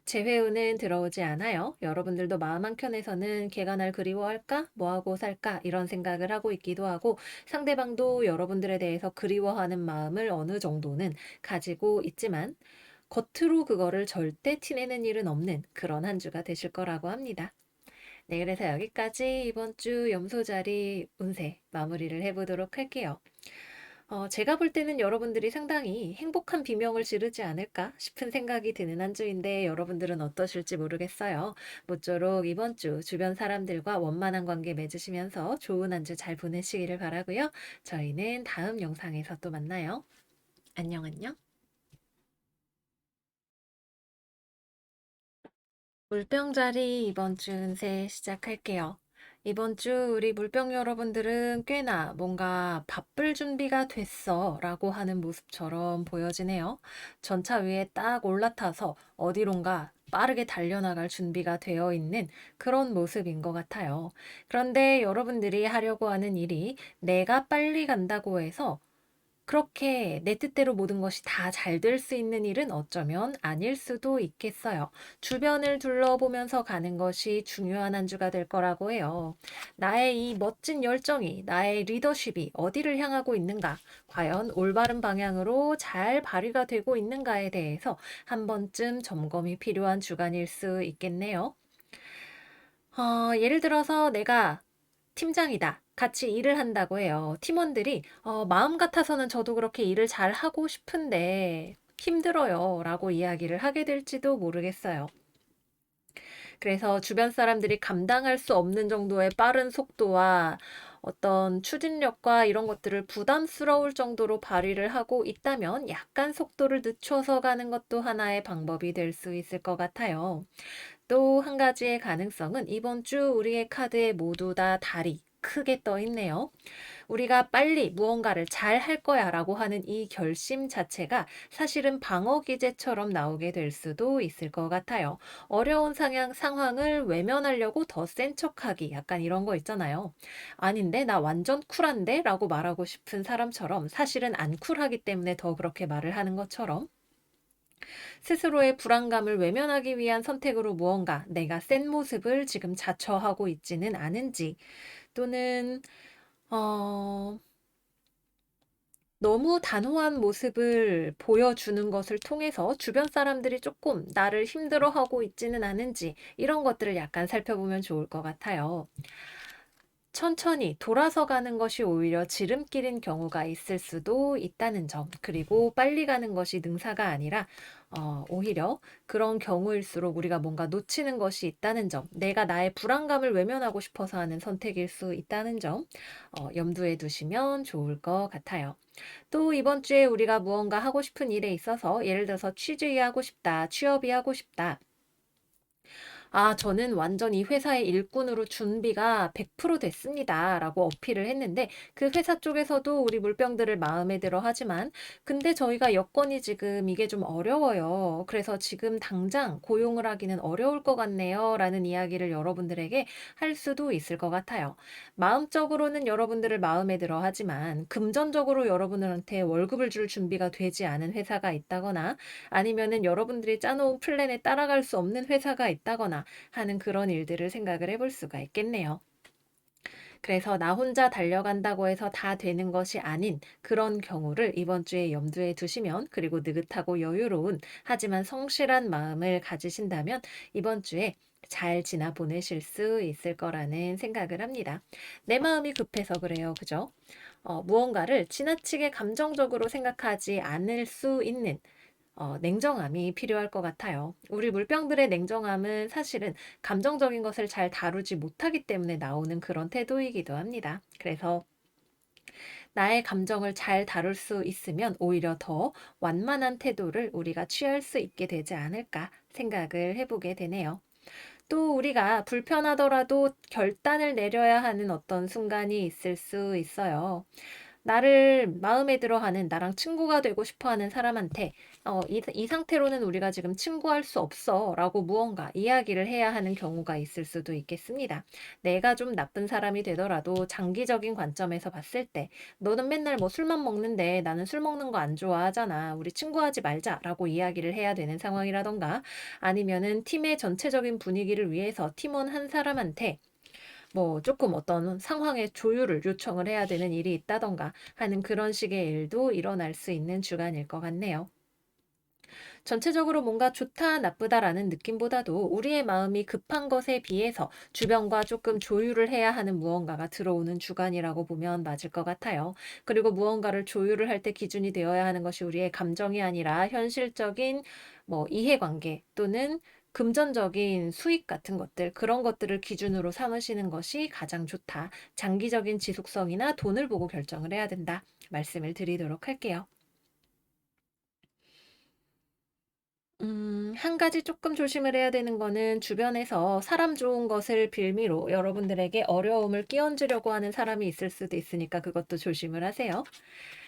재회운은 들어오지 않아요. 여러분들도 마음 한켠에서는 걔가 날 그리워할까? 뭐하고 살까? 이런 생각을 하고 있기도 하고 상대방도 여러분들에 대해서 그리워하는 마음을 어느 정도는 가지고 있지만 겉으로 그거를 절대 티내는 일은 없는 그런 한 주가 되실 거라고 합니다. 네, 그래서 여기까지 이번 주 염소자리 운세 마무리를 해보도록 할게요. 제가 볼 때는 여러분들이 상당히 행복한 비명을 지르지 않을까 싶은 생각이 드는 한 주인데 여러분들은 어떠실지 모르겠어요. 모쪼록 이번 주 주변 사람들과 원만한 관계 맺으시면서 좋은 한 주 잘 보내시기를 바라고요. 저희는 다음 영상에서 또 만나요. 안녕, 안녕. 물병자리 이번 주 운세 시작할게요. 이번 주 우리 물병 여러분들은 꽤나 뭔가 바쁠 준비가 됐어 라고 하는 모습처럼 보여지네요. 전차 위에 딱 올라타서 어디론가 빠르게 달려나갈 준비가 되어 있는 그런 모습인 것 같아요. 그런데 여러분들이 하려고 하는 일이 내가 빨리 간다고 해서 그렇게 내 뜻대로 모든 것이 다 잘 될 수 있는 일은 어쩌면 아닐 수도 있겠어요. 주변을 둘러보면서 가는 것이 중요한 한 주가 될 거라고 해요. 나의 이 멋진 열정이, 나의 리더십이 어디를 향하고 있는가, 과연 올바른 방향으로 잘 발휘가 되고 있는가에 대해서 한 번쯤 점검이 필요한 주간일 수 있겠네요. 예를 들어서 내가 팀장이다. 같이 일을 한다고 해요. 팀원들이 마음 같아서는 저도 그렇게 일을 잘 하고 싶은데 힘들어요. 라고 이야기를 하게 될지도 모르겠어요. 그래서 주변 사람들이 감당할 수 없는 정도의 빠른 속도와 어떤 추진력과 이런 것들을 부담스러울 정도로 발휘를 하고 있다면 약간 속도를 늦춰서 가는 것도 하나의 방법이 될 수 있을 것 같아요. 또 한 가지의 가능성은 이번 주 우리의 카드에 모두 다 달이 크게 떠 있네요. 우리가 빨리 무언가를 잘 할 거야 라고 하는 이 결심 자체가 사실은 방어 기제처럼 나오게 될 수도 있을 것 같아요. 어려운 상황을 외면하려고 더 센 척하기 약간 이런 거 있잖아요. 아닌데 나 완전 쿨한데 라고 말하고 싶은 사람처럼 사실은 안 쿨하기 때문에 더 그렇게 말을 하는 것처럼 스스로의 불안감을 외면하기 위한 선택으로 무언가 내가 센 모습을 지금 자처하고 있지는 않은지 또는 어, 너무 단호한 모습을 보여주는 것을 통해서 주변 사람들이 조금 나를 힘들어하고 있지는 않은지 이런 것들을 약간 살펴보면 좋을 것 같아요. 천천히 돌아서 가는 것이 오히려 지름길인 경우가 있을 수도 있다는 점, 그리고 빨리 가는 것이 능사가 아니라 오히려 그런 경우일수록 우리가 뭔가 놓치는 것이 있다는 점, 내가 나의 불안감을 외면하고 싶어서 하는 선택일 수 있다는 점, 염두에 두시면 좋을 것 같아요. 또 이번 주에 우리가 무언가 하고 싶은 일에 있어서 예를 들어서 취직이 하고 싶다, 취업이 하고 싶다. 저는 완전 이 회사의 일꾼으로 준비가 100% 됐습니다. 라고 어필을 했는데 그 회사 쪽에서도 우리 물병들을 마음에 들어 하지만 근데 저희가 여건이 지금 이게 좀 어려워요. 그래서 지금 당장 고용을 하기는 어려울 것 같네요. 라는 이야기를 여러분들에게 할 수도 있을 것 같아요. 마음적으로는 여러분들을 마음에 들어 하지만 금전적으로 여러분들한테 월급을 줄 준비가 되지 않은 회사가 있다거나 아니면은 여러분들이 짜놓은 플랜에 따라갈 수 없는 회사가 있다거나 하는 그런 일들을 생각을 해볼 수가 있겠네요. 그래서 나 혼자 달려간다고 해서 다 되는 것이 아닌 그런 경우를 이번 주에 염두에 두시면 그리고 느긋하고 여유로운 하지만 성실한 마음을 가지신다면 이번 주에 잘 지나 보내실 수 있을 거라는 생각을 합니다. 내 마음이 급해서 그래요. 그죠? 무언가를 지나치게 감정적으로 생각하지 않을 수 있는 냉정함이 필요할 것 같아요. 우리 물병들의 냉정함은 사실은 감정적인 것을 잘 다루지 못하기 때문에 나오는 그런 태도이기도 합니다. 그래서 나의 감정을 잘 다룰 수 있으면 오히려 더 완만한 태도를 우리가 취할 수 있게 되지 않을까 생각을 해보게 되네요. 또 우리가 불편하더라도 결단을 내려야 하는 어떤 순간이 있을 수 있어요. 나를 마음에 들어하는 나랑 친구가 되고 싶어 하는 사람한테 이 상태로는 우리가 지금 친구할 수 없어 라고 무언가 이야기를 해야 하는 경우가 있을 수도 있겠습니다. 내가 좀 나쁜 사람이 되더라도 장기적인 관점에서 봤을 때 너는 맨날 뭐 술만 먹는데 나는 술 먹는 거 안 좋아하잖아. 우리 친구하지 말자 라고 이야기를 해야 되는 상황이라던가 아니면은 팀의 전체적인 분위기를 위해서 팀원 한 사람한테 뭐 조금 어떤 상황의 조율을 요청을 해야 되는 일이 있다던가 하는 그런 식의 일도 일어날 수 있는 주간일 것 같네요. 전체적으로 뭔가 좋다, 나쁘다라는 느낌보다도 우리의 마음이 급한 것에 비해서 주변과 조금 조율을 해야 하는 무언가가 들어오는 주간이라고 보면 맞을 것 같아요. 그리고 무언가를 조율을 할 때 기준이 되어야 하는 것이 우리의 감정이 아니라 현실적인 뭐 이해관계 또는 금전적인 수익 같은 것들, 그런 것들을 기준으로 삼으시는 것이 가장 좋다. 장기적인 지속성이나 돈을 보고 결정을 해야 된다. 말씀을 드리도록 할게요. 한 가지 조금 조심을 해야 되는 거는 주변에서 사람 좋은 것을 빌미로 여러분들에게 어려움을 끼얹으려고 하는 사람이 있을 수도 있으니까 그것도 조심을 하세요.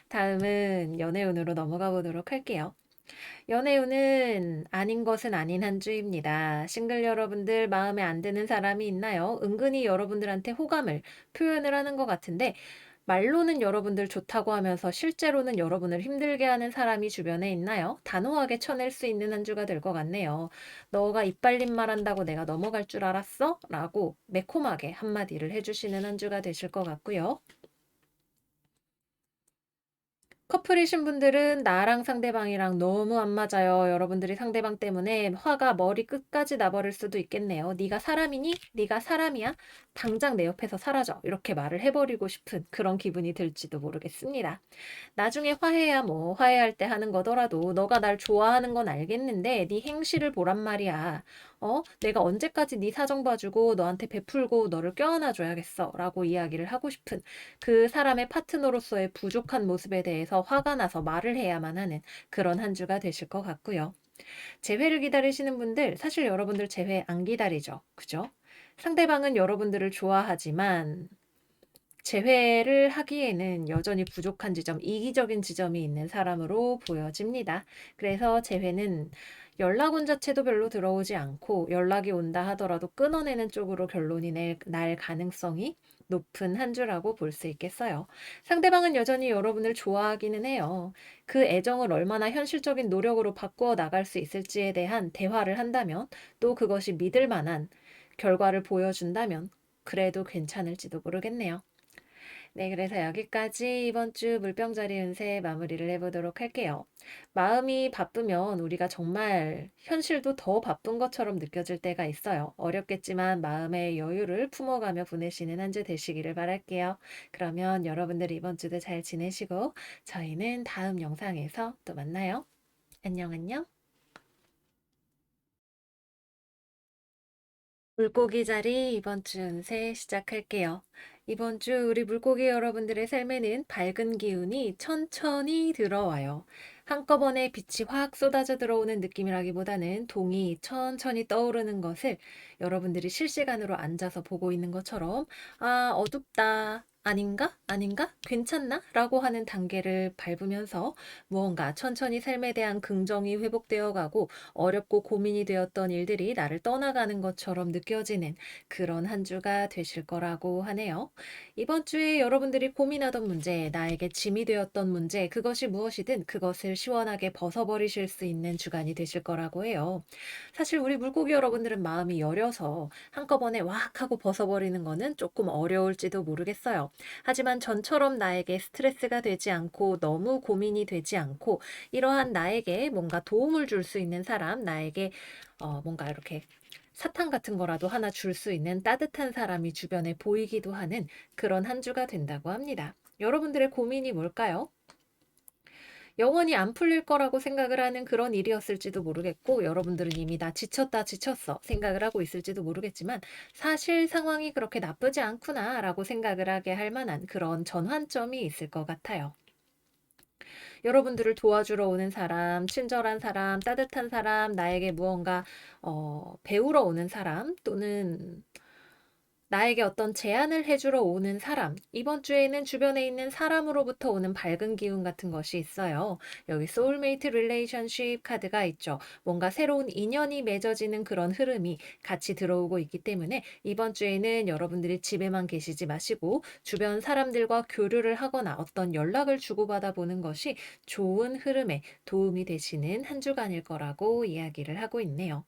다음은 연애운으로 넘어가 보도록 할게요. 연애운은 아닌 것은 아닌 한 주입니다. 싱글 여러분들 마음에 안 드는 사람이 있나요? 은근히 여러분들한테 호감을 표현을 하는 것 같은데 말로는 여러분들 좋다고 하면서 실제로는 여러분을 힘들게 하는 사람이 주변에 있나요? 단호하게 쳐낼 수 있는 한 주가 될 것 같네요. 너가 이빨린 말한다고 내가 넘어갈 줄 알았어? 라고 매콤하게 한마디를 해주시는 한 주가 되실 것 같고요. 커플이신 분들은 나랑 상대방이랑 너무 안 맞아요. 여러분들이 상대방 때문에 화가 머리 끝까지 나버릴 수도 있겠네요. 네가 사람이니? 네가 사람이야? 당장 내 옆에서 사라져. 이렇게 말을 해버리고 싶은 그런 기분이 들지도 모르겠습니다. 나중에 화해야 뭐 화해할 때 하는 거더라도 너가 날 좋아하는 건 알겠는데 네 행실을 보란 말이야. 내가 언제까지 네 사정 봐주고 너한테 베풀고 너를 껴안아 줘야겠어 라고 이야기를 하고 싶은 그 사람의 파트너로서의 부족한 모습에 대해서 화가 나서 말을 해야만 하는 그런 한 주가 되실 것 같고요. 재회를 기다리시는 분들 사실 여러분들 재회 안 기다리죠. 그죠? 상대방은 여러분들을 좋아하지만 재회를 하기에는 여전히 부족한 지점, 이기적인 지점이 있는 사람으로 보여집니다. 그래서 재회는 연락 온 자체도 별로 들어오지 않고 연락이 온다 하더라도 끊어내는 쪽으로 결론이 날 가능성이 높은 한 주라고 볼 수 있겠어요. 상대방은 여전히 여러분을 좋아하기는 해요. 그 애정을 얼마나 현실적인 노력으로 바꾸어 나갈 수 있을지에 대한 대화를 한다면 또 그것이 믿을 만한 결과를 보여준다면 그래도 괜찮을지도 모르겠네요. 네, 그래서 여기까지 이번 주 물병자리 운세 마무리를 해보도록 할게요. 마음이 바쁘면 우리가 정말 현실도 더 바쁜 것처럼 느껴질 때가 있어요. 어렵겠지만 마음의 여유를 품어가며 보내시는 한 주 되시기를 바랄게요. 그러면 여러분들 이번 주도 잘 지내시고 저희는 다음 영상에서 또 만나요. 안녕, 안녕. 물고기 자리 이번 주 운세 시작할게요. 이번 주 우리 물고기 여러분들의 삶에는 밝은 기운이 천천히 들어와요. 한꺼번에 빛이 확 쏟아져 들어오는 느낌이라기보다는 동이 천천히 떠오르는 것을 여러분들이 실시간으로 앉아서 보고 있는 것처럼 아, 어둡다. 아닌가? 아닌가? 괜찮나? 라고 하는 단계를 밟으면서 무언가 천천히 삶에 대한 긍정이 회복되어 가고 어렵고 고민이 되었던 일들이 나를 떠나가는 것처럼 느껴지는 그런 한 주가 되실 거라고 하네요. 이번 주에 여러분들이 고민하던 문제, 나에게 짐이 되었던 문제, 그것이 무엇이든 그것을 시원하게 벗어버리실 수 있는 주간이 되실 거라고 해요. 사실 우리 물고기 여러분들은 마음이 여려서 한꺼번에 왁 하고 벗어버리는 거는 조금 어려울지도 모르겠어요. 하지만 전처럼 나에게 스트레스가 되지 않고 너무 고민이 되지 않고 이러한 나에게 뭔가 도움을 줄 수 있는 사람, 나에게 뭔가 이렇게 사탕 같은 거라도 하나 줄 수 있는 따뜻한 사람이 주변에 보이기도 하는 그런 한 주가 된다고 합니다. 여러분들의 고민이 뭘까요? 영원히 안 풀릴 거라고 생각을 하는 그런 일이었을지도 모르겠고, 여러분들은 이미 나 지쳤다, 지쳤어 생각을 하고 있을지도 모르겠지만, 사실 상황이 그렇게 나쁘지 않구나 라고 생각을 하게 할 만한 그런 전환점이 있을 것 같아요. 여러분들을 도와주러 오는 사람, 친절한 사람, 따뜻한 사람, 나에게 무언가 배우러 오는 사람, 또는 나에게 어떤 제안을 해주러 오는 사람, 이번 주에는 주변에 있는 사람으로부터 오는 밝은 기운 같은 것이 있어요. 여기 소울메이트 릴레이션십 카드가 있죠. 뭔가 새로운 인연이 맺어지는 그런 흐름이 같이 들어오고 있기 때문에 이번 주에는 여러분들이 집에만 계시지 마시고 주변 사람들과 교류를 하거나 어떤 연락을 주고받아 보는 것이 좋은 흐름에 도움이 되시는 한 주간일 거라고 이야기를 하고 있네요.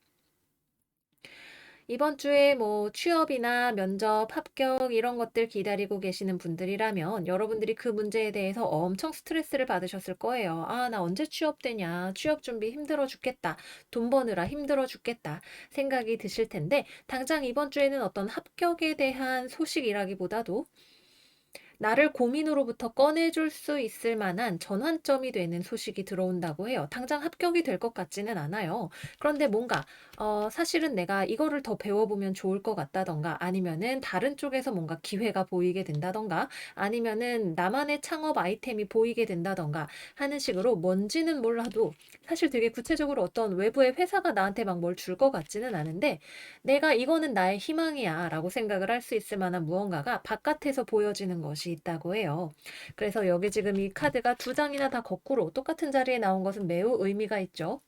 이번 주에 뭐 취업이나 면접, 합격 이런 것들 기다리고 계시는 분들이라면 여러분들이 그 문제에 대해서 엄청 스트레스를 받으셨을 거예요. 아, 나 언제 취업되냐? 취업 준비 힘들어 죽겠다. 돈 버느라 힘들어 죽겠다. 생각이 드실 텐데 당장 이번 주에는 어떤 합격에 대한 소식이라기보다도 나를 고민으로부터 꺼내줄 수 있을 만한 전환점이 되는 소식이 들어온다고 해요. 당장 합격이 될 것 같지는 않아요. 그런데 뭔가 사실은 내가 이거를 더 배워보면 좋을 것 같다던가 아니면은 다른 쪽에서 뭔가 기회가 보이게 된다던가 아니면은 나만의 창업 아이템이 보이게 된다던가 하는 식으로 뭔지는 몰라도 사실 되게 구체적으로 어떤 외부의 회사가 나한테 막 뭘 줄 것 같지는 않은데 내가 이거는 나의 희망이야 라고 생각을 할 수 있을 만한 무언가가 바깥에서 보여지는 것이 있다고 해요. 그래서 여기 지금 이 카드가 두 장이나 다 거꾸로 똑같은 자리에 나온 것은 매우 의미가 있죠.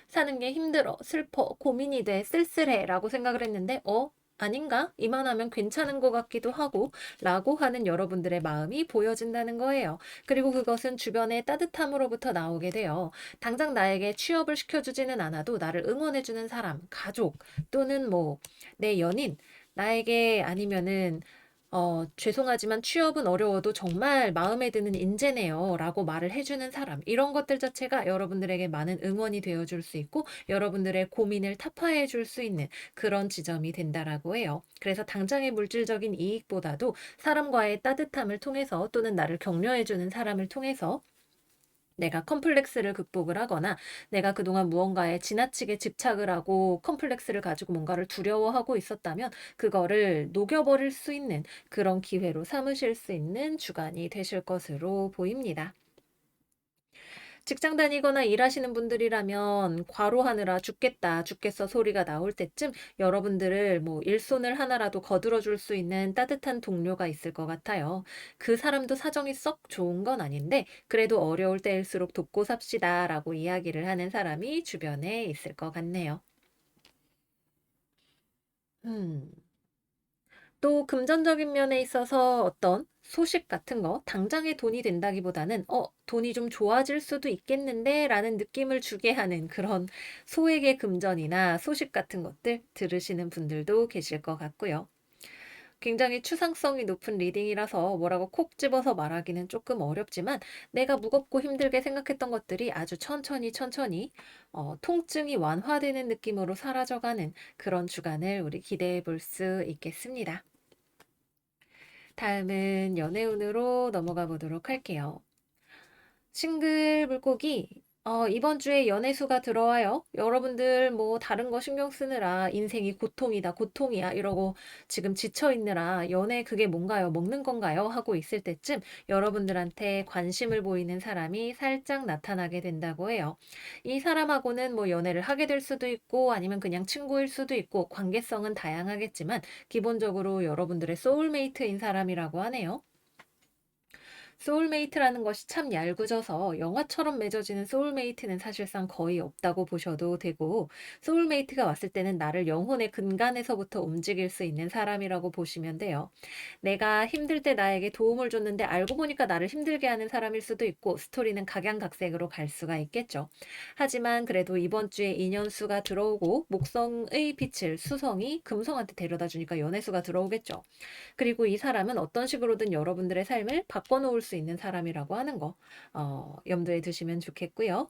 사는 게 힘들어, 슬퍼, 고민이 돼, 쓸쓸해 라고 생각을 했는데 아닌가? 이만하면 괜찮은 것 같기도 하고 라고 하는 여러분들의 마음이 보여진다는 거예요. 그리고 그것은 주변의 따뜻함으로부터 나오게 돼요. 당장 나에게 취업을 시켜주지는 않아도 나를 응원해주는 사람, 가족 또는 뭐 내 연인 나에게 아니면은 죄송하지만 취업은 어려워도 정말 마음에 드는 인재네요. 라고 말을 해주는 사람. 이런 것들 자체가 여러분들에게 많은 응원이 되어줄 수 있고 여러분들의 고민을 타파해 줄 수 있는 그런 지점이 된다라고 해요. 그래서 당장의 물질적인 이익보다도 사람과의 따뜻함을 통해서 또는 나를 격려해주는 사람을 통해서 내가 컴플렉스를 극복을 하거나 내가 그동안 무언가에 지나치게 집착을 하고 컴플렉스를 가지고 뭔가를 두려워하고 있었다면 그거를 녹여버릴 수 있는 그런 기회로 삼으실 수 있는 주간이 되실 것으로 보입니다. 직장 다니거나 일하시는 분들이라면 과로하느라 죽겠다, 죽겠어 소리가 나올 때쯤 여러분들을 뭐 일손을 하나라도 거들어 줄 수 있는 따뜻한 동료가 있을 것 같아요. 그 사람도 사정이 썩 좋은 건 아닌데 그래도 어려울 때일수록 돕고 삽시다라고 이야기를 하는 사람이 주변에 있을 것 같네요. 음. 또 금전적인 면에 있어서 어떤 소식 같은 거 당장의 돈이 된다기보다는 돈이 좀 좋아질 수도 있겠는데 라는 느낌을 주게 하는 그런 소액의 금전이나 소식 같은 것들 들으시는 분들도 계실 것 같고요. 굉장히 추상성이 높은 리딩이라서 뭐라고 콕 집어서 말하기는 조금 어렵지만 내가 무겁고 힘들게 생각했던 것들이 아주 천천히 천천히 통증이 완화되는 느낌으로 사라져가는 그런 주간을 우리 기대해 볼 수 있겠습니다. 다음은 연애운으로 넘어가 보도록 할게요. 싱글 물고기, 이번 주에 연애수가 들어와요. 여러분들 뭐 다른 거 신경 쓰느라 인생이 고통이다, 고통이야 이러고 지금 지쳐 있느라 연애 그게 뭔가요? 먹는 건가요? 하고 있을 때쯤 여러분들한테 관심을 보이는 사람이 살짝 나타나게 된다고 해요. 이 사람하고는 뭐 연애를 하게 될 수도 있고 아니면 그냥 친구일 수도 있고 관계성은 다양하겠지만 기본적으로 여러분들의 소울메이트인 사람이라고 하네요. 소울메이트라는 것이 참 얄궂어서 영화처럼 맺어지는 소울메이트는 사실상 거의 없다고 보셔도 되고 소울메이트가 왔을 때는 나를 영혼의 근간에서부터 움직일 수 있는 사람이라고 보시면 돼요. 내가 힘들 때 나에게 도움을 줬는데 알고 보니까 나를 힘들게 하는 사람일 수도 있고 스토리는 각양각색으로 갈 수가 있겠죠. 하지만 그래도 이번 주에 인연수가 들어오고 목성의 빛을 수성이 금성한테 데려다 주니까 연애수가 들어오겠죠. 그리고 이 사람은 어떤 식으로든 여러분들의 삶을 바꿔놓을 수 있는 사람이라고 하는 거 염두에 두시면 좋겠고요.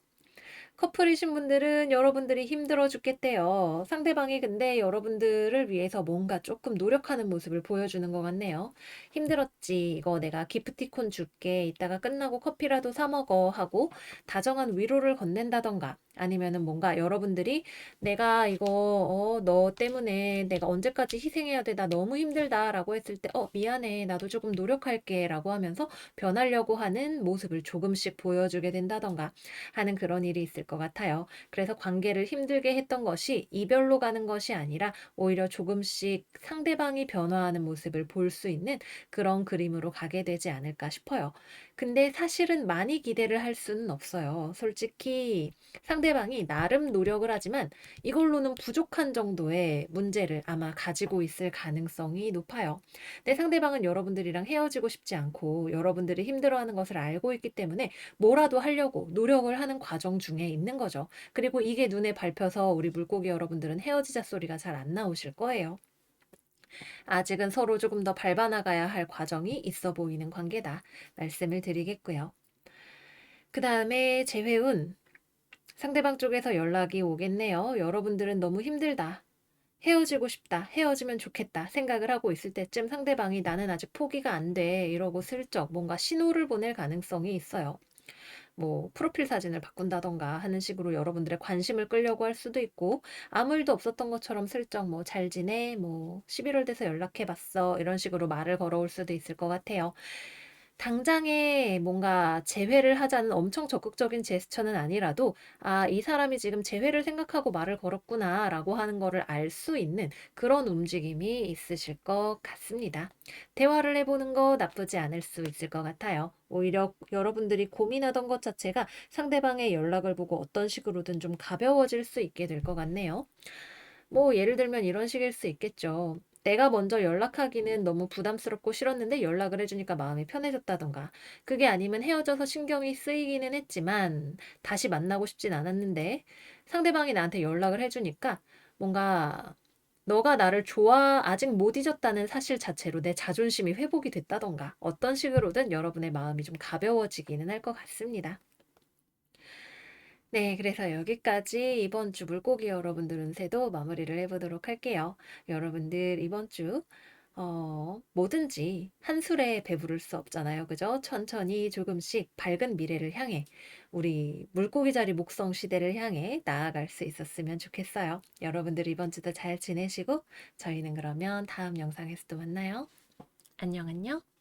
커플이신 분들은 여러분들이 힘들어 죽겠대요. 상대방이 근데 여러분들을 위해서 뭔가 조금 노력하는 모습을 보여주는 것 같네요. 힘들었지. 이거 내가 기프티콘 줄게. 이따가 끝나고 커피라도 사 먹어. 하고 다정한 위로를 건넨다던가 아니면은 뭔가 여러분들이 내가 이거 너 때문에 내가 언제까지 희생해야 돼? 나 너무 힘들다라고 했을 때 미안해. 나도 조금 노력할게라고 하면서 변하려고 하는 모습을 조금씩 보여주게 된다던가 하는 그런 일이 있을 것 같아요. 그래서 관계를 힘들게 했던 것이 이별로 가는 것이 아니라 오히려 조금씩 상대방이 변화하는 모습을 볼 수 있는 그런 그림으로 가게 되지 않을까 싶어요. 근데 사실은 많이 기대를 할 수는 없어요. 솔직히 상대방이 나름 노력을 하지만 이걸로는 부족한 정도의 문제를 아마 가지고 있을 가능성이 높아요. 내 상대방은 여러분들이랑 헤어지고 싶지 않고 여러분들이 힘들어하는 것을 알고 있기 때문에 뭐라도 하려고 노력을 하는 과정 중에 있는 거죠. 그리고 이게 눈에 밟혀서 우리 물고기 여러분들은 헤어지자 소리가 잘 안 나오실 거예요. 아직은 서로 조금 더 밟아나가야 할 과정이 있어 보이는 관계다. 말씀을 드리겠고요. 그 다음에 재회운. 상대방 쪽에서 연락이 오겠네요. 여러분들은 너무 힘들다. 헤어지고 싶다. 헤어지면 좋겠다. 생각을 하고 있을 때쯤 상대방이 나는 아직 포기가 안 돼. 이러고 슬쩍 뭔가 신호를 보낼 가능성이 있어요. 뭐 프로필 사진을 바꾼다던가 하는 식으로 여러분들의 관심을 끌려고 할 수도 있고 아무 일도 없었던 것처럼 슬쩍 뭐 잘 지내? 뭐 11월 돼서 연락해 봤어. 이런 식으로 말을 걸어올 수도 있을 것 같아요. 당장에 뭔가 재회를 하자는 엄청 적극적인 제스처는 아니라도 이 사람이 지금 재회를 생각하고 말을 걸었구나라고 하는 거를 알 수 있는 그런 움직임이 있으실 것 같습니다. 대화를 해보는 거 나쁘지 않을 수 있을 것 같아요. 오히려 여러분들이 고민하던 것 자체가 상대방의 연락을 보고 어떤 식으로든 좀 가벼워질 수 있게 될 것 같네요. 뭐 예를 들면 이런 식일 수 있겠죠. 내가 먼저 연락하기는 너무 부담스럽고 싫었는데 연락을 해주니까 마음이 편해졌다던가. 그게 아니면 헤어져서 신경이 쓰이기는 했지만 다시 만나고 싶진 않았는데 상대방이 나한테 연락을 해주니까 뭔가 너가 나를 아직 못 잊었다는 사실 자체로 내 자존심이 회복이 됐다던가 어떤 식으로든 여러분의 마음이 좀 가벼워지기는 할 것 같습니다. 네, 그래서 여기까지 이번 주 물고기 여러분들 운세도 마무리를 해보도록 할게요. 여러분들 이번 주 뭐든지 한술에 배부를 수 없잖아요. 그죠? 천천히 조금씩 밝은 미래를 향해 우리 물고기 자리 목성 시대를 향해 나아갈 수 있었으면 좋겠어요. 여러분들 이번 주도 잘 지내시고 저희는 그러면 다음 영상에서 또 만나요. 안녕, 안녕.